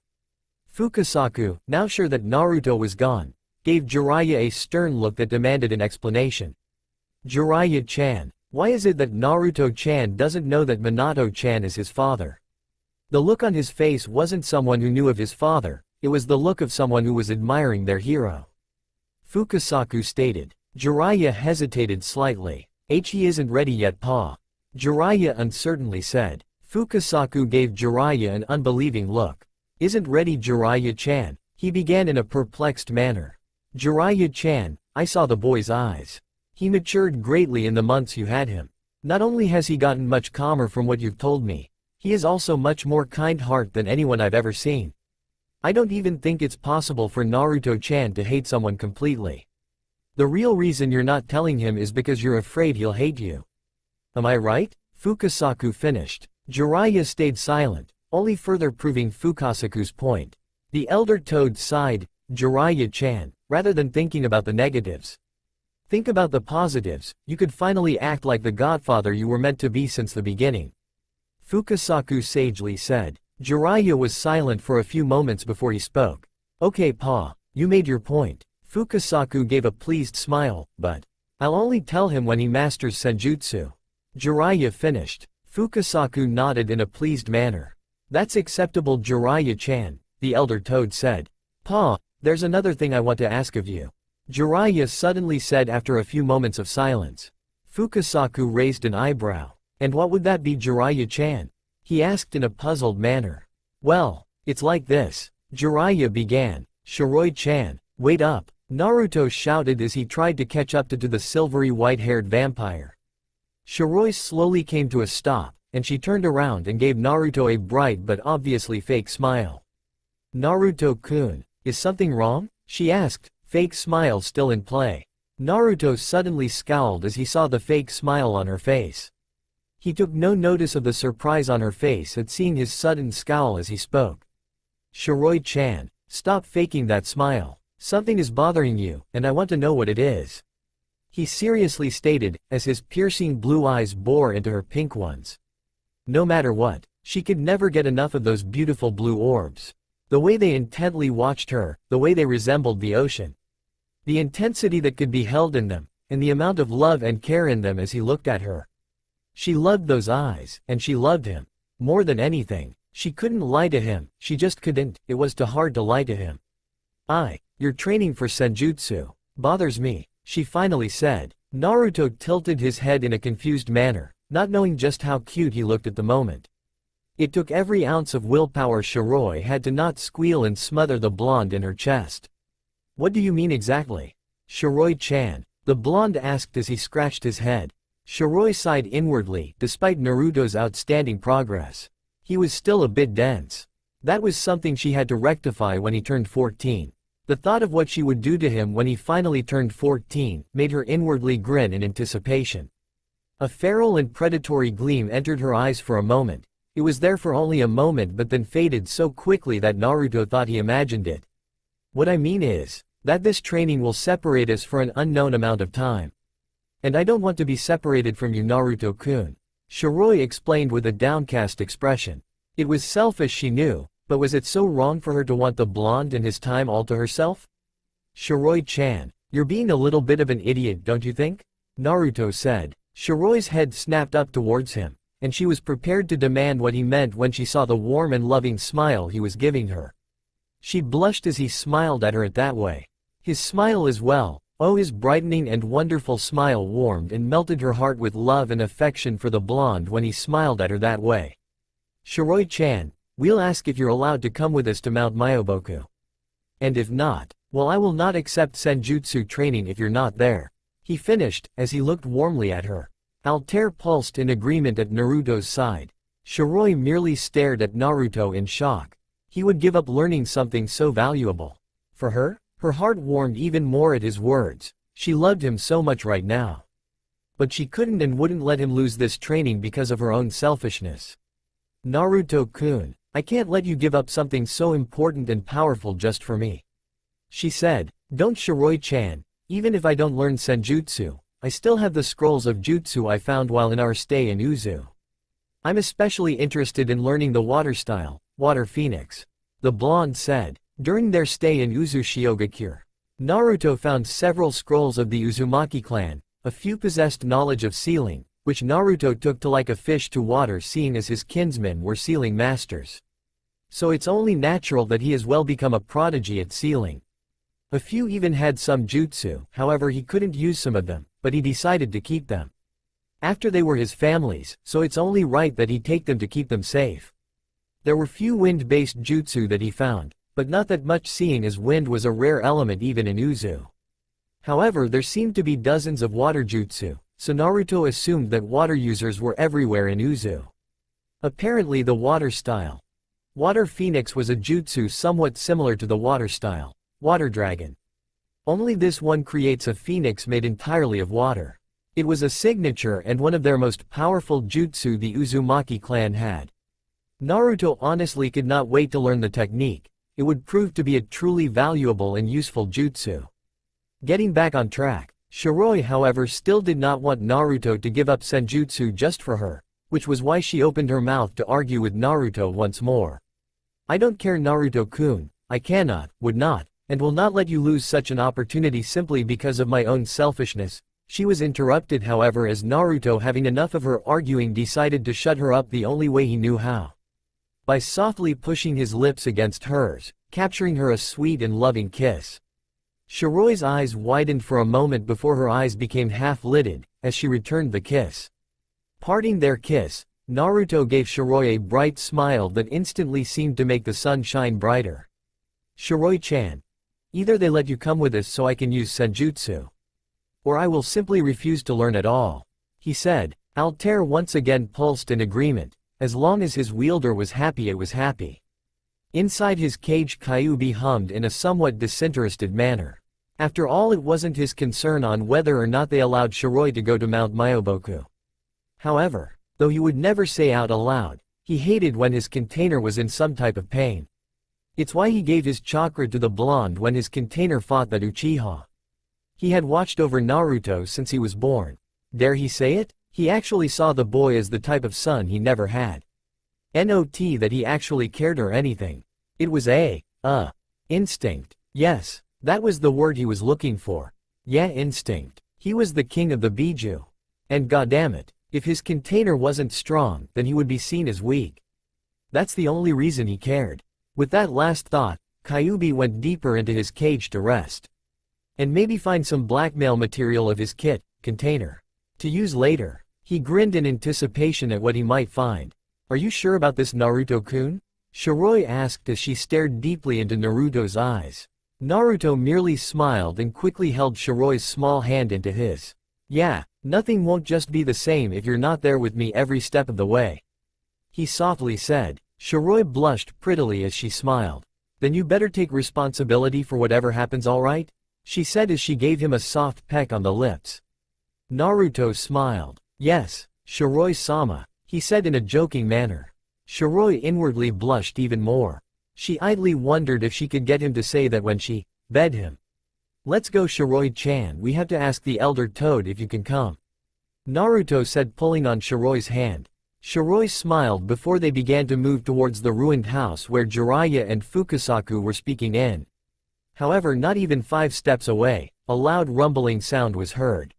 S1: Fukasaku, now sure that Naruto was gone, gave Jiraiya a stern look that demanded an explanation. "Jiraiya-chan, why is it that Naruto-chan doesn't know that Minato-chan is his father?" The look on his face wasn't someone who knew of his father, it was the look of someone who was admiring their hero. Fukasaku stated. Jiraiya hesitated slightly. "He isn't ready yet, Pa," Jiraiya uncertainly said. Fukasaku gave Jiraiya an unbelieving look. "Isn't ready, Jiraiya-chan?" he began in a perplexed manner. "Jiraiya-chan, I saw the boy's eyes. He matured greatly in the months you had him. Not only has he gotten much calmer from what you've told me, he is also much more kind-hearted than anyone I've ever seen. I don't even think it's possible for Naruto-chan to hate someone completely. The real reason you're not telling him is because you're afraid he'll hate you. Am I right?" Fukasaku finished. Jiraiya stayed silent, only further proving Fukasaku's point. The Elder Toad sighed. "Jiraiya-chan, rather than thinking about the negatives, think about the positives. You could finally act like the godfather you were meant to be since the beginning," Fukasaku sagely said. Jiraiya was silent for a few moments before he spoke. "Okay, Pa, you made your point." Fukasaku gave a pleased smile, "But I'll only tell him when he masters Senjutsu." Jiraiya finished. Fukasaku nodded in a pleased manner. "That's acceptable, Jiraiya-chan," the Elder Toad said. "Pa, there's another thing I want to ask of you," Jiraiya suddenly said after a few moments of silence. Fukasaku raised an eyebrow. "And what would that be, Jiraiya-chan?" he asked in a puzzled manner. "Well, it's like this," Jiraiya began. "Shiroi-chan, wait up," Naruto shouted as he tried to catch up to the silvery white-haired vampire. Shiroi slowly came to a stop, and she turned around and gave Naruto a bright but obviously fake smile. "Naruto-kun, is something wrong?" she asked, fake smile still in play. Naruto suddenly scowled as he saw the fake smile on her face. He took no notice of the surprise on her face at seeing his sudden scowl as he spoke. "Shiroi-chan, stop faking that smile. Something is bothering you, and I want to know what it is," he seriously stated, as his piercing blue eyes bore into her pink ones. No matter what, she could never get enough of those beautiful blue orbs. The way they intently watched her, the way they resembled the ocean. The intensity that could be held in them, and the amount of love and care in them as he looked at her. She loved those eyes, and she loved him. More than anything, she couldn't lie to him, she just couldn't, it was too hard to lie to him. Your training for Senjutsu bothers me," she finally said. Naruto tilted his head in a confused manner, not knowing just how cute he looked at the moment. It took every ounce of willpower Shiroi had to not squeal and smother the blonde in her chest. What do you mean exactly? Shiroi-chan, the blonde asked as he scratched his head. Shiroi sighed inwardly. Despite Naruto's outstanding progress, he was still a bit dense. That was something she had to rectify when he turned 14. The thought of what she would do to him when he finally turned 14 made her inwardly grin in anticipation. A feral and predatory gleam entered her eyes for a moment. It was there for only a moment but then faded so quickly that Naruto thought he imagined it. What I mean is that this training will separate us for an unknown amount of time. And I don't want to be separated from you, Naruto-kun. Shiroi explained with a downcast expression. It was selfish, she knew, but was it so wrong for her to want the blonde and his time all to herself? Shiroi-chan, you're being a little bit of an idiot, don't you think? Naruto said. Shiroi's head snapped up towards him, and she was prepared to demand what he meant when she saw the warm and loving smile he was giving her. She blushed as he smiled at her at that way. His smile as well, oh, his brightening and wonderful smile warmed and melted her heart with love and affection for the blonde when he smiled at her that way. Shiroi-chan, we'll ask if you're allowed to come with us to Mount Myoboku. And if not, well, I will not accept senjutsu training if you're not there. He finished, as he looked warmly at her. Altair pulsed in agreement at Naruto's side. Shiroi merely stared at Naruto in shock. He would give up learning something so valuable. For her? Her heart warmed even more at his words. She loved him so much right now. But she couldn't and wouldn't let him lose this training because of her own selfishness. Naruto-kun, I can't let you give up something so important and powerful just for me. She said, don't, Shiroi-chan, even if I don't learn senjutsu, I still have the scrolls of jutsu I found while in our stay in Uzu. I'm especially interested in learning the water style, Water Phoenix. The blonde said. During their stay in Uzu Shiogakure, Naruto found several scrolls of the Uzumaki clan. A few possessed knowledge of sealing, which Naruto took to like a fish to water, seeing as his kinsmen were sealing masters. So it's only natural that he as well become a prodigy at sealing. A few even had some jutsu, however he couldn't use some of them, but he decided to keep them. After they were his family's, so it's only right that he take them to keep them safe. There were few wind-based jutsu that he found, but not that much, seeing as wind was a rare element even in Uzu. However, there seemed to be dozens of water jutsu, so Naruto assumed that water users were everywhere in Uzu. Apparently the water style, Water Phoenix, was a jutsu somewhat similar to the water style, Water Dragon. Only this one creates a phoenix made entirely of water. It was a signature and one of their most powerful jutsu the Uzumaki clan had. Naruto honestly could not wait to learn the technique. It would prove to be a truly valuable and useful jutsu. Getting back on track, Shiroi however still did not want Naruto to give up senjutsu just for her, which was why she opened her mouth to argue with Naruto once more. I don't care, Naruto-kun, I cannot, would not, and will not let you lose such an opportunity simply because of my own selfishness. She was interrupted however as Naruto, having enough of her arguing, decided to shut her up the only way he knew how. By softly pushing his lips against hers, capturing her a sweet and loving kiss. Shiroi's eyes widened for a moment before her eyes became half-lidded, as she returned the kiss. Parting their kiss, Naruto gave Shiroi a bright smile that instantly seemed to make the sun shine brighter. Shiroi-chan, either they let you come with us so I can use senjutsu, or I will simply refuse to learn at all, he said. Altair once again pulsed in agreement. As long as his wielder was happy, it was happy. Inside his cage, Kyuubi hummed in a somewhat disinterested manner. After all, it wasn't his concern on whether or not they allowed Shiroi to go to Mount Myoboku. However, though he would never say out aloud, he hated when his container was in some type of pain. It's why he gave his chakra to the blonde when his container fought that Uchiha. He had watched over Naruto since he was born. Dare he say it? He actually saw the boy as the type of son he never had. Not that he actually cared or anything. It was instinct. Yes, that was the word he was looking for. Yeah, instinct. He was the king of the Biju. And goddammit, if his container wasn't strong, then he would be seen as weak. That's the only reason he cared. With that last thought, Kyuubi went deeper into his cage to rest. And maybe find some blackmail material of his container, to use later. He grinned in anticipation at what he might find. Are you sure about this, Naruto-kun? Shiroi asked as she stared deeply into Naruto's eyes. Naruto merely smiled and quickly held Shiroi's small hand into his. Yeah, nothing won't just be the same if you're not there with me every step of the way, he softly said. Shiroi blushed prettily as she smiled. Then you better take responsibility for whatever happens, alright? She said as she gave him a soft peck on the lips. Naruto smiled. Yes, Shiroi-sama, he said in a joking manner. Shiroi inwardly blushed even more. She idly wondered if she could get him to say that when she bed him. Let's go, Shiroi-chan, we have to ask the Elder Toad if you can come, Naruto said, pulling on Shiroi's hand. Shiroi smiled before they began to move towards the ruined house where Jiraiya and Fukasaku were speaking in. However, not even 5 steps away, a loud rumbling sound was heard.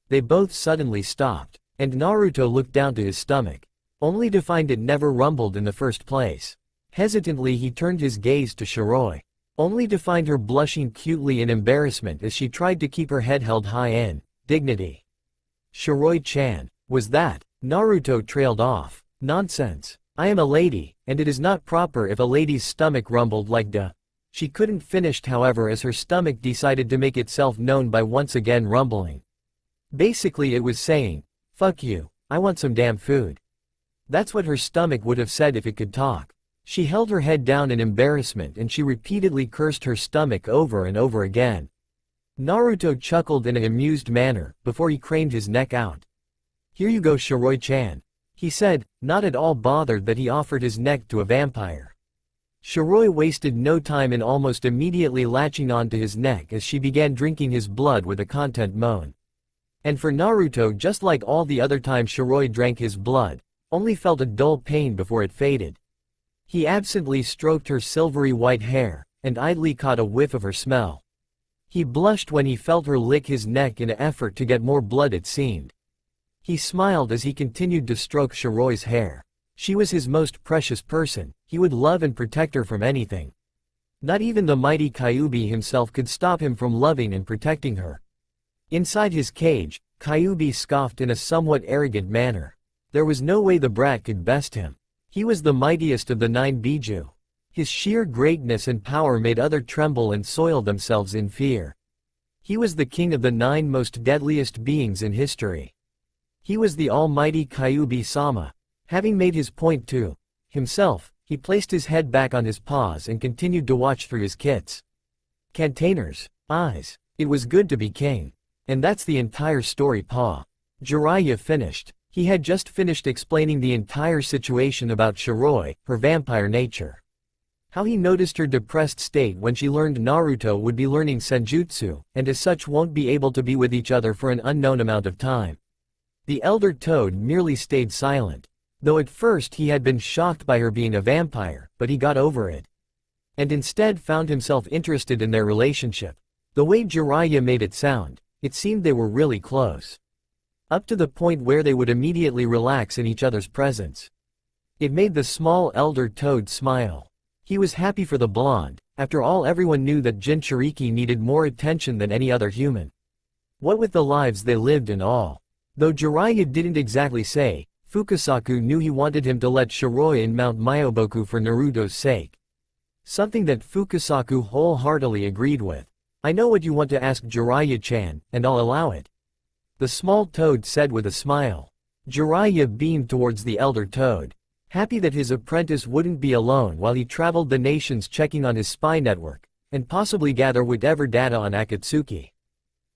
S1: They both suddenly stopped, and Naruto looked down to his stomach, only to find it never rumbled in the first place. Hesitantly he turned his gaze to Shiroi, only to find her blushing cutely in embarrassment as she tried to keep her head held high in dignity. Shiroi-chan, was that? Naruto trailed off. Nonsense. I am a lady, and it is not proper if a lady's stomach rumbled like duh. She couldn't finish, however, as her stomach decided to make itself known by once again rumbling. Basically it was saying, fuck you, I want some damn food. That's what her stomach would have said if it could talk. She held her head down in embarrassment and she repeatedly cursed her stomach over and over again. Naruto chuckled in an amused manner, before he craned his neck out. Here you go, Shiroi-chan, he said, not at all bothered that he offered his neck to a vampire. Shiroi wasted no time in almost immediately latching onto his neck as she began drinking his blood with a content moan. And for Naruto, just like all the other times Shiroi drank his blood, only felt a dull pain before it faded. He absently stroked her silvery white hair, and idly caught a whiff of her smell. He blushed when he felt her lick his neck in an effort to get more blood, it seemed. He smiled as he continued to stroke Shiroi's hair. She was his most precious person, he would love and protect her from anything. Not even the mighty Kyuubi himself could stop him from loving and protecting her. Inside his cage, Kyuubi scoffed in a somewhat arrogant manner. There was no way the brat could best him. He was the mightiest of the 9 Biju. His sheer greatness and power made others tremble and soil themselves in fear. He was the king of the 9 most deadliest beings in history. He was the almighty Kyuubi-sama. Having made his point to himself, he placed his head back on his paws and continued to watch through his kit's containers' eyes. It was good to be king. And that's the entire story, Pa. Jiraiya finished. He had just finished explaining the entire situation about Shiroi, her vampire nature. How he noticed her depressed state when she learned Naruto would be learning senjutsu, and as such won't be able to be with each other for an unknown amount of time. The Elder Toad merely stayed silent. Though at first he had been shocked by her being a vampire, but he got over it. And instead found himself interested in their relationship. The way Jiraiya made it sound, it seemed they were really close. Up to the point where they would immediately relax in each other's presence. It made the small Elder Toad smile. He was happy for the blonde. After all, everyone knew that Jinchuriki needed more attention than any other human. What with the lives they lived and all. Though Jiraiya didn't exactly say, Fukasaku knew he wanted him to let Shiroi in Mount Myoboku for Naruto's sake. Something that Fukasaku wholeheartedly agreed with. I know what you want to ask, Jiraiya-chan, and I'll allow it, the small toad said with a smile. Jiraiya beamed towards the Elder Toad, happy that his apprentice wouldn't be alone while he traveled the nations checking on his spy network, and possibly gather whatever data on Akatsuki.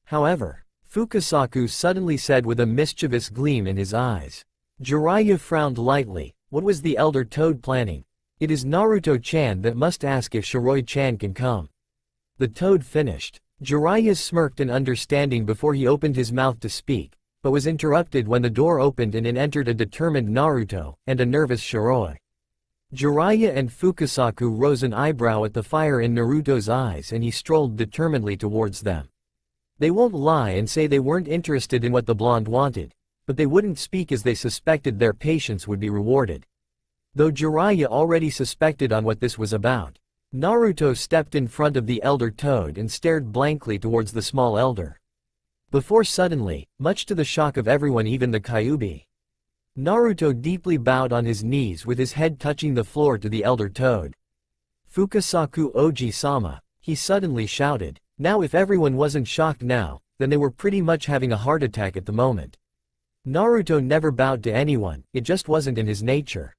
S1: However, Fukasaku suddenly said with a mischievous gleam in his eyes. Jiraiya frowned lightly. What was the Elder Toad planning? It is Naruto-chan that must ask if Shiroi-chan can come. The toad finished. Jiraiya smirked in understanding before he opened his mouth to speak, but was interrupted when the door opened and in entered a determined Naruto, and a nervous Shiroi. Jiraiya and Fukasaku rose an eyebrow at the fire in Naruto's eyes and he strolled determinedly towards them. They won't lie and say they weren't interested in what the blonde wanted, but they wouldn't speak as they suspected their patience would be rewarded. Though Jiraiya already suspected on what this was about. Naruto stepped in front of the Elder Toad and stared blankly towards the small elder. Before suddenly, much to the shock of everyone, even the Kyuubi, Naruto deeply bowed on his knees with his head touching the floor to the elder toad. Fukasaku Oji-sama, he suddenly shouted. Now if everyone wasn't shocked now, then they were pretty much having a heart attack at the moment. Naruto never bowed to anyone, it just wasn't in his nature.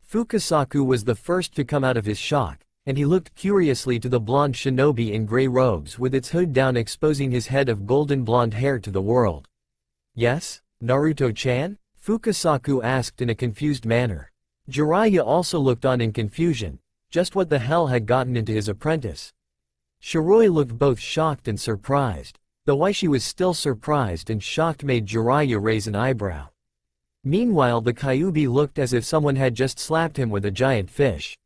S1: Fukasaku was the first to come out of his shock, and he looked curiously to the blonde shinobi in gray robes with its hood down exposing his head of golden blonde hair to the world. Yes, Naruto-chan? Fukasaku asked in a confused manner. Jiraiya also looked on in confusion. Just what the hell had gotten into his apprentice? Shiroi looked both shocked and surprised, though why she was still surprised and shocked made Jiraiya raise an eyebrow. Meanwhile the Kyuubi looked as if someone had just slapped him with a giant fish.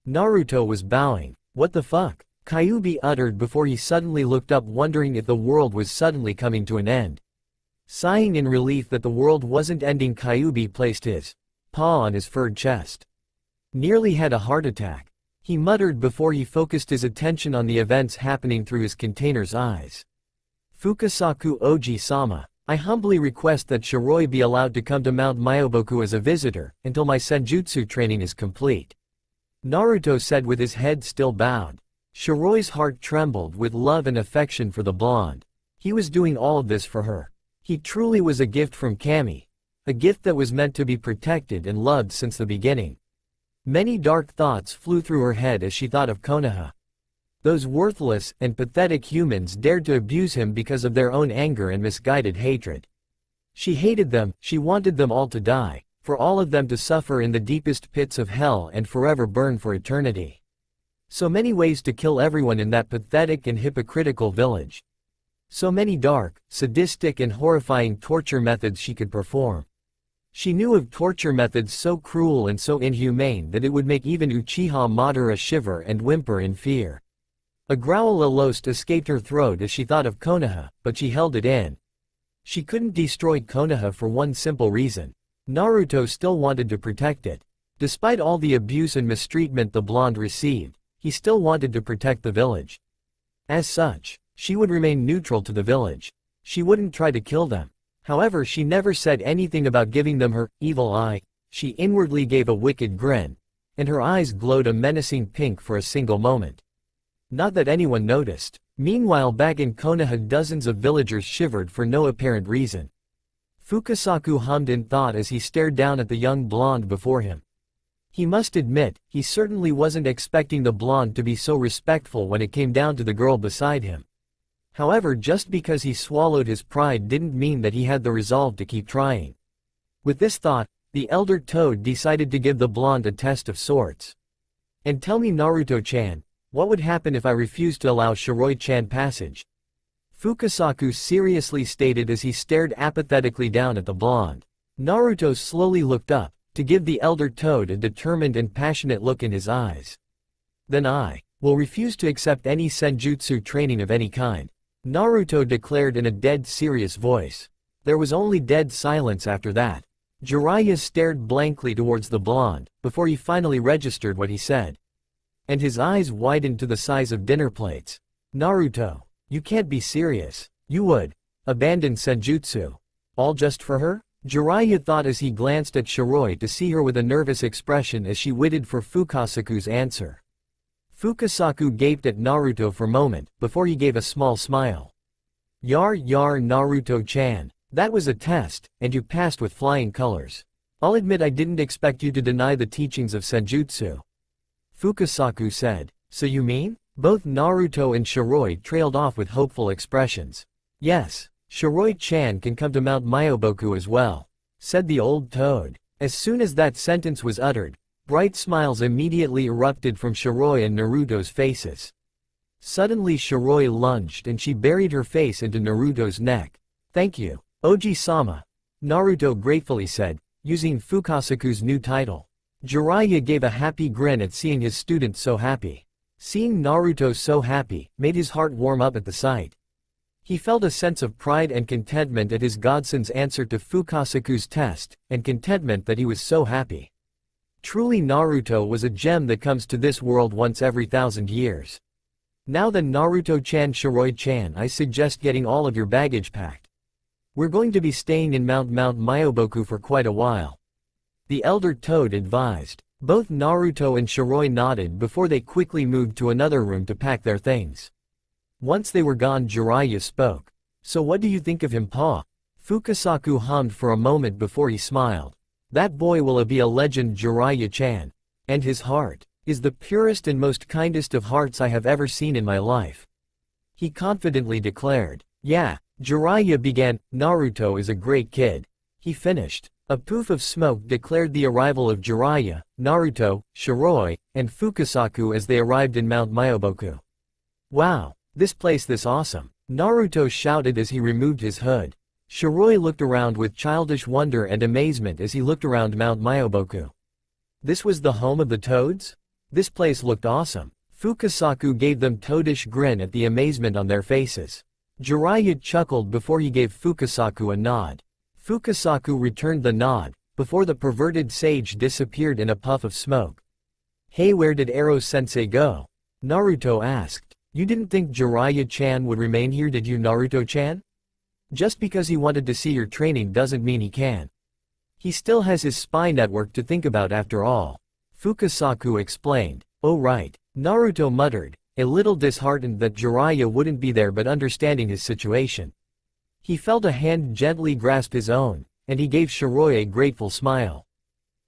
S1: Naruto was bowing. What the fuck? Kyuubi uttered before he suddenly looked up wondering if the world was suddenly coming to an end. Sighing in relief that the world wasn't ending, Kyuubi placed his paw on his furred chest. Nearly had a heart attack, he muttered before he focused his attention on the events happening through his container's eyes. Fukasaku Oji-sama, I humbly request that Shiroi be allowed to come to Mount Myoboku as a visitor, until my senjutsu training is complete. Naruto said with his head still bowed. Shiroi's heart trembled with love and affection for the blonde. He was doing all of this for her. He truly was a gift from Kami. A gift that was meant to be protected and loved since the beginning. Many dark thoughts flew through her head as she thought of Konoha. Those worthless and pathetic humans dared to abuse him because of their own anger and misguided hatred. She hated them, she wanted them all to die, for all of them to suffer in the deepest pits of hell and forever burn for eternity. So many ways to kill everyone in that pathetic and hypocritical village. So many dark, sadistic and horrifying torture methods she could perform. She knew of torture methods so cruel and so inhumane that it would make even Uchiha Madara shiver and whimper in fear. A growl almost escaped her throat as she thought of Konoha, but she held it in. She couldn't destroy Konoha for one simple reason. Naruto still wanted to protect it. Despite all the abuse and mistreatment the blonde received, he still wanted to protect the village. As such, she would remain neutral to the village. She wouldn't try to kill them. However, she never said anything about giving them her evil eye. She inwardly gave a wicked grin, and her eyes glowed a menacing pink for a single moment. Not that anyone noticed. Meanwhile, back in Konoha, dozens of villagers shivered for no apparent reason. Fukasaku hummed in thought as he stared down at the young blonde before him. He must admit, he certainly wasn't expecting the blonde to be so respectful when it came down to the girl beside him. However, just because he swallowed his pride didn't mean that he had the resolve to keep trying. With this thought, the elder toad decided to give the blonde a test of sorts. And tell me, Naruto-chan, what would happen if I refused to allow Shiroi-chan passage? Fukasaku seriously stated as he stared apathetically down at the blonde. Naruto slowly looked up, to give the elder toad a determined and passionate look in his eyes. Then I will refuse to accept any senjutsu training of any kind, Naruto declared in a dead serious voice. There was only dead silence after that. Jiraiya stared blankly towards the blonde, before he finally registered what he said. And his eyes widened to the size of dinner plates. Naruto, you can't be serious. You would abandon senjutsu. All just for her? Jiraiya thought as he glanced at Shiroi to see her with a nervous expression as she waited for Fukasaku's answer. Fukasaku gaped at Naruto for a moment, before he gave a small smile. Yar Naruto-chan, that was a test, and you passed with flying colors. I'll admit I didn't expect you to deny the teachings of senjutsu. Fukasaku said. So you mean? Both Naruto and Shiroi trailed off with hopeful expressions. Yes, Shiroi-chan can come to Mount Myoboku as well, said the old toad. As soon as that sentence was uttered, bright smiles immediately erupted from Shiroi and Naruto's faces. Suddenly Shiroi lunged and she buried her face into Naruto's neck. Thank you, Oji-sama, Naruto gratefully said, using Fukasaku's new title. Jiraiya gave a happy grin at seeing his student so happy. Seeing Naruto so happy made his heart warm up at the sight. He felt a sense of pride and contentment at his godson's answer to Fukasaku's test, and contentment that he was so happy. Truly, Naruto was a gem that comes to this world once every 1,000 years. Now then, Naruto-chan, Shiroi-chan, I suggest getting all of your baggage packed. We're going to be staying in Mount Myoboku for quite a while. The elder Toad advised. Both Naruto and Shiroi nodded before they quickly moved to another room to pack their things. Once they were gone, Jiraiya spoke. So what do you think of him, Pa? Fukasaku hummed for a moment before he smiled. That boy will be a legend, Jiraiya-chan. And his heart is the purest and most kindest of hearts I have ever seen in my life. He confidently declared. Yeah, Jiraiya began. Naruto is a great kid. He finished. A poof of smoke declared the arrival of Jiraiya, Naruto, Shiroi, and Fukasaku as they arrived in Mount Myoboku. Wow, this place this awesome, Naruto shouted as he removed his hood. Shiroi looked around with childish wonder and amazement as he looked around Mount Myoboku. This was the home of the Toads? This place looked awesome. Fukasaku gave them toadish grin at the amazement on their faces. Jiraiya chuckled before he gave Fukasaku a nod. Fukasaku returned the nod, before the perverted sage disappeared in a puff of smoke. Hey, where did Ero-sensei go? Naruto asked. You didn't think Jiraiya-chan would remain here, did you, Naruto-chan? Just because he wanted to see your training doesn't mean he can. He still has his spy network to think about after all. Fukasaku explained. Oh right, Naruto muttered, a little disheartened that Jiraiya wouldn't be there but understanding his situation. He felt a hand gently grasp his own, and he gave Shiroi a grateful smile.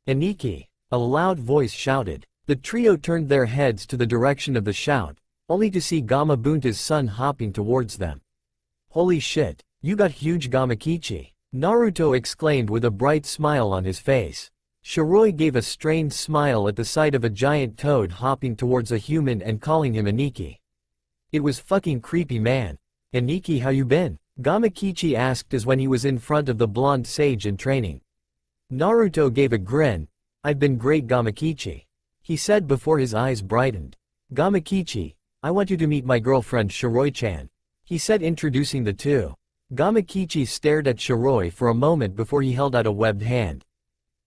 S1: Aniki! A loud voice shouted. The trio turned their heads to the direction of the shout, only to see Gamabunta's son hopping towards them. Holy shit, you got huge Gamakichi! Naruto exclaimed with a bright smile on his face. Shiroi gave a strained smile at the sight of a giant toad hopping towards a human and calling him Aniki. It was fucking creepy, man. Aniki, how you been? Gamakichi asked as when he was in front of the blonde sage in training. Naruto gave a grin. I've been great, Gamakichi. He said before his eyes brightened. Gamakichi, I want you to meet my girlfriend Shiroi-chan. He said, introducing the two. Gamakichi stared at Shiroi for a moment before he held out a webbed hand.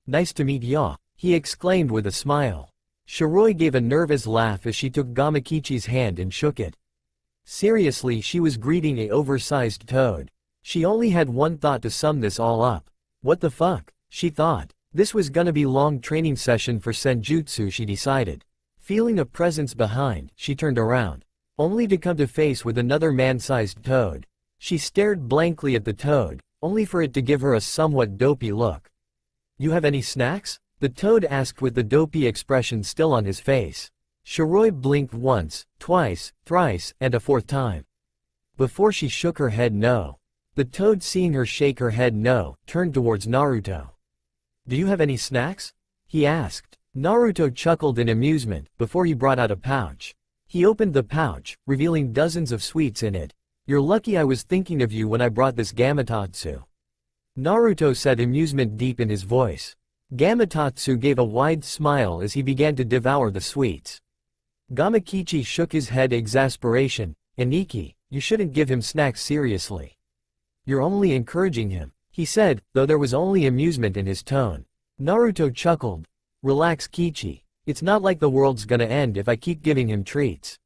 S1: Nice to meet ya, he exclaimed with a smile. Shiroi gave a nervous laugh as she took Gamakichi's hand and shook it. Seriously, she was greeting a oversized toad. She only had one thought to sum this all up. What the fuck? She thought. This was gonna be long training session for Senjutsu, she decided. Feeling a presence behind, she turned around. Only to come to face with another man-sized toad. She stared blankly at the toad, only for it to give her a somewhat dopey look. You have any snacks? The toad asked with the dopey expression still on his face. Shiroi blinked once, twice, thrice, and a fourth time. Before she shook her head no. The toad, seeing her shake her head no, turned towards Naruto. Do you have any snacks? He asked. Naruto chuckled in amusement, before he brought out a pouch. He opened the pouch, revealing dozens of sweets in it. You're lucky I was thinking of you when I brought this Gamatotsu. Naruto said, amusement deep in his voice. Gamatotsu gave a wide smile as he began to devour the sweets. Gamakichi shook his head exasperation. Aniki, you shouldn't give him snacks seriously. You're only encouraging him, he said, though there was only amusement in his tone. Naruto chuckled. Relax, Kichi. It's not like the world's gonna end if I keep giving him treats.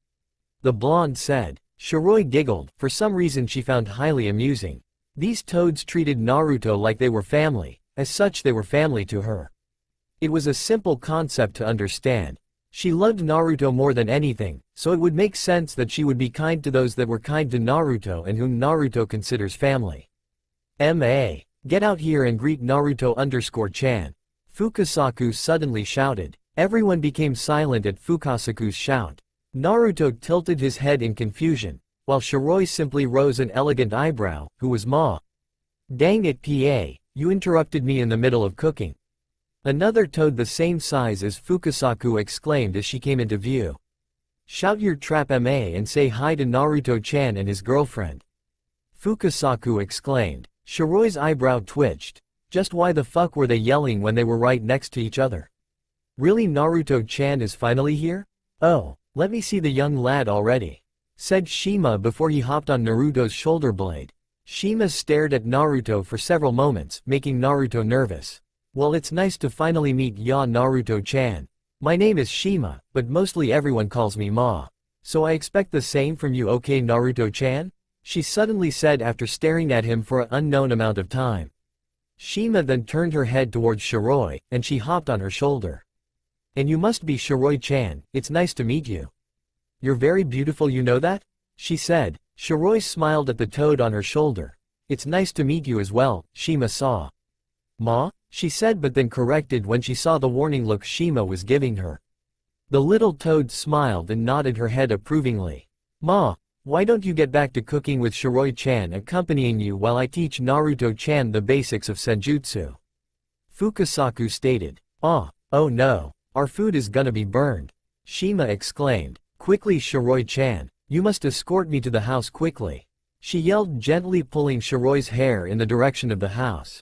S1: The blonde said. Shiroi giggled, for some reason she found highly amusing. These toads treated Naruto like they were family, as such they were family to her. It was a simple concept to understand. She loved Naruto more than anything, so it would make sense that she would be kind to those that were kind to Naruto and whom Naruto considers family. M.A. Get out here and greet Naruto_chan. Fukasaku suddenly shouted. Everyone became silent at Fukasaku's shout. Naruto tilted his head in confusion, while Shiroi simply rose an elegant eyebrow, who was Ma. Dang it, PA, you interrupted me in the middle of cooking. Another toad the same size as Fukasaku exclaimed as she came into view. Shout your trap, MA, and say hi to Naruto-chan and his girlfriend. Fukasaku exclaimed. Shiroi's eyebrow twitched. Just why the fuck were they yelling when they were right next to each other? Really, Naruto-chan is finally here? Oh, let me see the young lad already, said Shima before he hopped on Naruto's shoulder blade. Shima stared at Naruto for several moments, making Naruto nervous. Well, it's nice to finally meet ya, Naruto-chan. My name is Shima, but mostly everyone calls me Ma. So I expect the same from you, okay, Naruto-chan? she suddenly said after staring at him for an unknown amount of time. Shima then turned her head towards Shiroi, and she hopped on her shoulder. And you must be Shiroi-chan, it's nice to meet you. You're very beautiful, you know that? She said. Shiroi smiled at the toad on her shoulder. It's nice to meet you as well, Shima saw. Ma? She said, but then corrected when she saw the warning look Shima was giving her. The little toad smiled and nodded her head approvingly. Ma, why don't you get back to cooking with Shiroi-chan accompanying you while I teach Naruto-chan the basics of senjutsu? Fukasaku stated. Oh no, our food is gonna be burned. Shima exclaimed. Quickly, Shiroi-chan, you must escort me to the house quickly. She yelled, gently pulling Shiroi's hair in the direction of the house.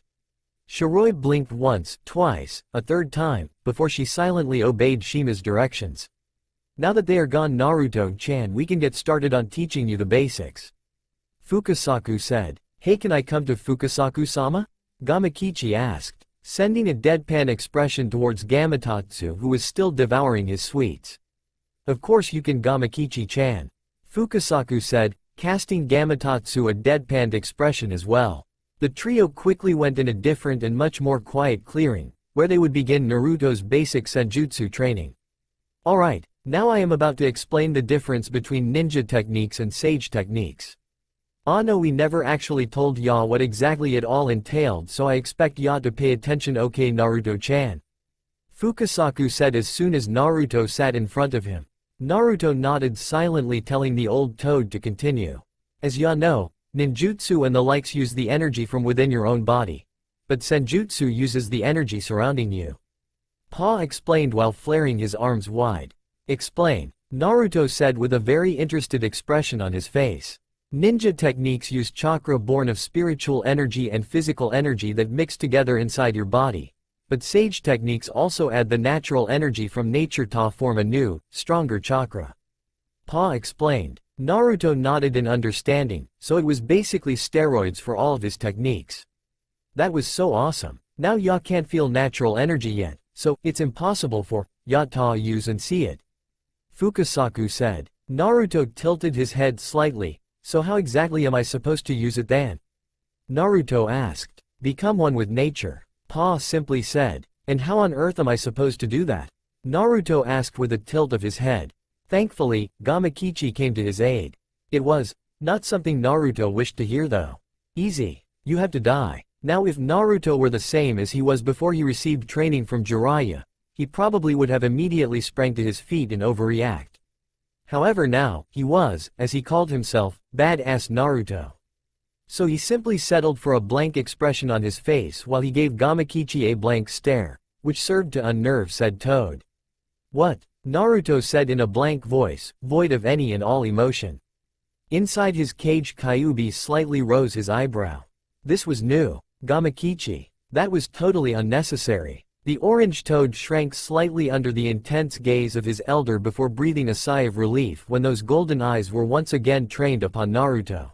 S1: Shiroi blinked once, twice, a third time, before she silently obeyed Shima's directions. Now that they are gone, Naruto-chan, we can get started on teaching you the basics. Fukasaku said. Hey, can I come to Fukasaku-sama? Gamakichi asked, sending a deadpan expression towards Gamatatsu, who was still devouring his sweets. Of course you can, Gamakichi-chan. Fukasaku said, casting Gamatatsu a deadpanned expression as well. The trio quickly went in a different and much more quiet clearing, where they would begin Naruto's basic senjutsu training. Alright, now I am about to explain the difference between ninja techniques and sage techniques. No, we never actually told Ya what exactly it all entailed, so I expect Ya to pay attention, okay, Naruto-chan? Fukasaku said as soon as Naruto sat in front of him. Naruto nodded silently, telling the old toad to continue. As Ya know, ninjutsu and the likes use the energy from within your own body. But senjutsu uses the energy surrounding you. Pa explained while flaring his arms wide. Explain, Naruto said with a very interested expression on his face. Ninja techniques use chakra born of spiritual energy and physical energy that mix together inside your body. But sage techniques also add the natural energy from nature to form a new, stronger chakra. Pa explained. Naruto nodded in understanding, so it was basically steroids for all of his techniques. That was so awesome. Now Ya can't feel natural energy yet, so it's impossible for Ya to use and see it. Fukasaku said. Naruto tilted his head slightly. So how exactly am I supposed to use it then? Naruto asked. Become one with nature. Pa simply said. And how on earth am I supposed to do that? Naruto asked with a tilt of his head. Thankfully, Gamakichi came to his aid. It was not something Naruto wished to hear though. Easy. You have to die. Now if Naruto were the same as he was before he received training from Jiraiya, he probably would have immediately sprang to his feet and overreact. However now, he was, as he called himself, badass Naruto. So he simply settled for a blank expression on his face while he gave Gamakichi a blank stare, which served to unnerve said toad. What? Naruto said in a blank voice, void of any and all emotion. Inside his cage, Kyuubi slightly rose his eyebrow. This was new. Gamakichi. That was totally unnecessary. The orange toad shrank slightly under the intense gaze of his elder before breathing a sigh of relief when those golden eyes were once again trained upon Naruto.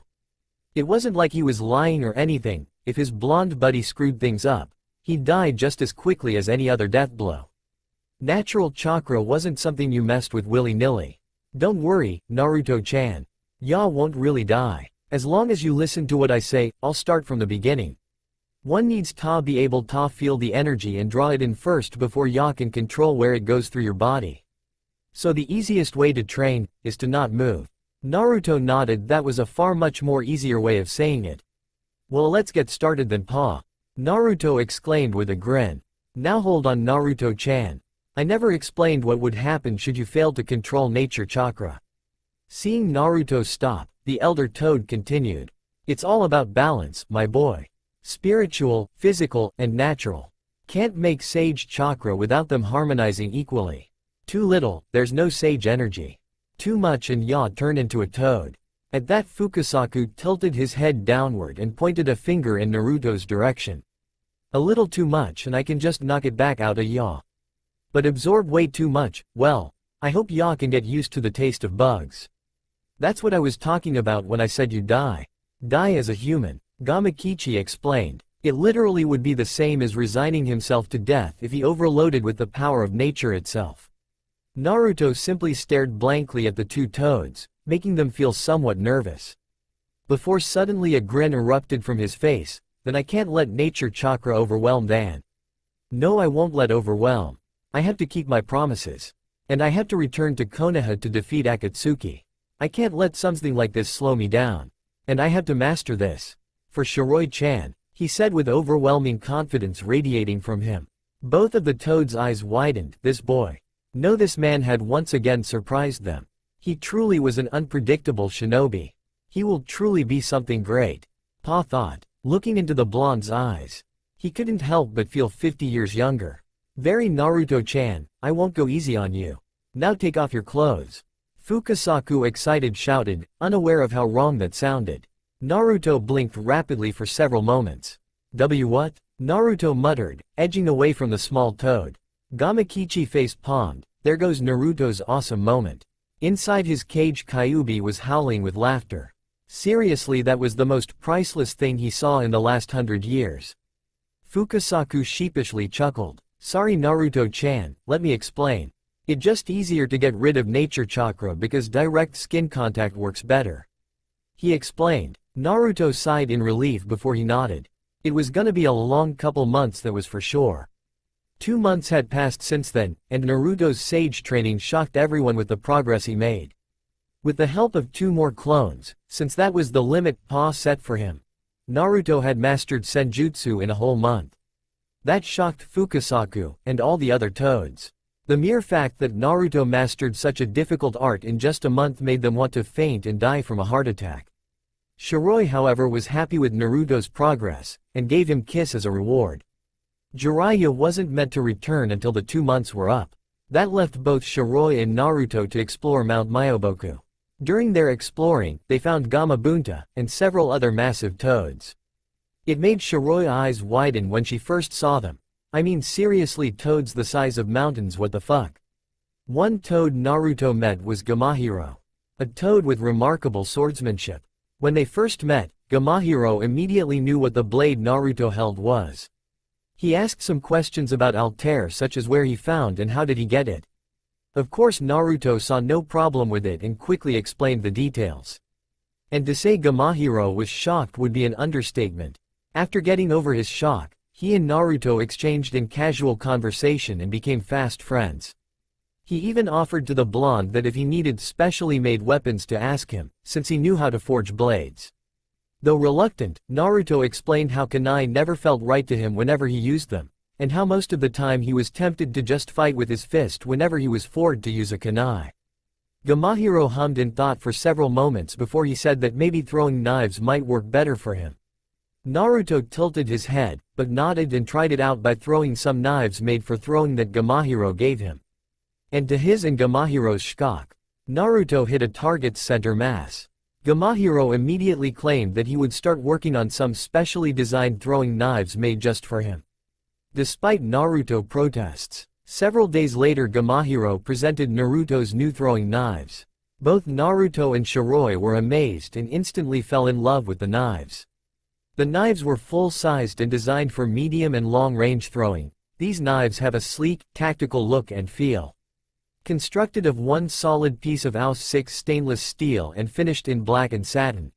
S1: It wasn't like he was lying or anything. If his blonde buddy screwed things up, he'd die just as quickly as any other death blow. Natural chakra wasn't something you messed with willy-nilly. Don't worry, Naruto-chan. Ya won't really die. As long as you listen to what I say, I'll start from the beginning. One needs to be able to feel the energy and draw it in first before Ya can control where it goes through your body. So the easiest way to train is to not move. Naruto nodded. That was a far much more easier way of saying it. Well, let's get started then, Pa. Naruto exclaimed with a grin. Now hold on, Naruto-chan. I never explained what would happen should you fail to control nature chakra. Seeing Naruto stop, the elder toad continued. It's all about balance, my boy. Spiritual, physical, and natural. Can't make sage chakra without them harmonizing equally. Too little, there's no sage energy. Too much and Ya turned into a toad. At that, Fukasaku tilted his head downward and pointed a finger in Naruto's direction. A little too much and I can just knock it back out of Ya. But absorb way too much, well, I hope Ya can get used to the taste of bugs. That's what I was talking about when I said you die. Die as a human. Gamakichi explained. It literally would be the same as resigning himself to death if he overloaded with the power of nature itself. Naruto simply stared blankly at the two toads, making them feel somewhat nervous. Before suddenly a grin erupted from his face, then I can't let nature chakra overwhelm Dan. No, I won't let overwhelm. I have to keep my promises. And I have to return to Konoha to defeat Akatsuki. I can't let something like this slow me down. And I have to master this. For Shiroi-chan, he said with overwhelming confidence radiating from him. Both of the Toad's eyes widened. This boy. No, this man had once again surprised them. He truly was an unpredictable shinobi. He will truly be something great. Pa thought, looking into the blonde's eyes. He couldn't help but feel 50 years younger. Very Naruto-chan, I won't go easy on you. Now take off your clothes. Fukasaku excited shouted, unaware of how wrong that sounded. Naruto blinked rapidly for several moments. What? Naruto muttered, edging away from the small toad. Gamakichi face palmed. There goes Naruto's awesome moment. Inside his cage Kyuubi was howling with laughter. Seriously, that was the most priceless thing he saw in the last 100 years. Fukasaku sheepishly chuckled. Sorry Naruto-chan, let me explain. It's just easier to get rid of nature chakra because direct skin contact works better. He explained. Naruto sighed in relief before he nodded. It was gonna be a long couple months, that was for sure. 2 months had passed since then, and Naruto's sage training shocked everyone with the progress he made. With the help of 2 more clones, since that was the limit Pa set for him, Naruto had mastered Senjutsu in a whole month. That shocked Fukasaku, and all the other toads. The mere fact that Naruto mastered such a difficult art in just a month made them want to faint and die from a heart attack. Shiroi, however, was happy with Naruto's progress, and gave him kiss as a reward. Jiraiya wasn't meant to return until the 2 months were up. That left both Shiroi and Naruto to explore Mount Myoboku. During their exploring, they found Gamabunta, and several other massive toads. It made Shiroi's eyes widen when she first saw them. I mean seriously, toads the size of mountains, what the fuck? One toad Naruto met was Gamahiro. A toad with remarkable swordsmanship. When they first met, Gamahiro immediately knew what the blade Naruto held was. He asked some questions about Altair, such as where he found and how did he get it. Of course Naruto saw no problem with it and quickly explained the details. And to say Gamahiro was shocked would be an understatement. After getting over his shock, he and Naruto exchanged in casual conversation and became fast friends. He even offered to the blonde that if he needed specially made weapons to ask him, since he knew how to forge blades. Though reluctant, Naruto explained how kunai never felt right to him whenever he used them, and how most of the time he was tempted to just fight with his fist whenever he was forced to use a kunai. Gamahiro hummed in thought for several moments before he said that maybe throwing knives might work better for him. Naruto tilted his head, but nodded and tried it out by throwing some knives made for throwing that Gamahiro gave him. And to his and Gamahiro's shock, Naruto hit a target's center mass. Gamahiro immediately claimed that he would start working on some specially designed throwing knives made just for him. Despite Naruto protests, several days later Gamahiro presented Naruto's new throwing knives. Both Naruto and Shiroi were amazed and instantly fell in love with the knives. The knives were full-sized and designed for medium and long-range throwing. These knives have a sleek, tactical look and feel. Constructed of one solid piece of Aus 6 stainless steel and finished in black and satin.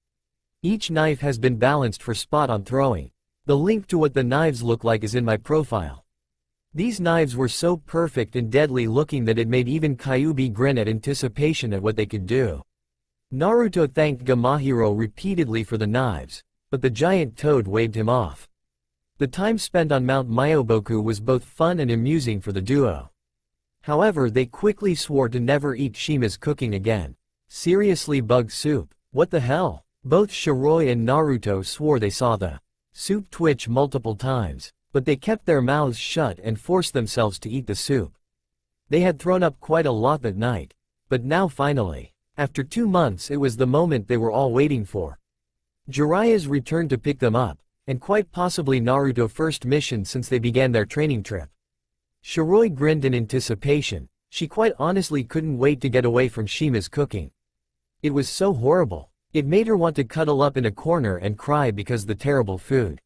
S1: Each knife has been balanced for spot-on throwing. The link to what the knives look like is in my profile. These knives were so perfect and deadly looking that it made even Kyuubi grin at anticipation at what they could do. Naruto thanked Gamahiro repeatedly for the knives, but the giant toad waved him off. The time spent on Mount Myoboku was both fun and amusing for the duo. However, they quickly swore to never eat Shima's cooking again. Seriously, bug soup? What the hell? Both Shiroi and Naruto swore they saw the soup twitch multiple times, but they kept their mouths shut and forced themselves to eat the soup. They had thrown up quite a lot that night. But now finally, after 2 months, it was the moment they were all waiting for. Jiraiya's return to pick them up, and quite possibly Naruto's first mission since they began their training trip. Shiroi grinned in anticipation. She quite honestly couldn't wait to get away from Shima's cooking. It was so horrible. It made her want to cuddle up in a corner and cry because the terrible food.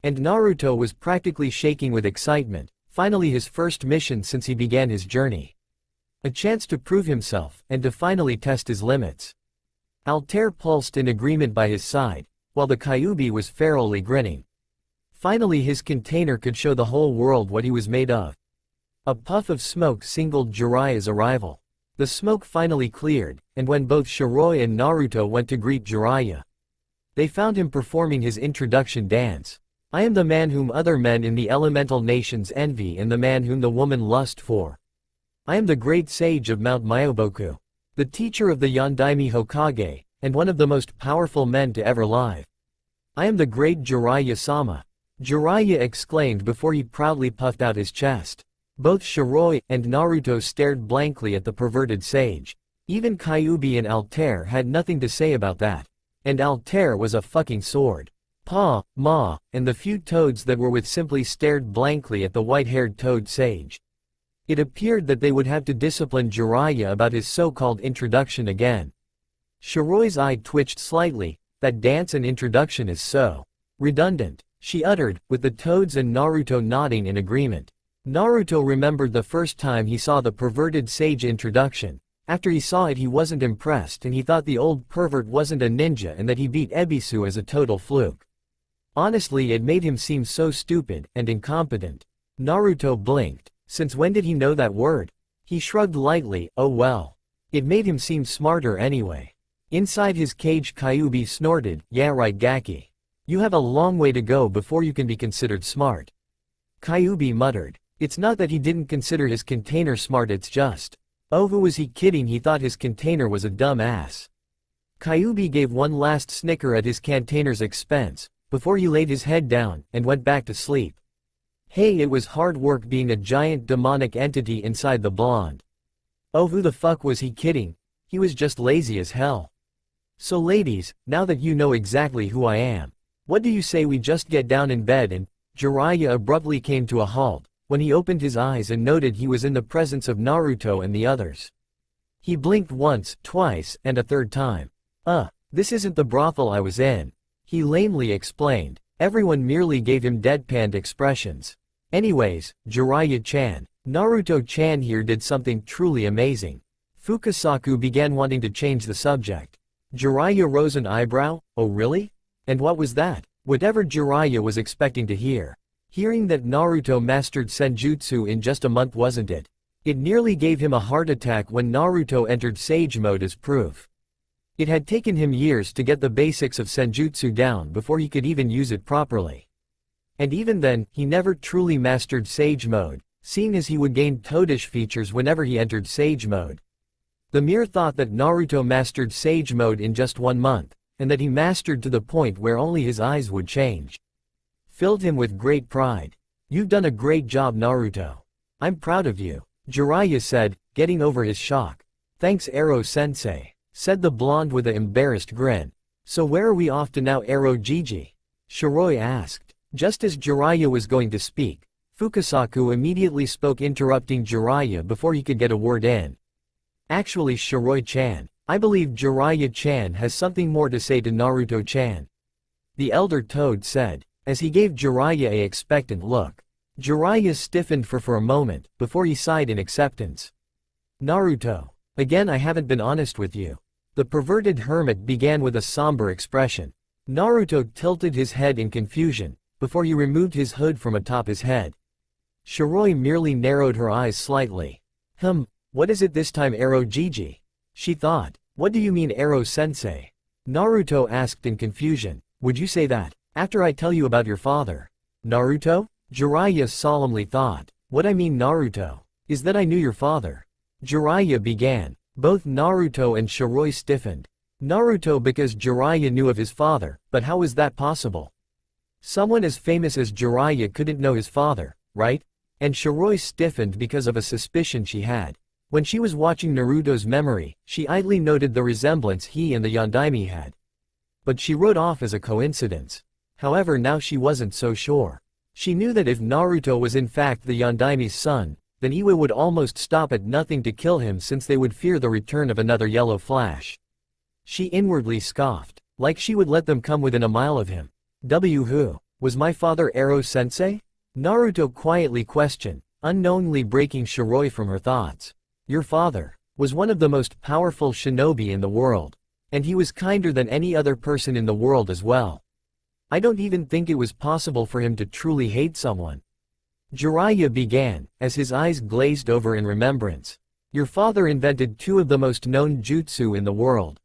S1: And Naruto was practically shaking with excitement, finally his first mission since he began his journey. A chance to prove himself, and to finally test his limits. Altair pulsed in agreement by his side, while the Kyuubi was ferally grinning. Finally his container could show the whole world what he was made of. A puff of smoke signaled Jiraiya's arrival. The smoke finally cleared, and when both Shiroi and Naruto went to greet Jiraiya, they found him performing his introduction dance. I am the man whom other men in the elemental nations envy and the man whom the woman lust for. I am the great sage of Mount Myoboku, the teacher of the Yondaime Hokage, and one of the most powerful men to ever live. I am the great Jiraiya-sama, Jiraiya exclaimed before he proudly puffed out his chest. Both Shiroi and Naruto stared blankly at the perverted sage. Even Kyuubi and Altair had nothing to say about that. And Altair was a fucking sword. Pa, Ma, and the few toads that were with simply stared blankly at the white-haired toad sage. It appeared that they would have to discipline Jiraiya about his so-called introduction again. Shiroi's eye twitched slightly. That dance and introduction is so redundant, she uttered, with the toads and Naruto nodding in agreement. Naruto remembered the first time he saw the perverted sage introduction. After he saw it he wasn't impressed and he thought the old pervert wasn't a ninja and that he beat Ebisu as a total fluke. Honestly, it made him seem so stupid and incompetent. Naruto blinked. Since when did he know that word? He shrugged lightly, oh well. It made him seem smarter anyway. Inside his cage Kyuubi snorted, yeah right Gaki. You have a long way to go before you can be considered smart. Kyuubi muttered. It's not that he didn't consider his container smart, it's just. Oh, who was he kidding? He thought his container was a dumb ass. Kyuubi gave one last snicker at his container's expense, before he laid his head down, and went back to sleep. Hey, it was hard work being a giant demonic entity inside the blonde. Oh, who the fuck was he kidding? He was just lazy as hell. So ladies, now that you know exactly who I am, what do you say we just get down in bed and… Jiraiya abruptly came to a halt, when he opened his eyes and noted he was in the presence of Naruto and the others. He blinked once, twice, and a third time. This isn't the brothel I was in. He lamely explained. Everyone merely gave him deadpanned expressions. Anyways, Jiraiya-chan, Naruto-chan here did something truly amazing. Fukasaku began wanting to change the subject. Jiraiya rose an eyebrow, oh really? And what was that? Whatever Jiraiya was expecting to hear. Hearing that Naruto mastered Senjutsu in just a month, wasn't it? It nearly gave him a heart attack when Naruto entered Sage Mode as proof. It had taken him years to get the basics of Senjutsu down before he could even use it properly. And even then, he never truly mastered Sage Mode, seeing as he would gain toadish features whenever he entered Sage Mode. The mere thought that Naruto mastered Sage Mode in just 1 month, and that he mastered to the point where only his eyes would change, filled him with great pride. You've done a great job, Naruto. I'm proud of you, Jiraiya said, getting over his shock. Thanks, Ero-sensei, said the blonde with an embarrassed grin. So where are we off to now, Ero-Gigi? Shiroi asked. Just as Jiraiya was going to speak, Fukasaku immediately spoke, interrupting Jiraiya before he could get a word in. Actually, Shiroi-chan, I believe Jiraiya-chan has something more to say to Naruto-chan. The elder toad said, as he gave Jiraiya an expectant look. Jiraiya stiffened for a moment, before he sighed in acceptance. Naruto. Again, I haven't been honest with you. The perverted hermit began with a somber expression. Naruto tilted his head in confusion, before he removed his hood from atop his head. Shiroi merely narrowed her eyes slightly. What is it this time, Ero-Gigi? She thought. What do you mean, Ero-sensei? Naruto asked in confusion. Would you say that, after I tell you about your father? Naruto? Jiraiya solemnly thought. What I mean, Naruto, is that I knew your father. Jiraiya began. Both Naruto and Shiroi stiffened. Naruto because Jiraiya knew of his father, but how was that possible? Someone as famous as Jiraiya couldn't know his father, right? And Shiroi stiffened because of a suspicion she had. When she was watching Naruto's memory, she idly noted the resemblance he and the Yondaime had. But she wrote off as a coincidence. However, now she wasn't so sure. She knew that if Naruto was in fact the Yondaime's son, then Iwa would almost stop at nothing to kill him, since they would fear the return of another yellow flash. She inwardly scoffed, like she would let them come within a mile of him. Who? Was my father Ero-sensei? Naruto quietly questioned, unknowingly breaking Shiroi from her thoughts. Your father was one of the most powerful shinobi in the world. And he was kinder than any other person in the world as well. I don't even think it was possible for him to truly hate someone. Jiraiya began, as his eyes glazed over in remembrance. Your father invented two of the most known jutsu in the world.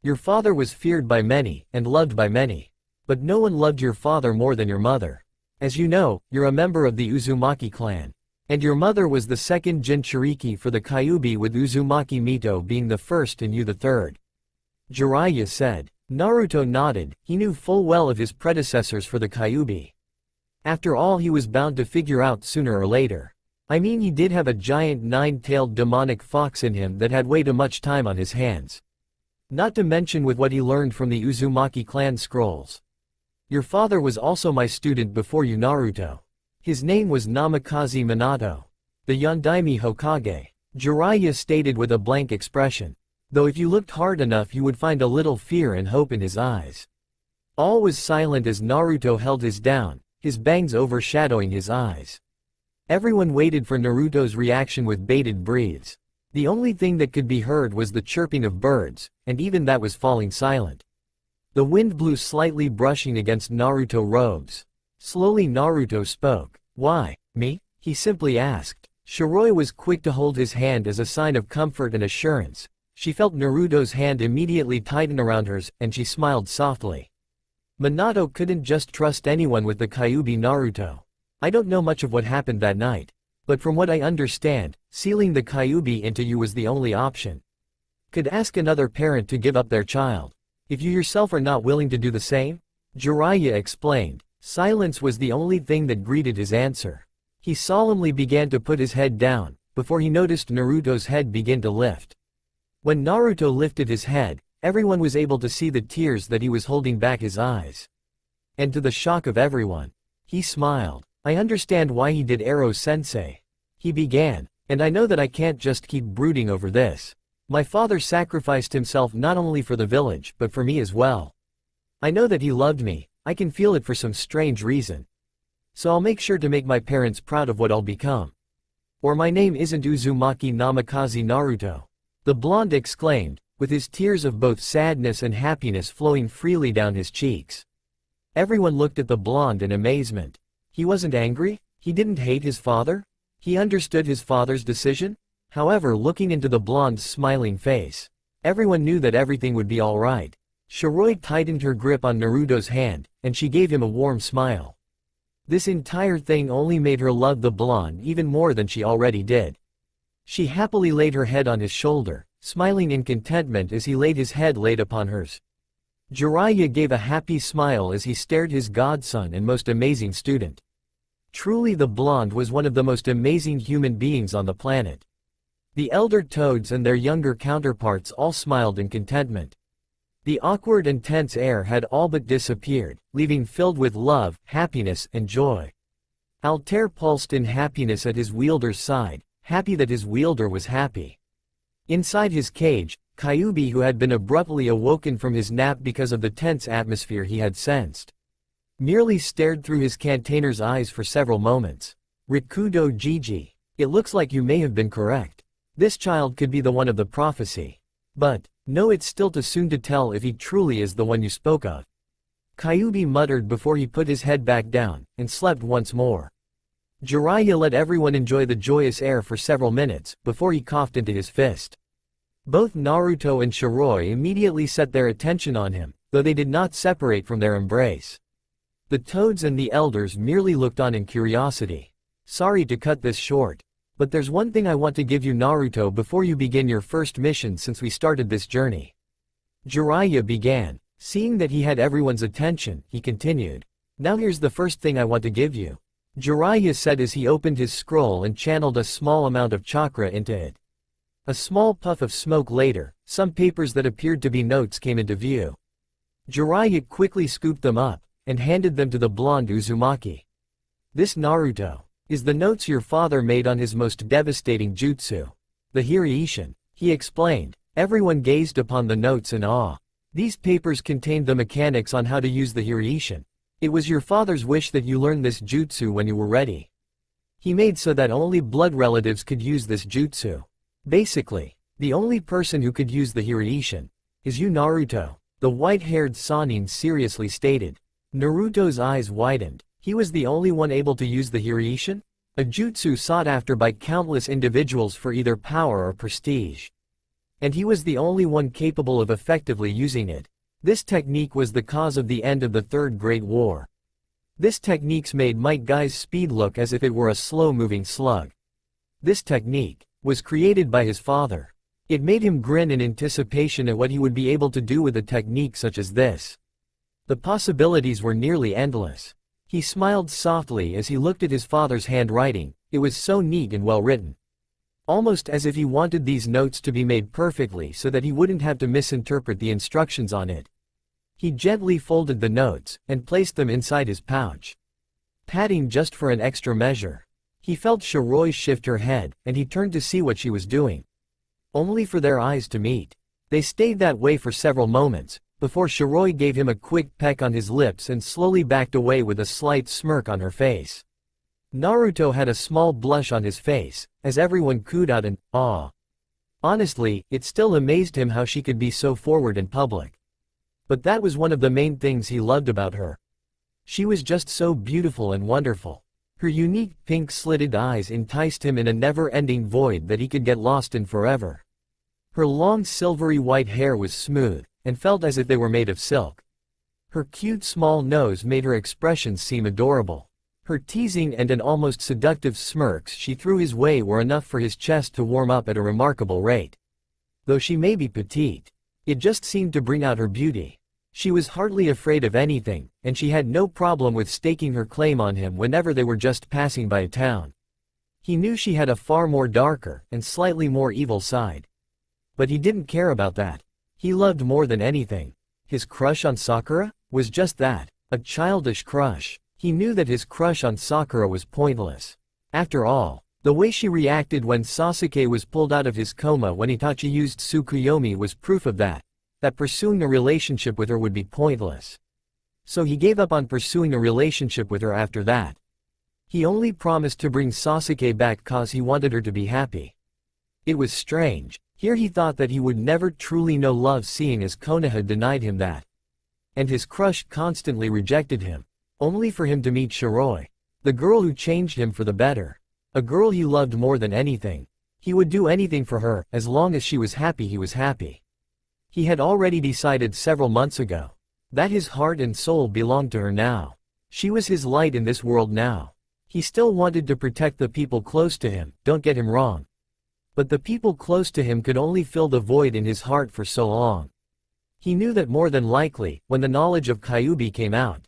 S1: Your father was feared by many, and loved by many. But no one loved your father more than your mother. As you know, you're a member of the Uzumaki clan. And your mother was the second Jinchuriki for the Kyuubi, with Uzumaki Mito being the first and you the third. Jiraiya said. Naruto nodded. He knew full well of his predecessors for the Kyuubi. After all, he was bound to figure out sooner or later. I mean, he did have a giant nine-tailed demonic fox in him that had way too much time on his hands. Not to mention with what he learned from the Uzumaki clan scrolls. Your father was also my student before you, Naruto. His name was Namikaze Minato. The Yondaime Hokage. Jiraiya stated with a blank expression. Though if you looked hard enough you would find a little fear and hope in his eyes. All was silent as Naruto held his down, his bangs overshadowing his eyes. Everyone waited for Naruto's reaction with bated breaths. The only thing that could be heard was the chirping of birds, and even that was falling silent. The wind blew slightly, brushing against Naruto's robes. Slowly Naruto spoke. Why, me? He simply asked. Shiroi was quick to hold his hand as a sign of comfort and assurance. She felt Naruto's hand immediately tighten around hers, and she smiled softly. Minato couldn't just trust anyone with the Kyuubi, Naruto. I don't know much of what happened that night. But from what I understand, sealing the Kyuubi into you was the only option. Could ask another parent to give up their child. If you yourself are not willing to do the same? Jiraiya explained. Silence was the only thing that greeted his answer. He solemnly began to put his head down, before he noticed Naruto's head begin to lift. When Naruto lifted his head, everyone was able to see the tears that he was holding back his eyes. And to the shock of everyone, he smiled. I understand why he did, Ero-sensei. He began. And I know that I can't just keep brooding over this. My father sacrificed himself not only for the village, but for me as well. I know that he loved me, I can feel it for some strange reason. So I'll make sure to make my parents proud of what I'll become. Or my name isn't Uzumaki Namikaze Naruto. The blonde exclaimed, with his tears of both sadness and happiness flowing freely down his cheeks. Everyone looked at the blonde in amazement. He wasn't angry? He didn't hate his father? He understood his father's decision? However, looking into the blonde's smiling face, everyone knew that everything would be alright. Shiroi tightened her grip on Naruto's hand, and she gave him a warm smile. This entire thing only made her love the blonde even more than she already did. She happily laid her head on his shoulder, smiling in contentment as he laid his head laid upon hers. Jiraiya gave a happy smile as he stared his godson and most amazing student. Truly, the blonde was one of the most amazing human beings on the planet. The elder toads and their younger counterparts all smiled in contentment. The awkward and tense air had all but disappeared, leaving filled with love, happiness, and joy. Altair pulsed in happiness at his wielder's side, happy that his wielder was happy. Inside his cage, Kyuubi, who had been abruptly awoken from his nap because of the tense atmosphere he had sensed, merely stared through his container's eyes for several moments. Rikudo Jiji. It looks like you may have been correct. This child could be the one of the prophecy. But, no, it's still too soon to tell if he truly is the one you spoke of. Kyuubi muttered before he put his head back down, and slept once more. Jiraiya let everyone enjoy the joyous air for several minutes, before he coughed into his fist. Both Naruto and Shiroi immediately set their attention on him, though they did not separate from their embrace. The toads and the elders merely looked on in curiosity. Sorry to cut this short. But there's one thing I want to give you, Naruto, before you begin your first mission since we started this journey. Jiraiya began. Seeing that he had everyone's attention, he continued. Now here's the first thing I want to give you. Jiraiya said as he opened his scroll and channeled a small amount of chakra into it. A small puff of smoke later, some papers that appeared to be notes came into view. Jiraiya quickly scooped them up, and handed them to the blonde Uzumaki. This, Naruto, is the notes your father made on his most devastating jutsu. The Hiraishin, he explained. Everyone gazed upon the notes in awe. These papers contained the mechanics on how to use the Hiraishin. It was your father's wish that you learn this jutsu when you were ready. He made so that only blood relatives could use this jutsu. Basically, the only person who could use the Hiraishin Is you Naruto? The white-haired Sannin seriously stated. Naruto's eyes widened. He was the only one able to use the Hirishin? A jutsu sought after by countless individuals for either power or prestige. And he was the only one capable of effectively using it. This technique was the cause of the end of the Third Great War. This technique made Might Guy's speed look as if it were a slow-moving slug. This technique was created by his father. It made him grin in anticipation at what he would be able to do with a technique such as this. The possibilities were nearly endless. He smiled softly as he looked at his father's handwriting. It was so neat and well written. Almost as if he wanted these notes to be made perfectly so that he wouldn't have to misinterpret the instructions on it. He gently folded the notes and placed them inside his pouch. Patting just for an extra measure. He felt Shiroi shift her head, and he turned to see what she was doing. Only for their eyes to meet. They stayed that way for several moments, before Shiroi gave him a quick peck on his lips and slowly backed away with a slight smirk on her face. Naruto had a small blush on his face, as everyone cooed out in awe. Honestly, it still amazed him how she could be so forward in public. But that was one of the main things he loved about her. She was just so beautiful and wonderful. Her unique pink-slitted eyes enticed him in a never-ending void that he could get lost in forever. Her long silvery white hair was smooth, and felt as if they were made of silk. Her cute small nose made her expressions seem adorable. Her teasing and an almost seductive smirks she threw his way were enough for his chest to warm up at a remarkable rate. Though she may be petite, it just seemed to bring out her beauty. She was hardly afraid of anything, and she had no problem with staking her claim on him whenever they were just passing by a town. He knew she had a far more darker and slightly more evil side. But he didn't care about that. He loved more than anything. His crush on Sakura was just that, a childish crush. He knew that his crush on Sakura was pointless. After all, the way she reacted when Sasuke was pulled out of his coma when Itachi used Tsukuyomi was proof of that pursuing a relationship with her would be pointless. So he gave up on pursuing a relationship with her after that. He only promised to bring Sasuke back cause he wanted her to be happy. It was strange. Here he thought that he would never truly know love seeing as Konoha denied him that. And his crush constantly rejected him. Only for him to meet Shiroi. The girl who changed him for the better. A girl he loved more than anything. He would do anything for her, as long as she was happy he was happy. He had already decided several months ago that his heart and soul belonged to her now. She was his light in this world now. He still wanted to protect the people close to him, don't get him wrong. But the people close to him could only fill the void in his heart for so long. He knew that more than likely, when the knowledge of Kyuubi came out,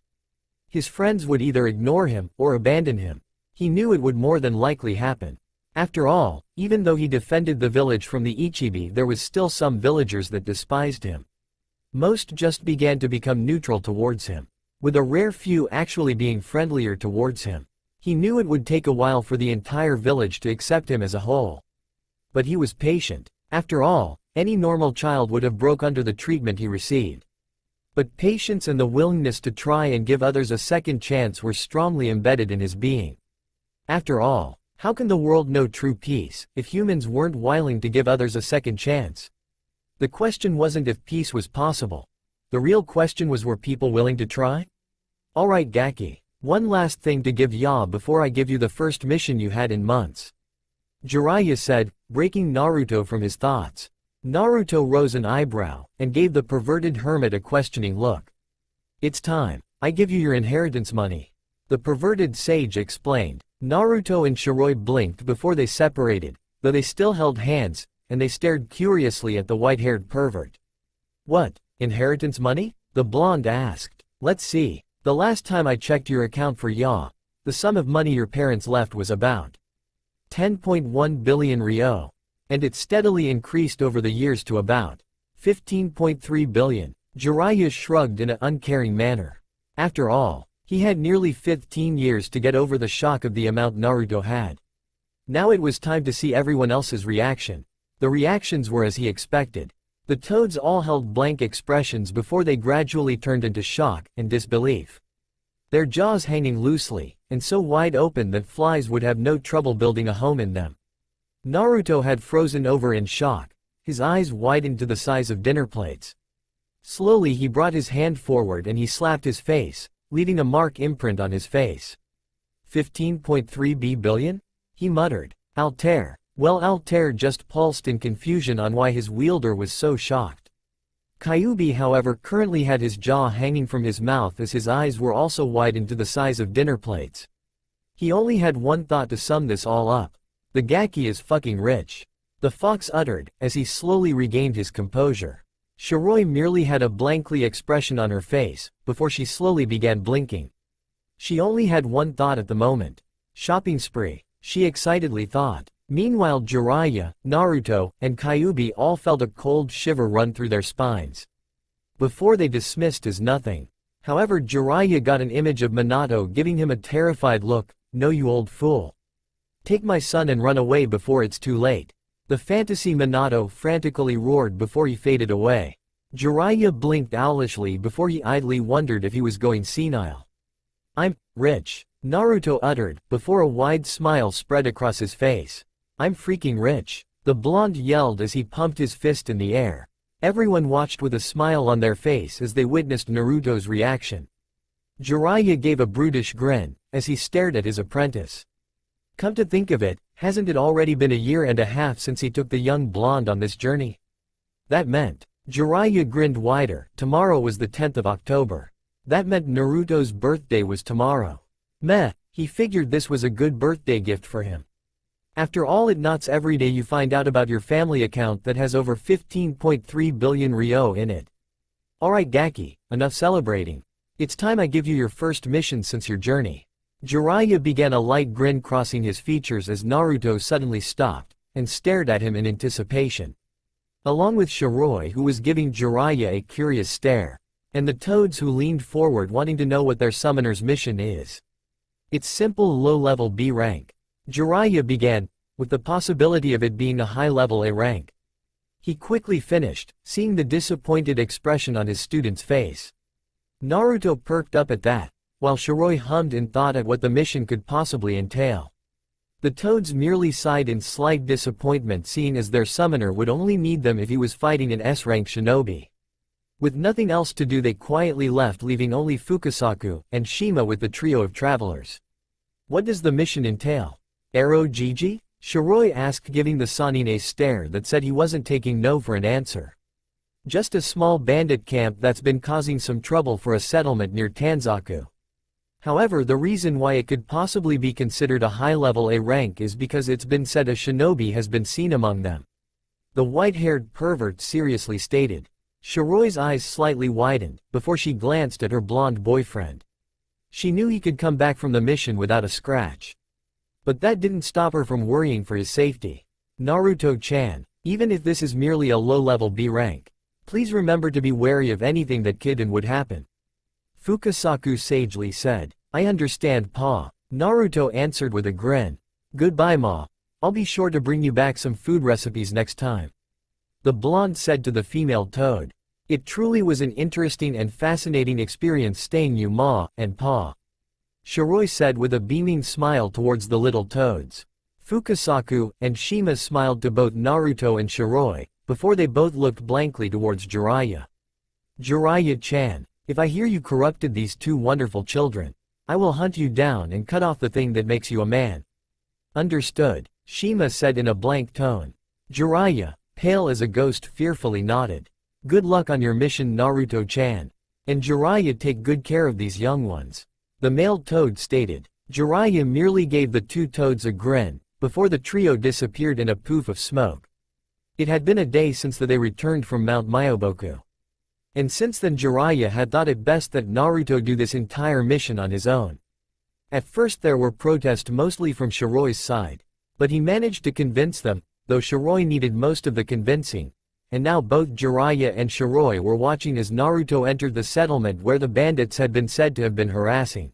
S1: his friends would either ignore him or abandon him. He knew it would more than likely happen. After all, even though he defended the village from the Ichibi, there was still some villagers that despised him. Most just began to become neutral towards him, with a rare few actually being friendlier towards him. He knew it would take a while for the entire village to accept him as a whole. But he was patient. After all, any normal child would have broke under the treatment he received. But patience and the willingness to try and give others a second chance were strongly embedded in his being. After all, how can the world know true peace if humans weren't willing to give others a second chance? The question wasn't if peace was possible. The real question was, were people willing to try? Alright Gaki, one last thing to give ya before I give you the first mission you had in months. Jiraiya said, breaking Naruto from his thoughts. Naruto rose an eyebrow, and gave the perverted hermit a questioning look. It's time. I give you your inheritance money. The perverted sage explained. Naruto and Shiroi blinked before they separated, though they still held hands, and they stared curiously at the white-haired pervert. What, inheritance money? The blonde asked. Let's see. The last time I checked your account for ya, the sum of money your parents left was about 10.1 billion ryo. And it steadily increased over the years to about 15.3 billion. Jiraiya shrugged in an uncaring manner. After all, he had nearly 15 years to get over the shock of the amount Naruto had. Now it was time to see everyone else's reaction. The reactions were as he expected. The toads all held blank expressions before they gradually turned into shock and disbelief. Their jaws hanging loosely, and so wide open that flies would have no trouble building a home in them. Naruto had frozen over in shock. His eyes widened to the size of dinner plates. Slowly he brought his hand forward and he slapped his face, leaving a mark imprint on his face. 15.3 billion? He muttered. Altair. Well, Altair just pulsed in confusion on why his wielder was so shocked. Kyuubi, however, currently had his jaw hanging from his mouth as his eyes were also widened to the size of dinner plates. He only had one thought to sum this all up. The Gaki is fucking rich. The fox uttered, as he slowly regained his composure. Shiroi merely had a blankly expression on her face, before she slowly began blinking. She only had one thought at the moment. Shopping spree, she excitedly thought. Meanwhile Jiraiya, Naruto, and Kyuubi all felt a cold shiver run through their spines. Before they dismissed as nothing. However, Jiraiya got an image of Minato giving him a terrified look. No, you old fool. Take my son and run away before it's too late. The fantasy Minato frantically roared before he faded away. Jiraiya blinked owlishly before he idly wondered if he was going senile. I'm rich, Naruto uttered, before a wide smile spread across his face. I'm freaking rich, the blonde yelled as he pumped his fist in the air. Everyone watched with a smile on their face as they witnessed Naruto's reaction. Jiraiya gave a brutish grin, as he stared at his apprentice. Come to think of it, hasn't it already been a year and a half since he took the young blonde on this journey? That meant, Jiraiya grinned wider, tomorrow was the 10th of October. That meant Naruto's birthday was tomorrow. Meh, he figured this was a good birthday gift for him. After all, it nots every day you find out about your family account that has over 15.3 billion ryo in it. Alright Gaki, enough celebrating. It's time I give you your first mission since your journey. Jiraiya began a light grin crossing his features as Naruto suddenly stopped, and stared at him in anticipation. Along with Shiroi, who was giving Jiraiya a curious stare, and the toads who leaned forward wanting to know what their summoner's mission is. It's simple low-level B rank. Jiraiya began, with the possibility of it being a high-level A rank. He quickly finished, seeing the disappointed expression on his student's face. Naruto perked up at that, while Shiroi hummed in thought at what the mission could possibly entail. The toads merely sighed in slight disappointment, seeing as their summoner would only need them if he was fighting an S-rank shinobi. With nothing else to do, they quietly left, leaving only Fukasaku and Shima with the trio of travelers. What does the mission entail? Arrow Gigi? Shiroi asked, giving the Sannin a stare that said he wasn't taking no for an answer. Just a small bandit camp that's been causing some trouble for a settlement near Tanzaku. However, the reason why it could possibly be considered a high-level A rank is because it's been said a shinobi has been seen among them. The white-haired pervert seriously stated. Shiroi's eyes slightly widened, before she glanced at her blonde boyfriend. She knew he could come back from the mission without a scratch. But that didn't stop her from worrying for his safety. Naruto-chan, even if this is merely a low-level B rank, please remember to be wary of anything that could and would happen. Fukasaku sagely said. I understand, Pa. Naruto answered with a grin. Goodbye, Ma. I'll be sure to bring you back some food recipes next time. The blonde said to the female toad. It truly was an interesting and fascinating experience staying you, Ma and Pa. Shiroi said with a beaming smile towards the little toads. Fukasaku and Shima smiled to both Naruto and Shiroi, before they both looked blankly towards Jiraiya. Jiraiya-chan, if I hear you corrupted these two wonderful children, I will hunt you down and cut off the thing that makes you a man. Understood, Shima said in a blank tone. Jiraiya, pale as a ghost, fearfully nodded. Good luck on your mission, Naruto-chan. And Jiraiya, take good care of these young ones. The male toad stated. Jiraiya merely gave the two toads a grin, before the trio disappeared in a poof of smoke. It had been a day since they returned from Mount Myoboku. And since then Jiraiya had thought it best that Naruto do this entire mission on his own. At first there were protests mostly from Shiroi's side, but he managed to convince them, though Shiroi needed most of the convincing, and now both Jiraiya and Shiroi were watching as Naruto entered the settlement where the bandits had been said to have been harassing.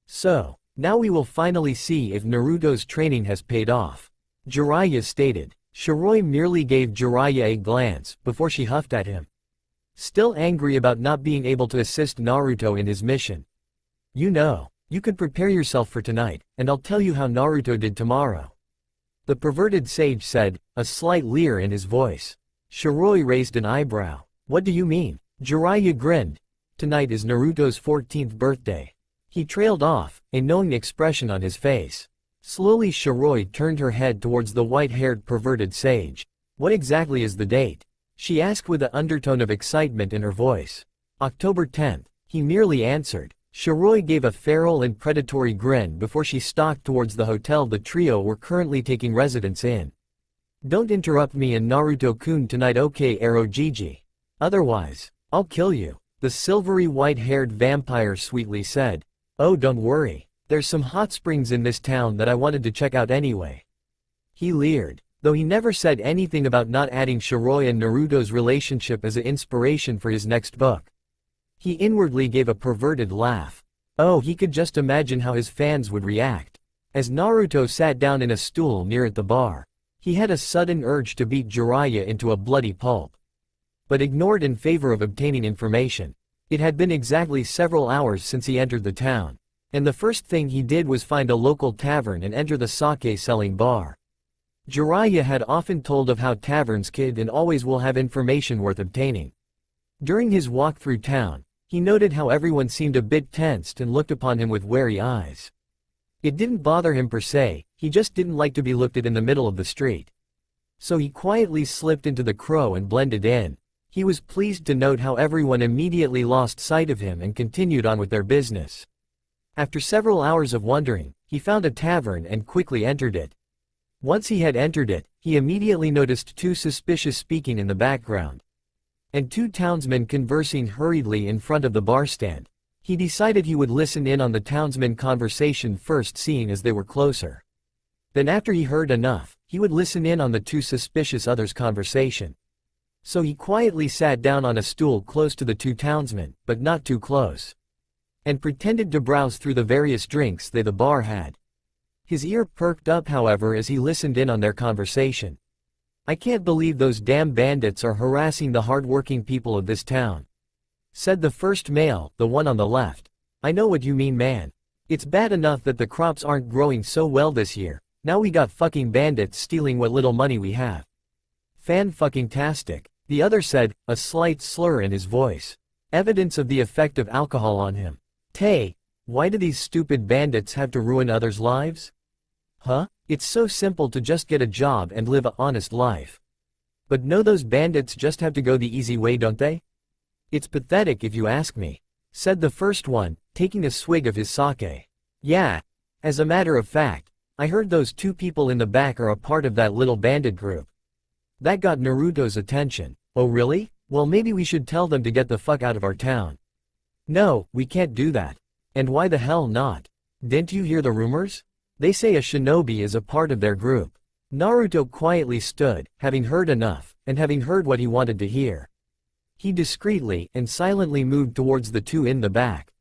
S1: So, now we will finally see if Naruto's training has paid off. Jiraiya stated. Shiroi merely gave Jiraiya a glance, before she huffed at him. Still angry about not being able to assist Naruto in his mission. You know, you could prepare yourself for tonight, and I'll tell you how Naruto did tomorrow. The perverted sage said, a slight leer in his voice. Shiroi raised an eyebrow. What do you mean? Jiraiya grinned. Tonight is Naruto's 14th birthday. He trailed off, a knowing expression on his face. Slowly Shiroi turned her head towards the white-haired perverted sage. What exactly is the date? She asked with an undertone of excitement in her voice. October 10th, he merely answered. Shiroi gave a feral and predatory grin before she stalked towards the hotel the trio were currently taking residence in. Don't interrupt me and Naruto-kun tonight, okay Arrow Gigi. Otherwise, I'll kill you, the silvery white-haired vampire sweetly said. Oh, don't worry, there's some hot springs in this town that I wanted to check out anyway. He leered, though he never said anything about not adding Shiroi and Naruto's relationship as an inspiration for his next book. He inwardly gave a perverted laugh. Oh, he could just imagine how his fans would react. As Naruto sat down in a stool near at the bar, he had a sudden urge to beat Jiraiya into a bloody pulp, but ignored in favor of obtaining information. It had been exactly several hours since he entered the town, and the first thing he did was find a local tavern and enter the sake-selling bar. Jiraiya had often told of how taverns kid and always will have information worth obtaining. During his walk through town, he noted how everyone seemed a bit tensed and looked upon him with wary eyes. It didn't bother him per se, he just didn't like to be looked at in the middle of the street. So he quietly slipped into the crow and blended in. He was pleased to note how everyone immediately lost sight of him and continued on with their business. After several hours of wondering, he found a tavern and quickly entered it. Once he had entered it, he immediately noticed two suspicious speaking in the background, and two townsmen conversing hurriedly in front of the bar stand. He decided he would listen in on the townsmen conversation first, seeing as they were closer. Then after he heard enough, he would listen in on the two suspicious others' conversation. So he quietly sat down on a stool close to the two townsmen, but not too close, and pretended to browse through the various drinks the bar had. His ear perked up however as he listened in on their conversation. I can't believe those damn bandits are harassing the hard-working people of this town, said the first male, the one on the left. I know what you mean, man. It's bad enough that the crops aren't growing so well this year, now we got fucking bandits stealing what little money we have. Fan-fucking-tastic, the other said, a slight slur in his voice. Evidence of the effect of alcohol on him. Tay, why do these stupid bandits have to ruin others' lives? Huh? It's so simple to just get a job and live an honest life. But no, those bandits just have to go the easy way, don't they? It's pathetic if you ask me, said the first one, taking a swig of his sake. Yeah. As a matter of fact, I heard those two people in the back are a part of that little bandit group. That got Naruto's attention. Oh really? Well, maybe we should tell them to get the fuck out of our town. No, we can't do that. And why the hell not? Didn't you hear the rumors? They say a shinobi is a part of their group. Naruto quietly stood, having heard enough, and having heard what he wanted to hear. He discreetly and silently moved towards the two in the back.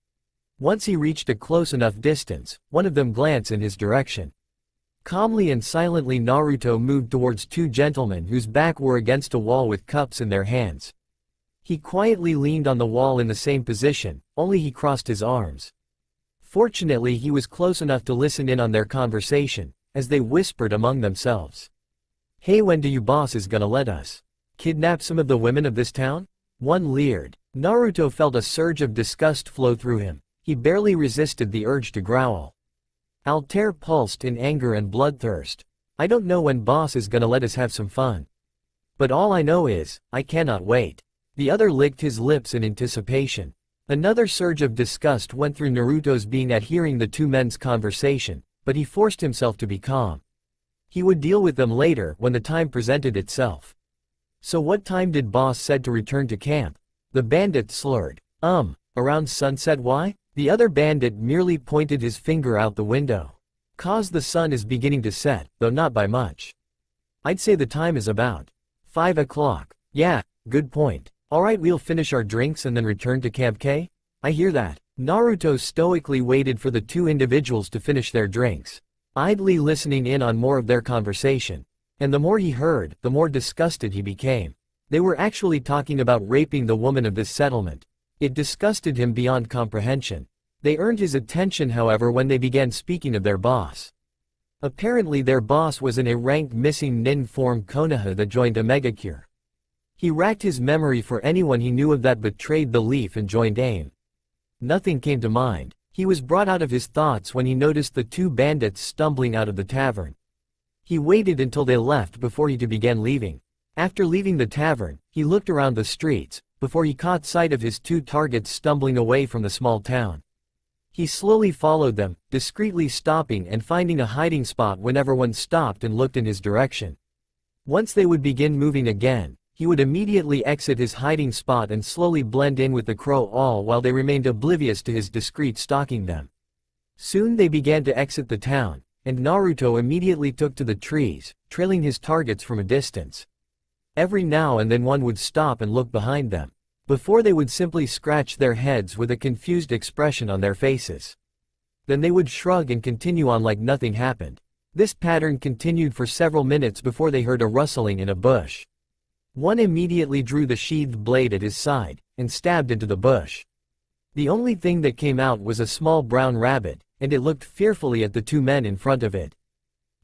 S1: Once he reached a close enough distance, one of them glanced in his direction. Calmly and silently Naruto moved towards two gentlemen whose back were against a wall with cups in their hands. He quietly leaned on the wall in the same position, only he crossed his arms. Fortunately he was close enough to listen in on their conversation, as they whispered among themselves. Hey, when do you bosses gonna let us kidnap some of the women of this town? One leered. Naruto felt a surge of disgust flow through him. He barely resisted the urge to growl. Altair pulsed in anger and bloodthirst. I don't know when boss is gonna let us have some fun. But all I know is, I cannot wait. The other licked his lips in anticipation. Another surge of disgust went through Naruto's being at hearing the two men's conversation, but he forced himself to be calm. He would deal with them later when the time presented itself. So what time did boss said to return to camp? The bandit slurred. Around sunset. Why? The other bandit merely pointed his finger out the window. 'Cause the sun is beginning to set, though not by much. I'd say the time is about 5 o'clock. Yeah, good point. Alright, we'll finish our drinks and then return to Camp K? I hear that. Naruto stoically waited for the two individuals to finish their drinks, idly listening in on more of their conversation. And the more he heard, the more disgusted he became. They were actually talking about raping the woman of this settlement. It disgusted him beyond comprehension. They earned his attention however when they began speaking of their boss. Apparently their boss was an A-ranked missing nin form Konoha that joined Omegacure. He racked his memory for anyone he knew of that betrayed the leaf and joined AIM. Nothing came to mind. He was brought out of his thoughts when he noticed the two bandits stumbling out of the tavern. He waited until they left before he began leaving. After leaving the tavern, he looked around the streets, before he caught sight of his two targets stumbling away from the small town. He slowly followed them, discreetly stopping and finding a hiding spot whenever one stopped and looked in his direction. Once they would begin moving again, he would immediately exit his hiding spot and slowly blend in with the crow, all while they remained oblivious to his discreet stalking them. Soon they began to exit the town, and Naruto immediately took to the trees, trailing his targets from a distance. Every now and then one would stop and look behind them, before they would simply scratch their heads with a confused expression on their faces. Then they would shrug and continue on like nothing happened. This pattern continued for several minutes before they heard a rustling in a bush. One immediately drew the sheathed blade at his side, and stabbed into the bush. The only thing that came out was a small brown rabbit, and it looked fearfully at the two men in front of it.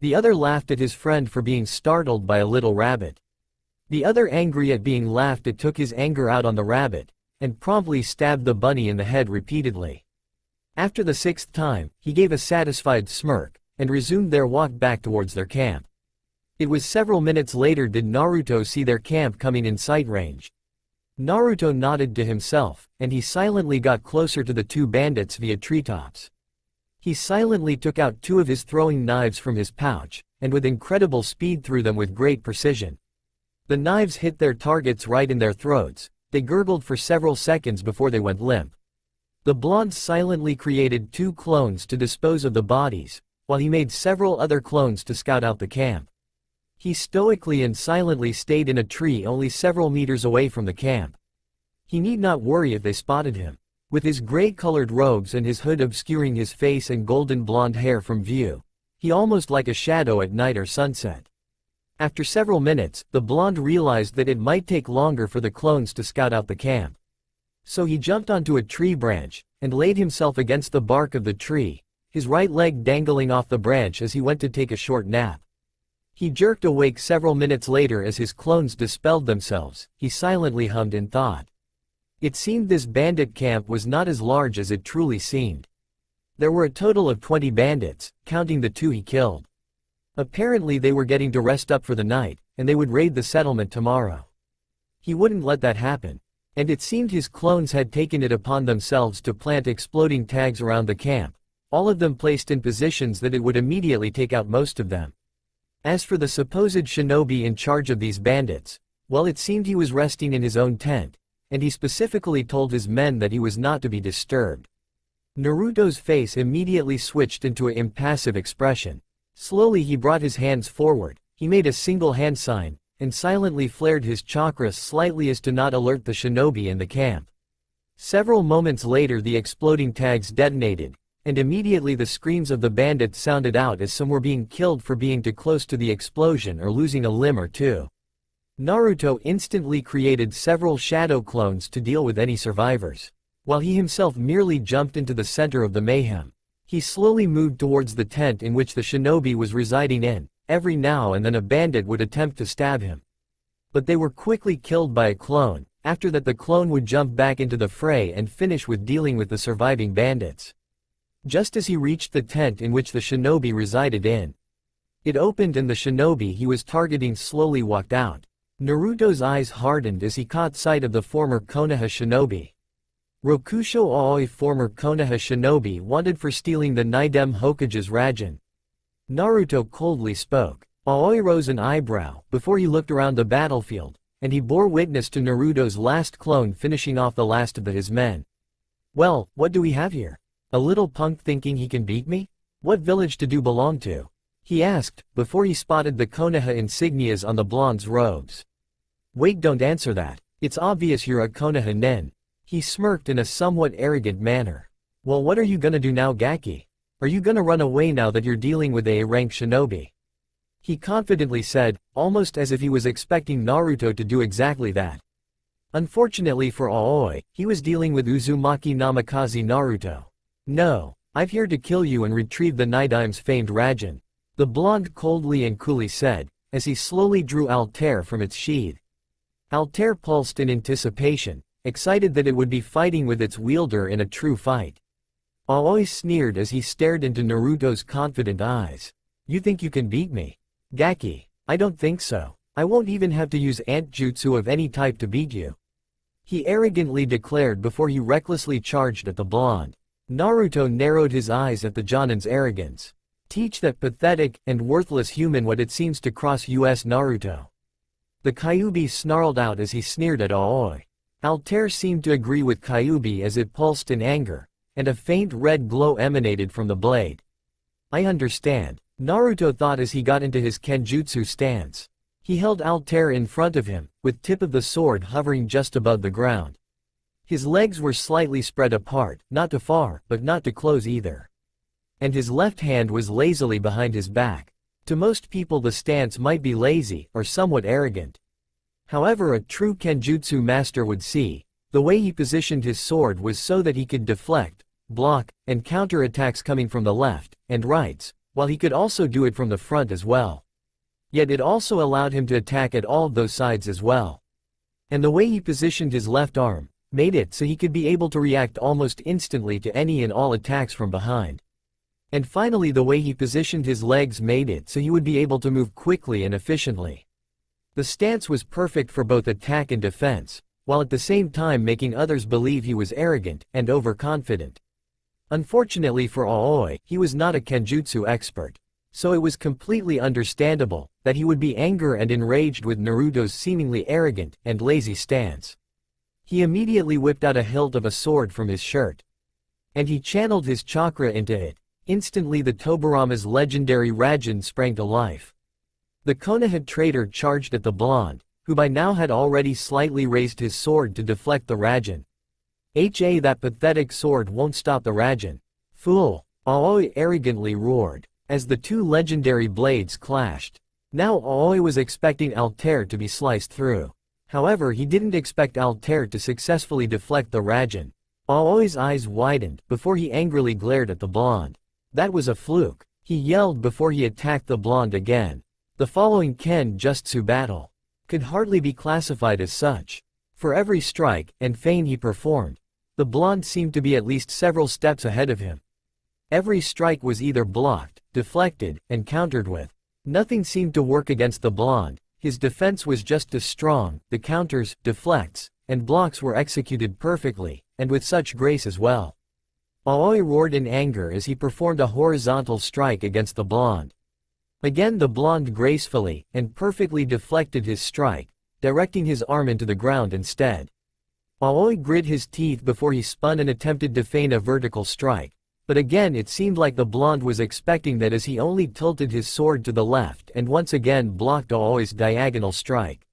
S1: The other laughed at his friend for being startled by a little rabbit. The other, angry at being laughed at, took his anger out on the rabbit, and promptly stabbed the bunny in the head repeatedly. After the sixth time, he gave a satisfied smirk, and resumed their walk back towards their camp. It was several minutes later did Naruto see their camp coming in sight range. Naruto nodded to himself, and he silently got closer to the two bandits via treetops. He silently took out two of his throwing knives from his pouch, and with incredible speed threw them with great precision. The knives hit their targets right in their throats. They gurgled for several seconds before they went limp. The blonde silently created two clones to dispose of the bodies, while he made several other clones to scout out the camp. He stoically and silently stayed in a tree only several meters away from the camp. He need not worry if they spotted him. With his gray-colored robes and his hood obscuring his face and golden blonde hair from view, he almost like a shadow at night or sunset. After several minutes, the blonde realized that it might take longer for the clones to scout out the camp. So he jumped onto a tree branch, and laid himself against the bark of the tree, his right leg dangling off the branch as he went to take a short nap. He jerked awake several minutes later as his clones dispelled themselves. He silently hummed in thought. It seemed this bandit camp was not as large as it truly seemed. There were a total of 20 bandits, counting the two he killed. Apparently they were getting to rest up for the night, and they would raid the settlement tomorrow. He wouldn't let that happen. And it seemed his clones had taken it upon themselves to plant exploding tags around the camp, all of them placed in positions that it would immediately take out most of them. As for the supposed shinobi in charge of these bandits, well, it seemed he was resting in his own tent, and he specifically told his men that he was not to be disturbed. Naruto's face immediately switched into an impassive expression. Slowly he brought his hands forward, he made a single hand sign, and silently flared his chakra slightly as to not alert the shinobi in the camp. Several moments later the exploding tags detonated, and immediately the screams of the bandits sounded out as some were being killed for being too close to the explosion or losing a limb or two. Naruto instantly created several shadow clones to deal with any survivors, while he himself merely jumped into the center of the mayhem. He slowly moved towards the tent in which the shinobi was residing in. Every now and then a bandit would attempt to stab him. But they were quickly killed by a clone. After that the clone would jump back into the fray and finish with dealing with the surviving bandits. Just as he reached the tent in which the shinobi resided in, it opened and the shinobi he was targeting slowly walked out. Naruto's eyes hardened as he caught sight of the former Konoha shinobi. Rokusho Aoi, former Konoha shinobi, wanted for stealing the Naidem Hokage's Rajan. Naruto coldly spoke. Aoi rose an eyebrow before he looked around the battlefield, and he bore witness to Naruto's last clone finishing off the last of his men. Well, what do we have here? A little punk thinking he can beat me? What village do you belong to? He asked, before he spotted the Konoha insignias on the blonde's robes. Wait, don't answer that. It's obvious you're a Konoha nen. He smirked in a somewhat arrogant manner. Well, what are you gonna do now, Gaki? Are you gonna run away now that you're dealing with a rank shinobi? He confidently said, almost as if he was expecting Naruto to do exactly that. Unfortunately for Aoi, he was dealing with Uzumaki Namikaze Naruto. No, I'm here to kill you and retrieve the Naidame's famed Rajan, the blonde coldly and coolly said, as he slowly drew Altair from its sheath. Altair pulsed in anticipation, excited that it would be fighting with its wielder in a true fight. Aoi sneered as he stared into Naruto's confident eyes. You think you can beat me? Gaki, I don't think so. I won't even have to use ant jutsu of any type to beat you. He arrogantly declared before he recklessly charged at the blonde. Naruto narrowed his eyes at the Jonin's arrogance. Teach that pathetic and worthless human what it seems to cross US Naruto. The Kyuubi snarled out as he sneered at Aoi. Altair seemed to agree with Kyuubi as it pulsed in anger, and a faint red glow emanated from the blade. I understand, Naruto thought as he got into his Kenjutsu stance. He held Altair in front of him, with tip of the sword hovering just above the ground. His legs were slightly spread apart, not too far, but not too close either. And his left hand was lazily behind his back. To most people the stance might be lazy, or somewhat arrogant. However, a true Kenjutsu master would see, the way he positioned his sword was so that he could deflect, block, and counter attacks coming from the left and rights, while he could also do it from the front as well. Yet it also allowed him to attack at all of those sides as well. And the way he positioned his left arm made it so he could be able to react almost instantly to any and all attacks from behind. And finally, the way he positioned his legs made it so he would be able to move quickly and efficiently. The stance was perfect for both attack and defense, while at the same time making others believe he was arrogant and overconfident. Unfortunately for Aoi, he was not a Kenjutsu expert, so it was completely understandable that he would be angry and enraged with Naruto's seemingly arrogant and lazy stance. He immediately whipped out a hilt of a sword from his shirt. And he channeled his chakra into it. Instantly the Tobirama's legendary Raijin sprang to life. The Konoha traitor charged at the blonde, who by now had already slightly raised his sword to deflect the Raijin. That pathetic sword won't stop the Raijin. Fool! Aoi arrogantly roared, as the two legendary blades clashed. Now Aoi was expecting Altair to be sliced through. However, he didn't expect Altair to successfully deflect the Raijin. Aoi's eyes widened before he angrily glared at the blonde. That was a fluke, he yelled before he attacked the blonde again. The following Kenjutsu battle could hardly be classified as such. For every strike and feint he performed, the blonde seemed to be at least several steps ahead of him. Every strike was either blocked, deflected, and countered with. Nothing seemed to work against the blonde. His defense was just as strong, the counters, deflects, and blocks were executed perfectly, and with such grace as well. Aoi roared in anger as he performed a horizontal strike against the blonde. Again the blonde gracefully and perfectly deflected his strike, directing his arm into the ground instead. Aoi grit his teeth before he spun and attempted to feint a vertical strike, but again it seemed like the blonde was expecting that as he only tilted his sword to the left and once again blocked Aoi's diagonal strike.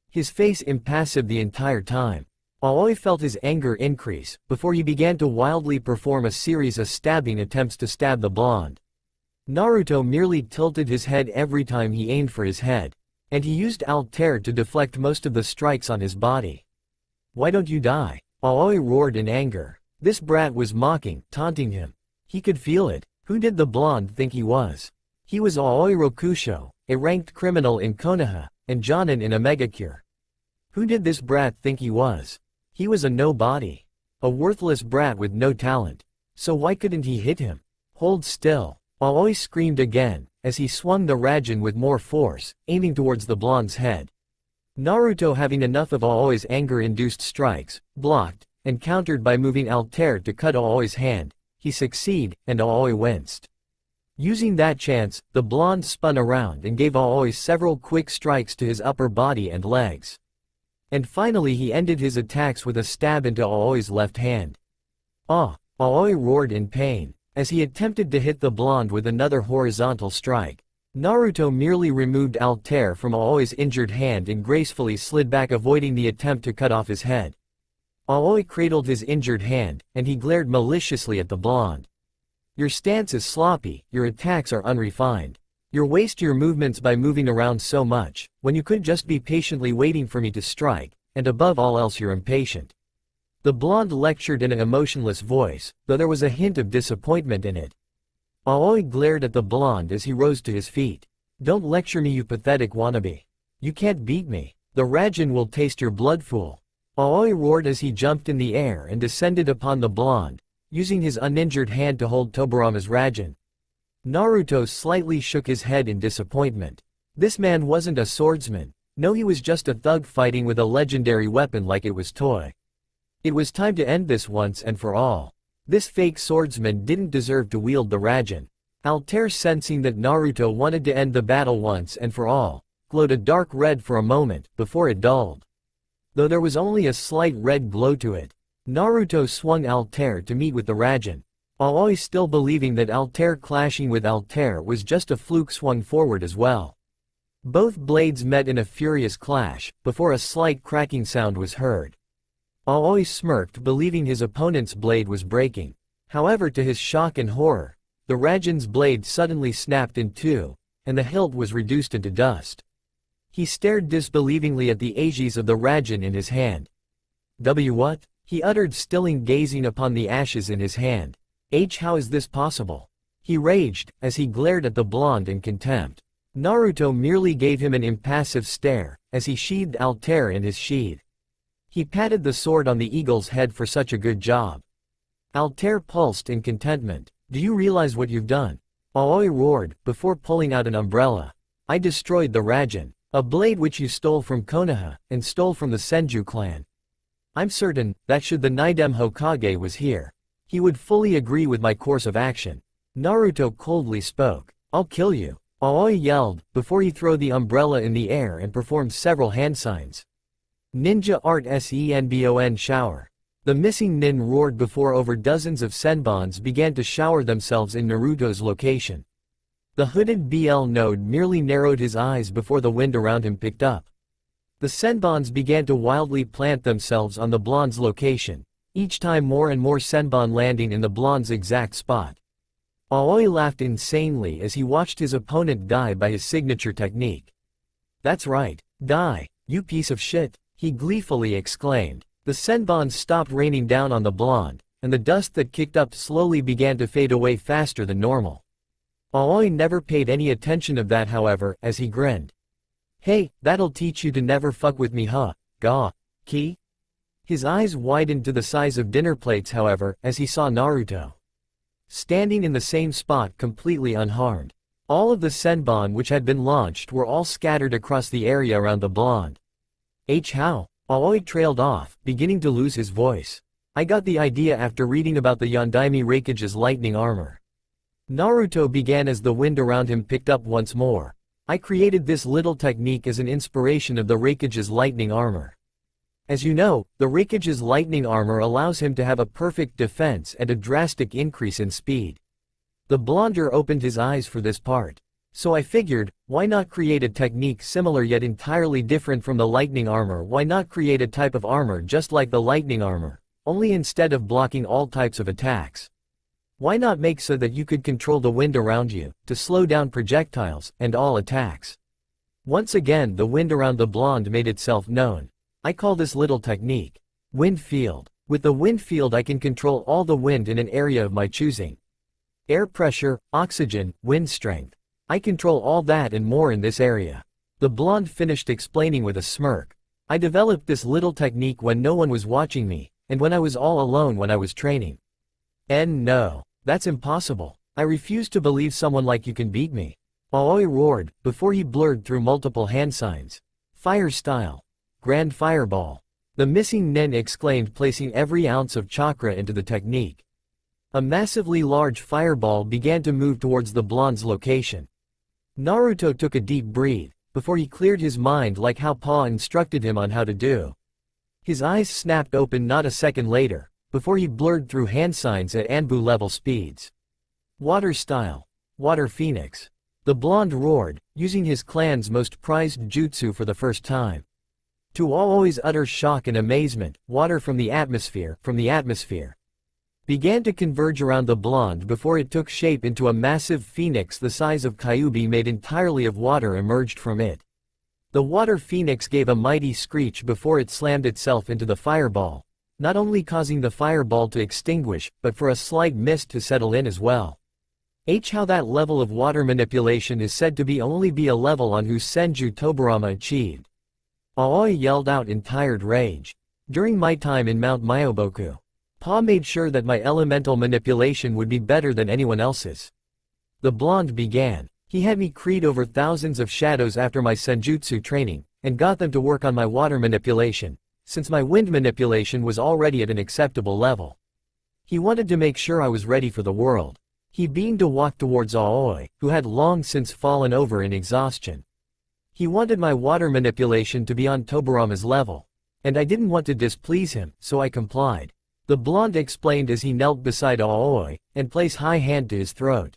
S1: His face impassive the entire time. Aoi felt his anger increase before he began to wildly perform a series of stabbing attempts to stab the blonde. Naruto merely tilted his head every time he aimed for his head, and he used Altair to deflect most of the strikes on his body. Why don't you die? Aoi roared in anger. This brat was mocking, taunting him. He could feel it. Who did the blonde think he was? He was Aoi Rokusho, a ranked criminal in Konoha, and Jonin in a megacure. Who did this brat think he was? He was a nobody. A worthless brat with no talent. So why couldn't he hit him? Hold still. Aoi screamed again, as he swung the Raijin with more force, aiming towards the blonde's head. Naruto, having enough of Aoi's anger-induced strikes, blocked, and countered by moving Altair to cut Aoi's hand. He succeeded, and Aoi winced. Using that chance, the blonde spun around and gave Aoi several quick strikes to his upper body and legs. And finally he ended his attacks with a stab into Aoi's left hand. Ah! Aoi roared in pain, as he attempted to hit the blonde with another horizontal strike. Naruto merely removed Altair from Aoi's injured hand and gracefully slid back, avoiding the attempt to cut off his head. Aoi cradled his injured hand, and he glared maliciously at the blonde. Your stance is sloppy, your attacks are unrefined. You waste your movements by moving around so much, when you could just be patiently waiting for me to strike, and above all else you're impatient. The blonde lectured in an emotionless voice, though there was a hint of disappointment in it. Aoi glared at the blonde as he rose to his feet. Don't lecture me, you pathetic wannabe. You can't beat me. The Rajin will taste your blood, fool. Aoi roared as he jumped in the air and descended upon the blonde, using his uninjured hand to hold Tobirama's Rajin. Naruto slightly shook his head in disappointment. This man wasn't a swordsman. No, he was just a thug fighting with a legendary weapon like it was toy. It was time to end this once and for all. This fake swordsman didn't deserve to wield the Rajin. Altair, sensing that Naruto wanted to end the battle once and for all, glowed a dark red for a moment, before it dulled. Though there was only a slight red glow to it, Naruto swung Altair to meet with the Rajin. Aoi, still believing that Altair clashing with Altair was just a fluke, swung forward as well. Both blades met in a furious clash, before a slight cracking sound was heard. Aoi smirked, believing his opponent's blade was breaking. However, to his shock and horror, the Rajin's blade suddenly snapped in two, and the hilt was reduced into dust. He stared disbelievingly at the aegis of the Rajin in his hand. What? He uttered, stilling gazing upon the ashes in his hand. How is this possible? He raged, as he glared at the blonde in contempt. Naruto merely gave him an impassive stare, as he sheathed Altair in his sheath. He patted the sword on the eagle's head for such a good job. Altair pulsed in contentment. Do you realize what you've done? Aoi roared, before pulling out an umbrella. I destroyed the Rajin, a blade which you stole from Konoha, and stole from the Senju clan. I'm certain that should the Naidem Hokage was here, he would fully agree with my course of action. Naruto coldly spoke. I'll kill you, Aoi yelled, before he threw the umbrella in the air and performed several hand signs. Ninja Art Senbon shower. The missing nin roared before over dozens of senbons began to shower themselves in Naruto's location. The hooded BL node merely narrowed his eyes before the wind around him picked up. The senbons began to wildly plant themselves on the blonde's location, each time more and more senbon landing in the blonde's exact spot. Aoi laughed insanely as he watched his opponent die by his signature technique. That's right, die, you piece of shit, he gleefully exclaimed. The senbons stopped raining down on the blonde, and the dust that kicked up slowly began to fade away faster than normal. Aoi never paid any attention of that, however, as he grinned. Hey, that'll teach you to never fuck with me, huh? Gah. Ki? His eyes widened to the size of dinner plates, however, as he saw Naruto standing in the same spot, completely unharmed. All of the senbon which had been launched were all scattered across the area around the blonde. How? Aoi trailed off, beginning to lose his voice. I got the idea after reading about the Yondaime Raikage's lightning armor. Naruto began as the wind around him picked up once more. I created this little technique as an inspiration of the Raikage's lightning armor. As you know, the Raikage's lightning armor allows him to have a perfect defense and a drastic increase in speed. The blonder opened his eyes for this part. So I figured, why not create a technique similar yet entirely different from the lightning armor? Why not create a type of armor just like the lightning armor, only instead of blocking all types of attacks? Why not make so that you could control the wind around you, to slow down projectiles, and all attacks? Once again the wind around the blonde made itself known. I call this little technique wind field. With the wind field I can control all the wind in an area of my choosing. Air pressure, oxygen, wind strength. I control all that and more in this area. The blonde finished explaining with a smirk. I developed this little technique when no one was watching me, and when I was all alone when I was training. No. That's impossible. I refuse to believe someone like you can beat me. Aoi roared, before he blurred through multiple hand signs. Fire style. Grand fireball. The missing nin exclaimed, placing every ounce of chakra into the technique. A massively large fireball began to move towards the blonde's location. Naruto took a deep breath, before he cleared his mind like how Pa instructed him on how to do. His eyes snapped open not a second later, before he blurred through hand signs at Anbu level speeds. Water style. Water phoenix. The blonde roared, using his clan's most prized jutsu for the first time. To Aoi's utter shock and amazement, water from the atmosphere, began to converge around the blonde before it took shape into a massive phoenix the size of Kyuubi made entirely of water emerged from it. The water phoenix gave a mighty screech before it slammed itself into the fireball, not only causing the fireball to extinguish, but for a slight mist to settle in as well. How that level of water manipulation is said to be only a level on whose Senju Tobirama achieved. Aoi yelled out in tired rage. During my time in Mount Myoboku, Pa made sure that my elemental manipulation would be better than anyone else's. The blonde began. He had me create over thousands of shadows after my senjutsu training, and got them to work on my water manipulation, since my wind manipulation was already at an acceptable level. He wanted to make sure I was ready for the world. He beamed to walk towards Aoi, who had long since fallen over in exhaustion. He wanted my water manipulation to be on Tobarama's level. And I didn't want to displease him, so I complied. The blonde explained as he knelt beside Aoi, and placed high hand to his throat.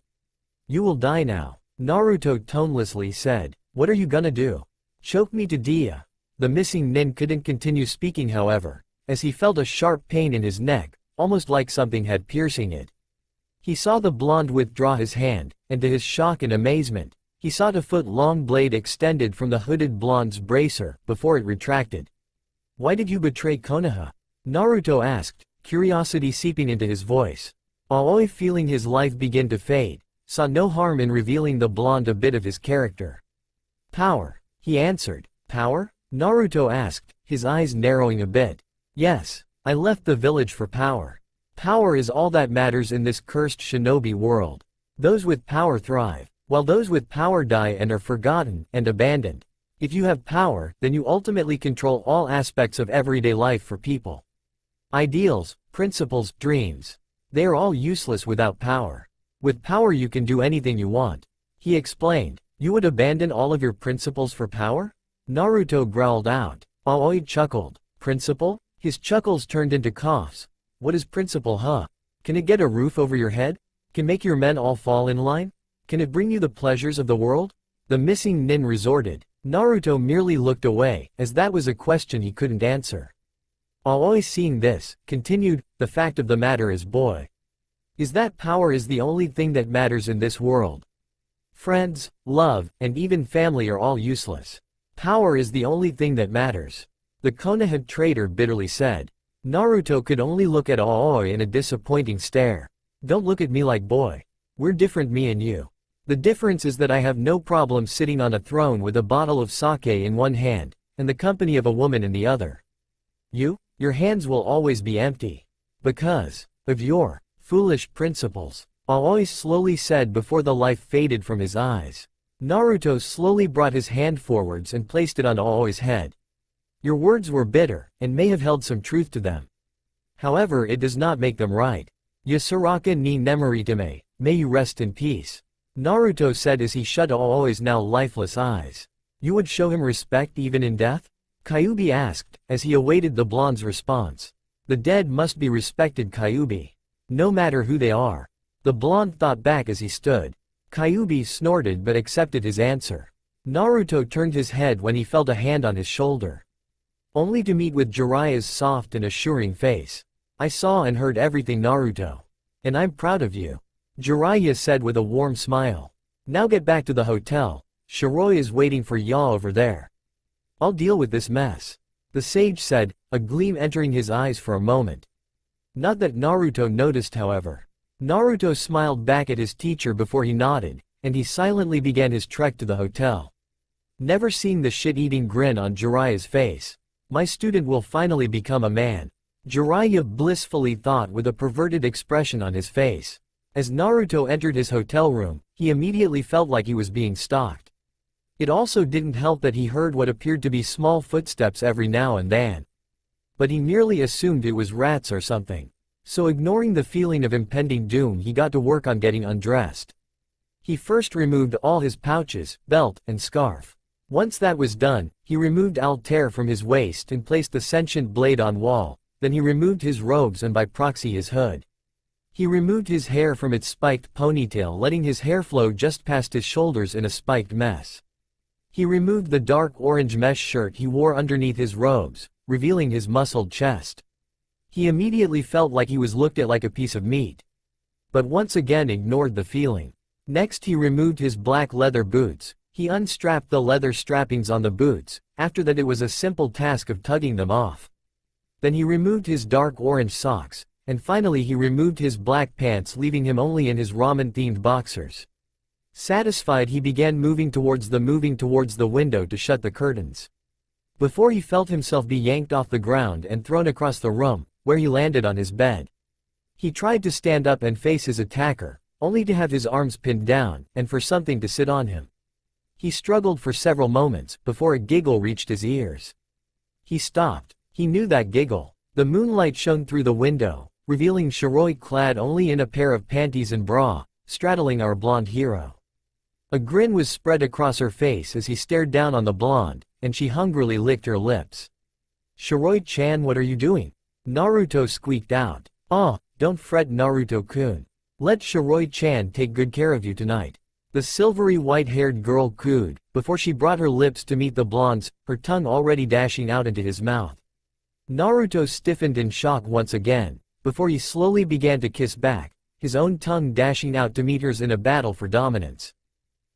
S1: You will die now, Naruto tonelessly said. What are you gonna do? Choke me to dia. The missing nin couldn't continue speaking however, as he felt a sharp pain in his neck, almost like something had piercing it. He saw the blonde withdraw his hand, and to his shock and amazement, he saw a foot-long blade extended from the hooded blonde's bracer, before it retracted. Why did you betray Konoha? Naruto asked, curiosity seeping into his voice. Aoi, feeling his life begin to fade, saw no harm in revealing the blonde a bit of his character. Power, he answered. Power? Naruto asked, his eyes narrowing a bit. Yes, I left the village for power. Power is all that matters in this cursed shinobi world. Those with power thrive, while those with power die and are forgotten and abandoned. If you have power, then you ultimately control all aspects of everyday life for people. Ideals, principles, dreams. They are all useless without power. With power you can do anything you want. He explained. You would abandon all of your principles for power? Naruto growled out. Aoi chuckled. Principle? His chuckles turned into coughs. What is principle, huh? Can it get a roof over your head? Can make your men all fall in line? Can it bring you the pleasures of the world? The missing nin resorted. Naruto merely looked away, as that was a question he couldn't answer. Aoi, seeing this, continued, the fact of the matter is, boy, is that power is the only thing that matters in this world. Friends, love, and even family are all useless. Power is the only thing that matters. The Konoha traitor bitterly said. Naruto could only look at Aoi in a disappointing stare. Don't look at me like boy. We're different, me and you. The difference is that I have no problem sitting on a throne with a bottle of sake in one hand, and the company of a woman in the other. Your hands will always be empty. Because of your foolish principles, Aoi slowly said before the life faded from his eyes. Naruto slowly brought his hand forwards and placed it on Aoi's head. Your words were bitter, and may have held some truth to them. However, it does not make them right. Yasuraka ni Nemoritame, may you rest in peace. Naruto said as he shut Aoi's now lifeless eyes. You would show him respect even in death? Kyubi asked, as he awaited the blonde's response. The dead must be respected, Kyubi. No matter who they are. The blonde thought back as he stood. Kyubi snorted but accepted his answer. Naruto turned his head when he felt a hand on his shoulder. Only to meet with Jiraiya's soft and assuring face. I saw and heard everything, Naruto. And I'm proud of you. Jiraiya said with a warm smile. Now get back to the hotel. Shiroi is waiting for ya over there. I'll deal with this mess. The sage said, a gleam entering his eyes for a moment. Not that Naruto noticed, however. Naruto smiled back at his teacher before he nodded, and he silently began his trek to the hotel. Never seeing the shit-eating grin on Jiraiya's face. My student will finally become a man. Jiraiya blissfully thought with a perverted expression on his face. As Naruto entered his hotel room, he immediately felt like he was being stalked. It also didn't help that he heard what appeared to be small footsteps every now and then. But he merely assumed it was rats or something. So ignoring the feeling of impending doom, he got to work on getting undressed. He first removed all his pouches, belt, and scarf. Once that was done, he removed Altair from his waist and placed the sentient blade on wall, then he removed his robes and by proxy his hood. He removed his hair from its spiked ponytail, letting his hair flow just past his shoulders in a spiked mess. He removed the dark orange mesh shirt he wore underneath his robes, revealing his muscled chest. He immediately felt like he was looked at like a piece of meat. But once again ignored the feeling. Next he removed his black leather boots. He unstrapped the leather strappings on the boots, after that it was a simple task of tugging them off. Then he removed his dark orange socks, and finally he removed his black pants, leaving him only in his ramen-themed boxers. Satisfied, he began moving towards the window to shut the curtains. before he felt himself be yanked off the ground and thrown across the room, where he landed on his bed. He tried to stand up and face his attacker, only to have his arms pinned down, and for something to sit on him. He struggled for several moments, before a giggle reached his ears. He stopped. He knew that giggle. The moonlight shone through the window, revealing Shiroi clad only in a pair of panties and bra, straddling our blonde hero. A grin was spread across her face as he stared down on the blonde, and she hungrily licked her lips. "Shiroi-chan, what are you doing?" Naruto squeaked out. "Oh, don't fret, Naruto-kun. Let Shiroi-chan take good care of you tonight." The silvery white-haired girl cooed, before she brought her lips to meet the blonde's, her tongue already dashing out into his mouth. Naruto stiffened in shock once again, before he slowly began to kiss back, his own tongue dashing out to meet hers in a battle for dominance.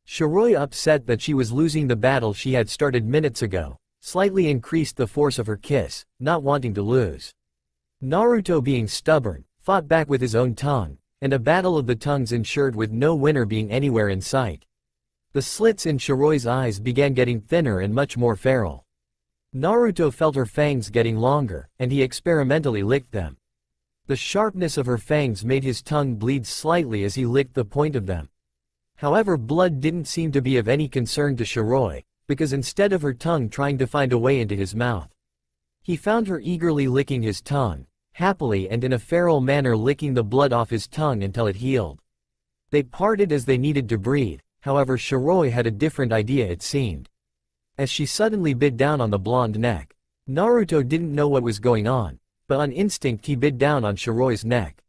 S1: Shiroi, upset that she was losing the battle she had started minutes ago, slightly increased the force of her kiss, not wanting to lose. Naruto, being stubborn, fought back with his own tongue, and a battle of the tongues ensured, with no winner being anywhere in sight. The slits in Shiroi's eyes began getting thinner and much more feral. Naruto felt her fangs getting longer, and he experimentally licked them. The sharpness of her fangs made his tongue bleed slightly as he licked the point of them. However, blood didn't seem to be of any concern to Shiroi, because instead of her tongue trying to find a way into his mouth, he found her eagerly licking his tongue, happily and in a feral manner licking the blood off his tongue until it healed. They parted as they needed to breathe, however Shiroi had a different idea, it seemed. As she suddenly bit down on the blonde neck. Naruto didn't know what was going on, but on instinct he bit down on Shiroi's neck.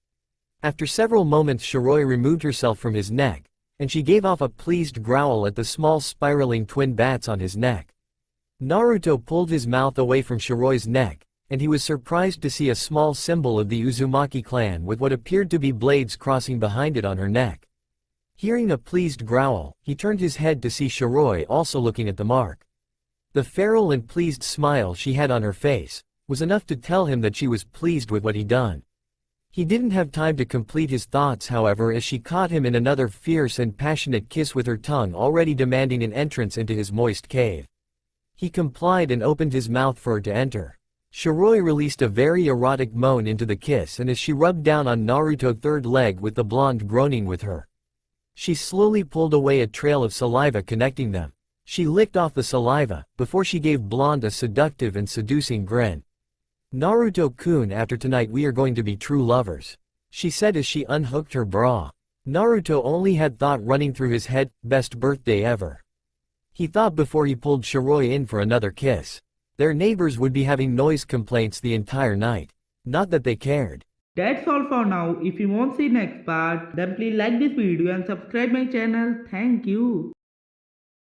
S1: After several moments Shiroi removed herself from his neck, and she gave off a pleased growl at the small spiraling twin bats on his neck. Naruto pulled his mouth away from Shiroi's neck, and he was surprised to see a small symbol of the Uzumaki clan with what appeared to be blades crossing behind it on her neck. Hearing a pleased growl, he turned his head to see Shiroi also looking at the mark. The feral and pleased smile she had on her face was enough to tell him that she was pleased with what he'd done. He didn't have time to complete his thoughts, however, as she caught him in another fierce and passionate kiss with her tongue already demanding an entrance into his moist cave. He complied and opened his mouth for her to enter. Shiroi released a very erotic moan into the kiss, and as she rubbed down on Naruto's third leg with the blonde groaning with her, she slowly pulled away a trail of saliva connecting them. She licked off the saliva, before she gave blonde a seductive and seducing grin. "Naruto-kun, after tonight we are going to be true lovers," she said as she unhooked her bra. Naruto only had thought running through his head, best birthday ever. He thought before he pulled Shiroi in for another kiss. Their neighbors would be having noise complaints the entire night. Not that they cared.
S2: That's all for now. If you want to see next part, then please like this video and subscribe my channel. Thank you.